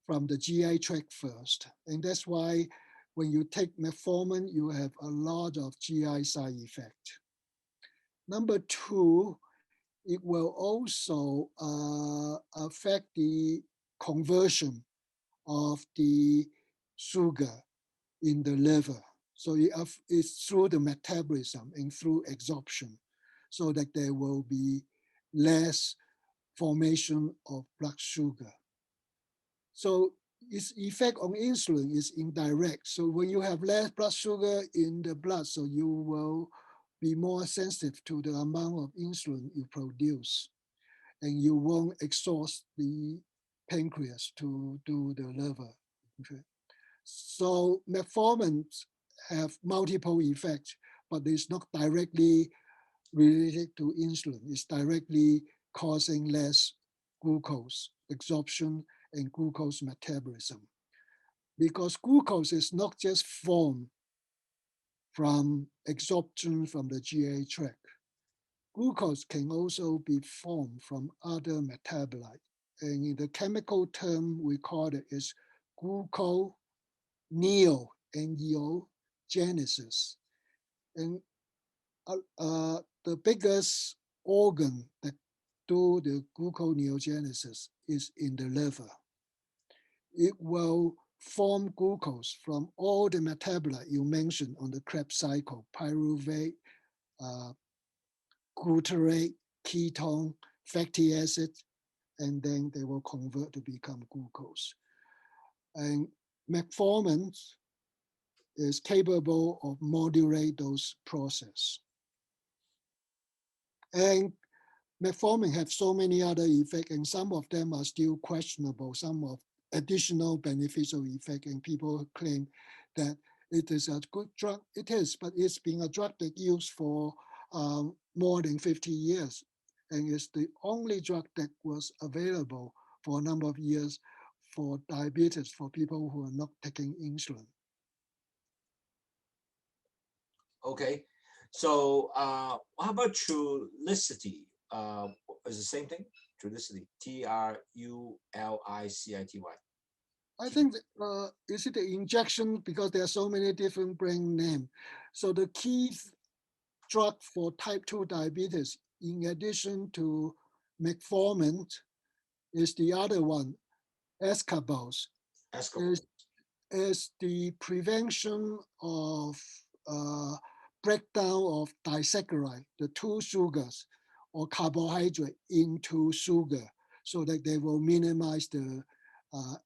Speaker 2: from the GI tract first. And that's why when you take metformin, you have a lot of GI side effect. Number two, it will also affect the conversion of the sugar in the liver. So it's through the metabolism and through absorption, so that there will be less formation of blood sugar. So its effect on insulin is indirect. So when you have less blood sugar in the blood, so you will be more sensitive to the amount of insulin you produce, and you won't exhaust the pancreas to do the liver. Okay. So metformin have multiple effects, but it's not directly related to insulin. It's directly causing less glucose absorption and glucose metabolism. Because glucose is not just formed from absorption from the GI tract. Glucose can also be formed from other metabolites. And in the chemical term, we call it is gluconeogenesis. And the biggest organ that do the gluconeogenesis is in the liver. It will form glucose from all the metabolites you mentioned on the Krebs cycle: pyruvate, glutarate, ketone, fatty acid, and then they will convert to become glucose. And metformin is capable of modulate those processes. And metformin have so many other effects, and some of them are still questionable, some of additional beneficial effect, and people claim that it is a good drug. It is, but it's been a drug that used for more than 50 years, and it's the only drug that was available for a number of years for diabetes for people who are not taking insulin.
Speaker 1: Okay, so how about Trulicity? Is the same thing? Trulicity, Trulicity.
Speaker 2: I think is it the injection, because there are so many different brand names. So the key drug for type 2 diabetes, in addition to metformin, is the other one, escarbose. Is the prevention of breakdown of disaccharide, the two sugars or carbohydrate into sugar, so that they will minimize the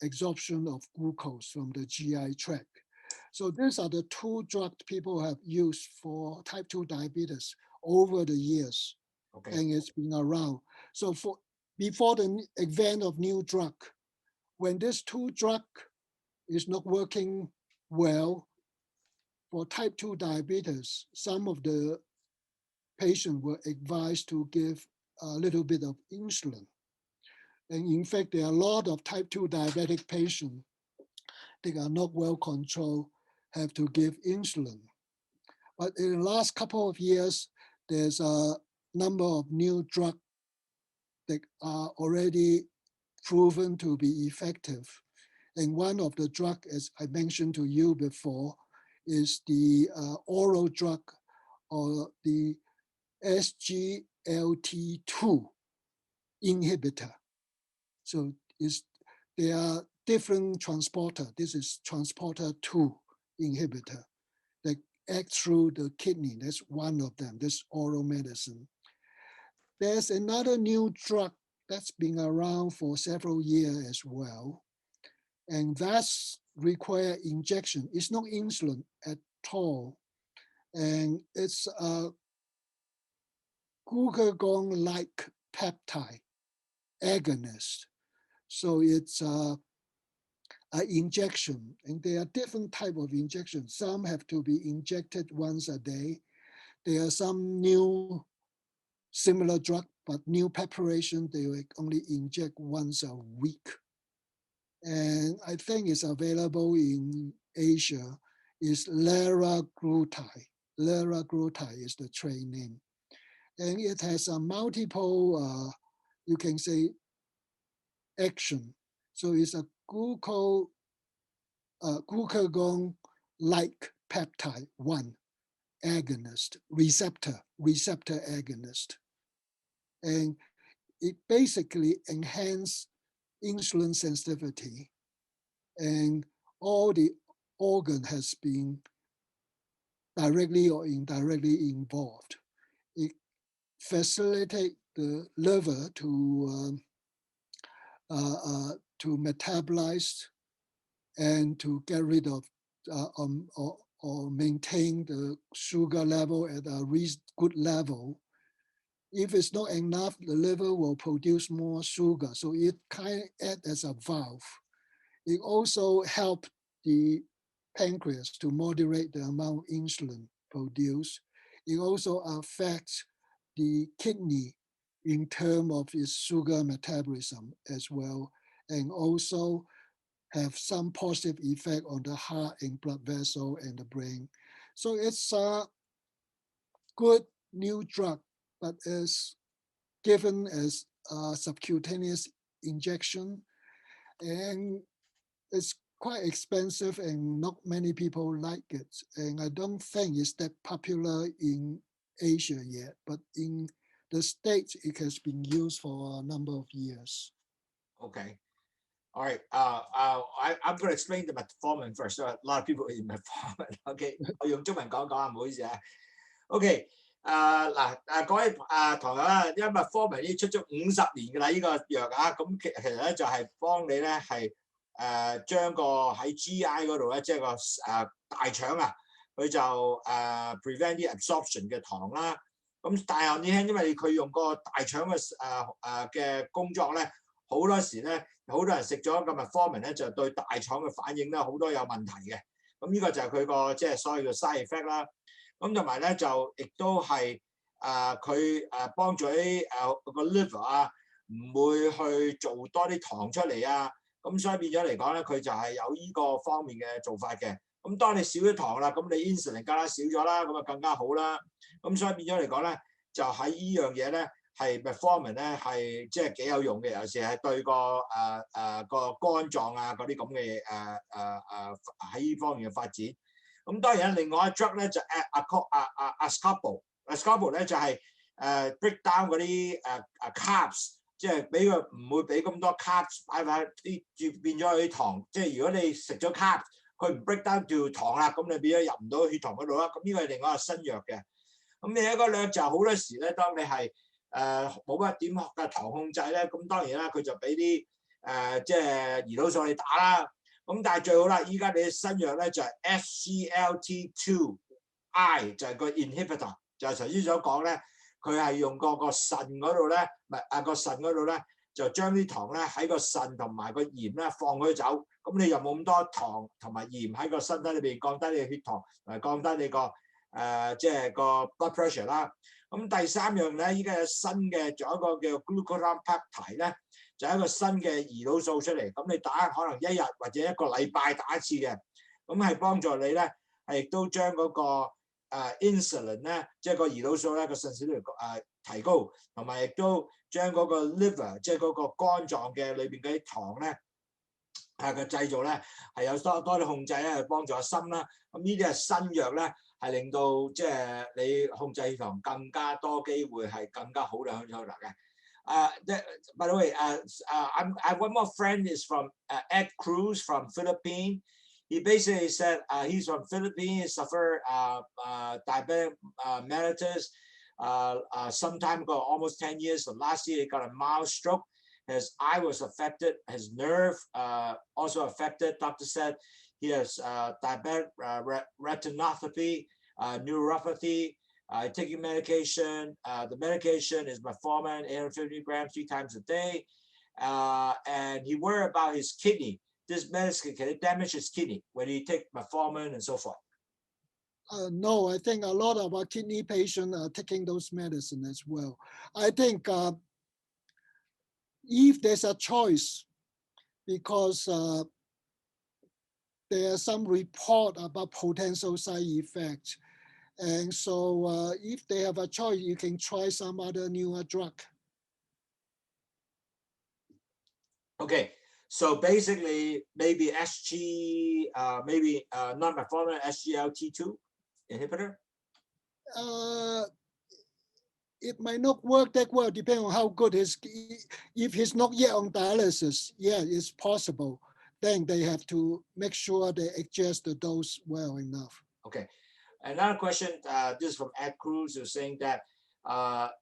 Speaker 2: absorption of glucose from the GI tract. So these are the two drugs people have used for type 2 diabetes over the years. Okay. And it's been around. So before the advent of new drug, when this two drug is not working well for type 2 diabetes, some of the patients were advised to give a little bit of insulin. And in fact, there are a lot of type 2 diabetic patients that are not well controlled, have to give insulin. But in the last couple of years, there's a number of new drugs that are already proven to be effective. And one of the drugs, as I mentioned to you before, is the oral drug, or the SGLT2 inhibitor. So there are different transporter. This is transporter 2 inhibitor that act through the kidney. That's one of them, this oral medicine. There's another new drug that's been around for several years as well, and that's require injection. It's not insulin at all, and it's a glucagon-like peptide agonist. So it's an injection, and there are different types of injections. Some have to be injected once a day. There are some new similar drug but new preparation, they will only inject once a week. And I think it's available in Asia, is liraglutide. Liraglutide is the trade name. And it has a multiple, you can say, action. So it's a glucagon-like peptide 1 agonist, receptor agonist. And it basically enhances insulin sensitivity, and all the organ has been directly or indirectly involved. It facilitates the liver to metabolize and to get rid of or maintain the sugar level at a good level. If it's not enough, the liver will produce more sugar. So it kind of acts as a valve. It also helps the pancreas to moderate the amount of insulin produced. It also affects the kidney in terms of its sugar metabolism as well, and also have some positive effect on the heart and blood vessel and the brain. So it's a good new drug, but is given as a subcutaneous injection, and it's quite expensive and not many people like it. And I don't think it's that popular in Asia yet, but in the States, it has been used for a number of years.
Speaker 1: Okay. All right. I'm going to explain the metformin first. So a lot of people use metformin. Okay. 我用中文講講啊，唔好意思啊。OK。各位堂友啦，因為metformin已經出咗50年㗎啦，呢個藥啊，咁其實咧就係幫你咧係將個喺 GI 嗰度咧，即係個大腸啊，佢就prevent 啲 absorption 嘅糖啦。咁但係你聽，因為佢用個大腸嘅工作咧，好多時咧，好多人食咗個metformin咧，就對大腸嘅反應咧好多有問題嘅。咁呢個就係佢個即係所謂嘅 side effect 啦。咁同埋咧就亦都係佢幫助啲個 liver 啊，唔會去做多啲糖出嚟啊。咁所以變咗嚟講咧，佢就係有呢個方面嘅做法嘅。咁當你少咗糖啦，咁你 insulin 加得少咗啦，咁啊更加好啦。咁所以變咗嚟講咧，就喺呢樣嘢咧，係 metformin 咧係即係幾有用嘅，尤其係對個肝臟啊嗰啲咁嘅喺呢方面嘅發展。咁當然另外一 drug 咧就ascorbyl 咧就係break down 嗰啲carbs， 即係俾佢唔會俾咁多 carbs 擺啲變咗去糖。即係如果你食咗 carbs， 佢唔 break down 掉糖啦，咁你變咗入唔到血糖嗰度啦。咁呢個係另外一個新藥嘅。咁另一個藥就好多時咧，當你係冇乜點嘅糖控制咧，咁當然啦，佢就俾啲即係胰島素你打啦。咁但係最好啦，依家你嘅新藥咧就係 SGLT2I， 就係個 inhibitor， 就係頭先所講咧，佢係用個腎嗰度咧，個腎嗰度咧就將啲糖咧喺個腎同埋個鹽咧放佢走，咁你又冇咁多糖同埋鹽喺個身體裏邊，降低你嘅血糖，同埋降低你個即係個 blood pressure 啦。咁第三樣咧，依家有新嘅，仲有一個叫 glucose peptide 咧，就係一個新嘅胰島素出嚟。咁你打可能1日或者1個禮拜打一次嘅，咁係幫助你咧，係亦都將嗰個insulin 咧，即係個胰島素咧個sensitivity提高，同埋亦都將嗰個 liver， 即係嗰個肝臟嘅裏邊嗰啲糖咧嘅製造咧係有多啲控制咧，係幫助心啦。咁呢啲係新藥咧。係令到即係你控制血糖更加多機會係更加好嘅享受嘅。By the way, I have one more friend is from Ed Cruz from Philippines. He basically said he's from Philippines. He suffered diabetic mellitus some time ago, almost 10 years. So last year he got a mild stroke. His eye was affected. His nerve also affected. Doctor said he has diabetic retinopathy, neuropathy, taking medication. The medication is metformin, 850 grams 3 times a day. And he worried about his kidney. This medicine can damage his kidney when he take metformin and so forth.
Speaker 2: No, I think a lot of our kidney patients are taking those medicine as well. I think if there's a choice, because there are some report about potential side effects, and so if they have a choice, you can try some other newer drug.
Speaker 1: Okay, so basically maybe non-metformin SGLT2 inhibitor?
Speaker 2: It might not work that well, depending on how good his. If he's not yet on dialysis, yeah, it's possible. Then they have to make sure they adjust the dose well enough.
Speaker 1: Okay, another question. This is from Ed Cruz, who's saying that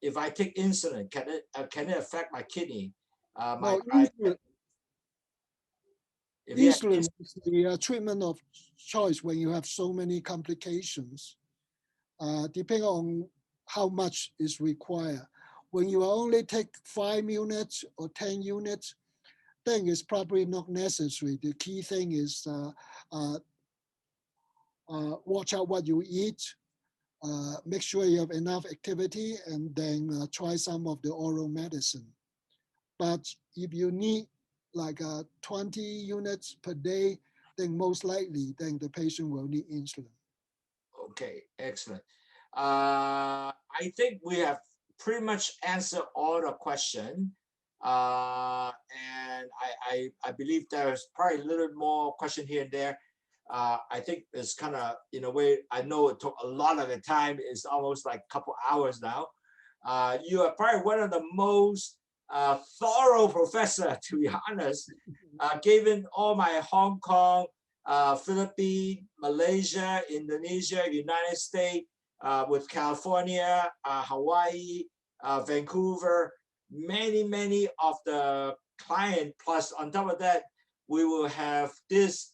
Speaker 1: if I take insulin, can it affect my kidney?
Speaker 2: Insulin is the treatment of choice when you have so many complications, depending on how much is required. When you only take 5 units or 10 units, then it's probably not necessary. The key thing is watch out what you eat, make sure you have enough activity, and then try some of the oral medicine. But if you need like 20 units per day, then most likely then the patient will need insulin.
Speaker 1: Okay, excellent. I think we have pretty much answered all the questions. And I believe there's probably a little more question here and there. I think it's kind of, in a way, I know it took a lot of the time. It's almost like a couple hours now. You are probably one of the most thorough professor, to be honest, given all my Hong Kong, Philippines, Malaysia, Indonesia, United States, with California, Hawaii, Vancouver, many of the client, plus on top of that, we will have this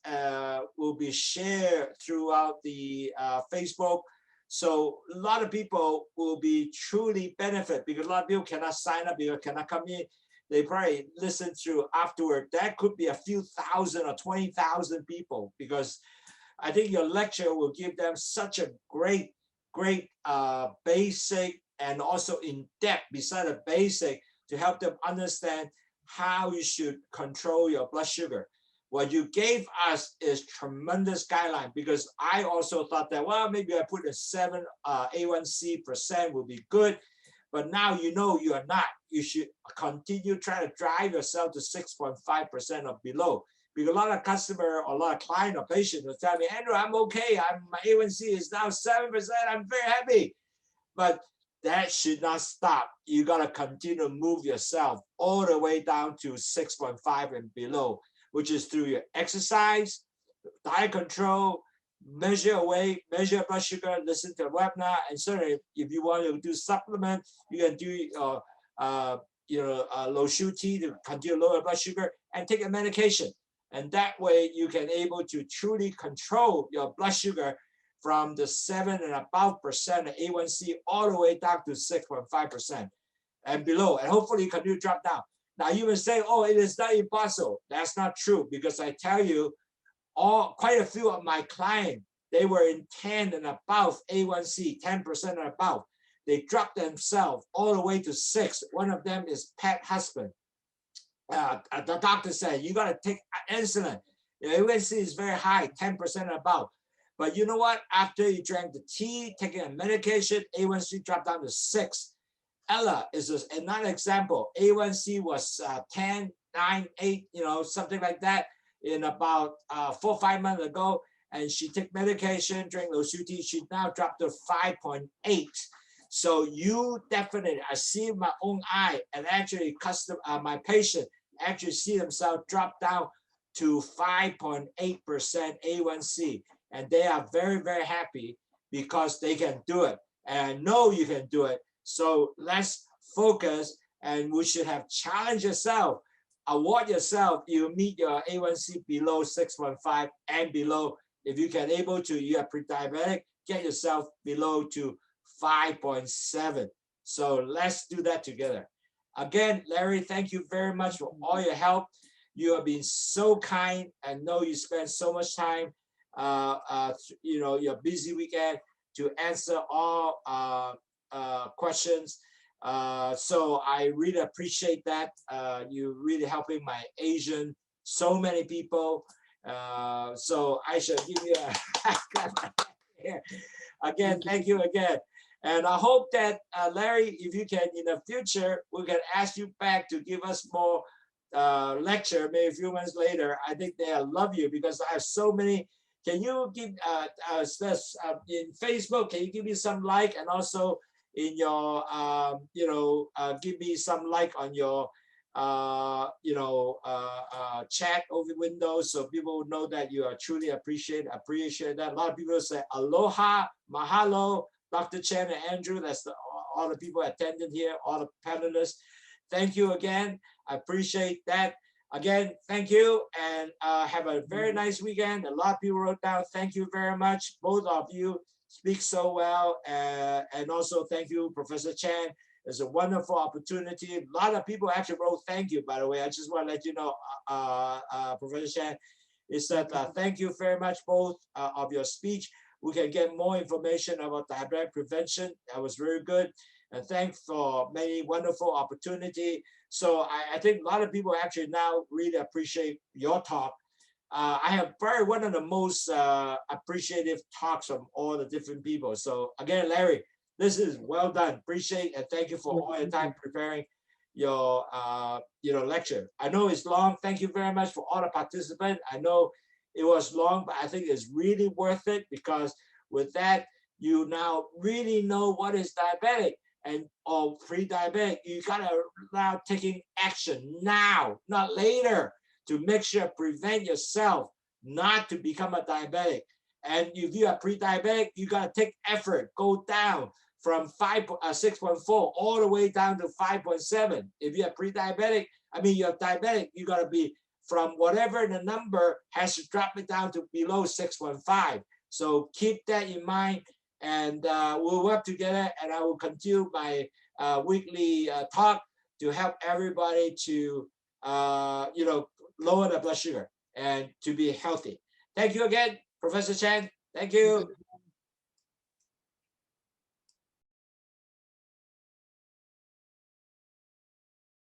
Speaker 1: will be shared throughout the Facebook. So a lot of people will be truly benefit, because a lot of people cannot sign up, because cannot come in. They probably listen through afterward. That could be a few thousand or 20,000 people, because I think your lecture will give them such a great basic and also in depth beside the basic to help them understand how you should control your blood sugar. What you gave us is tremendous guideline, because I also thought that, well, maybe I put a 7 A1C% will be good, but now you know you are not. You should continue trying to drive yourself to 6.5% or below. Because a lot of customer or a lot of client or patient will tell me, Andrew, I'm okay. My A1C is now 7%. I'm very happy. But that should not stop. You got to continue to move yourself all the way down to 6.5 and below, which is through your exercise, diet control, measure weight, measure blood sugar, listen to a webinar, and certainly if you want to do supplement, you can do Lowsutea to continue to lower blood sugar and take a medication. And that way you can able to truly control your blood sugar from the 7 and above percent of A1C all the way down to 6.5% and below. And hopefully you continue to drop down. Now you will say, oh, it is not impossible. That's not true, because I tell you, quite a few of my clients, they were in 10 and above A1C, 10% and above. They dropped themselves all the way to 6. One of them is Pat husband. The doctor said, you got to take insulin. Your A1C is very high, 10% and above. But you know what? After you drank the tea, taking a medication, A1C dropped down to 6. Ella is another example. A1C was 10, 9, 8, something like that in about 4 or 5 months ago. And she took medication, drank Lowsutea. She now dropped to 5.8. So you definitely, I see my own eye, and actually my patient actually see themselves drop down to 5.8% A1C. And they are very, very happy because they can do it. And I know you can do it. So let's focus, and we should have challenged yourself, award yourself, you meet your A1C below 6.5 and below. If you can able to, you are pre-diabetic, get yourself below to 5.7. So let's do that together. Again, Larry, thank you very much for all your help. You have been so kind, and know you spent so much time your busy weekend to answer all questions. So I really appreciate that. You really helping my Asian, so many people. So I shall give you a again, thank you again. And I hope that Larry, if you can in the future, we can ask you back to give us more lecture, maybe a few months later. I think they'll love you because I have so many. Can you give in Facebook, can you give me some like, and also in your give me some like on your chat over windows, so people will know that you are truly appreciate that. A lot of people say aloha, mahalo, Dr. Chan and Andrew. That's all the people attended here, all the panelists. Thank you again. I appreciate that. Again, thank you, and have a very nice weekend. A lot of people wrote down, thank you very much. Both of you speak so well. And also thank you, Professor Chan. It's a wonderful opportunity. A lot of people actually wrote thank you, by the way. I just want to let you know, Professor Chan, is that thank you very much, both of your speech. We can get more information about diabetic prevention. That was very good. And thanks for many wonderful opportunity. So I think a lot of people actually now really appreciate your talk. I have probably one of the most appreciative talks from all the different people. So again, Larry, this is well done. Appreciate and thank you for all your time preparing your lecture. I know it's long. Thank you very much for all the participants. I know it was long, but I think it's really worth it because with that, you now really know what is diabetic and or pre-diabetic. You gotta now taking action now, not later, to make sure prevent yourself not to become a diabetic. And if you are pre-diabetic, you gotta take effort, go down from 6.4 all the way down to 5.7. If you're pre-diabetic, you're diabetic, you gotta be from whatever the number has to drop it down to below 6.5. So keep that in mind, and we'll work together, and I will continue my weekly talk to help everybody to lower the blood sugar and to be healthy. Thank you again, Professor Chan. Thank you.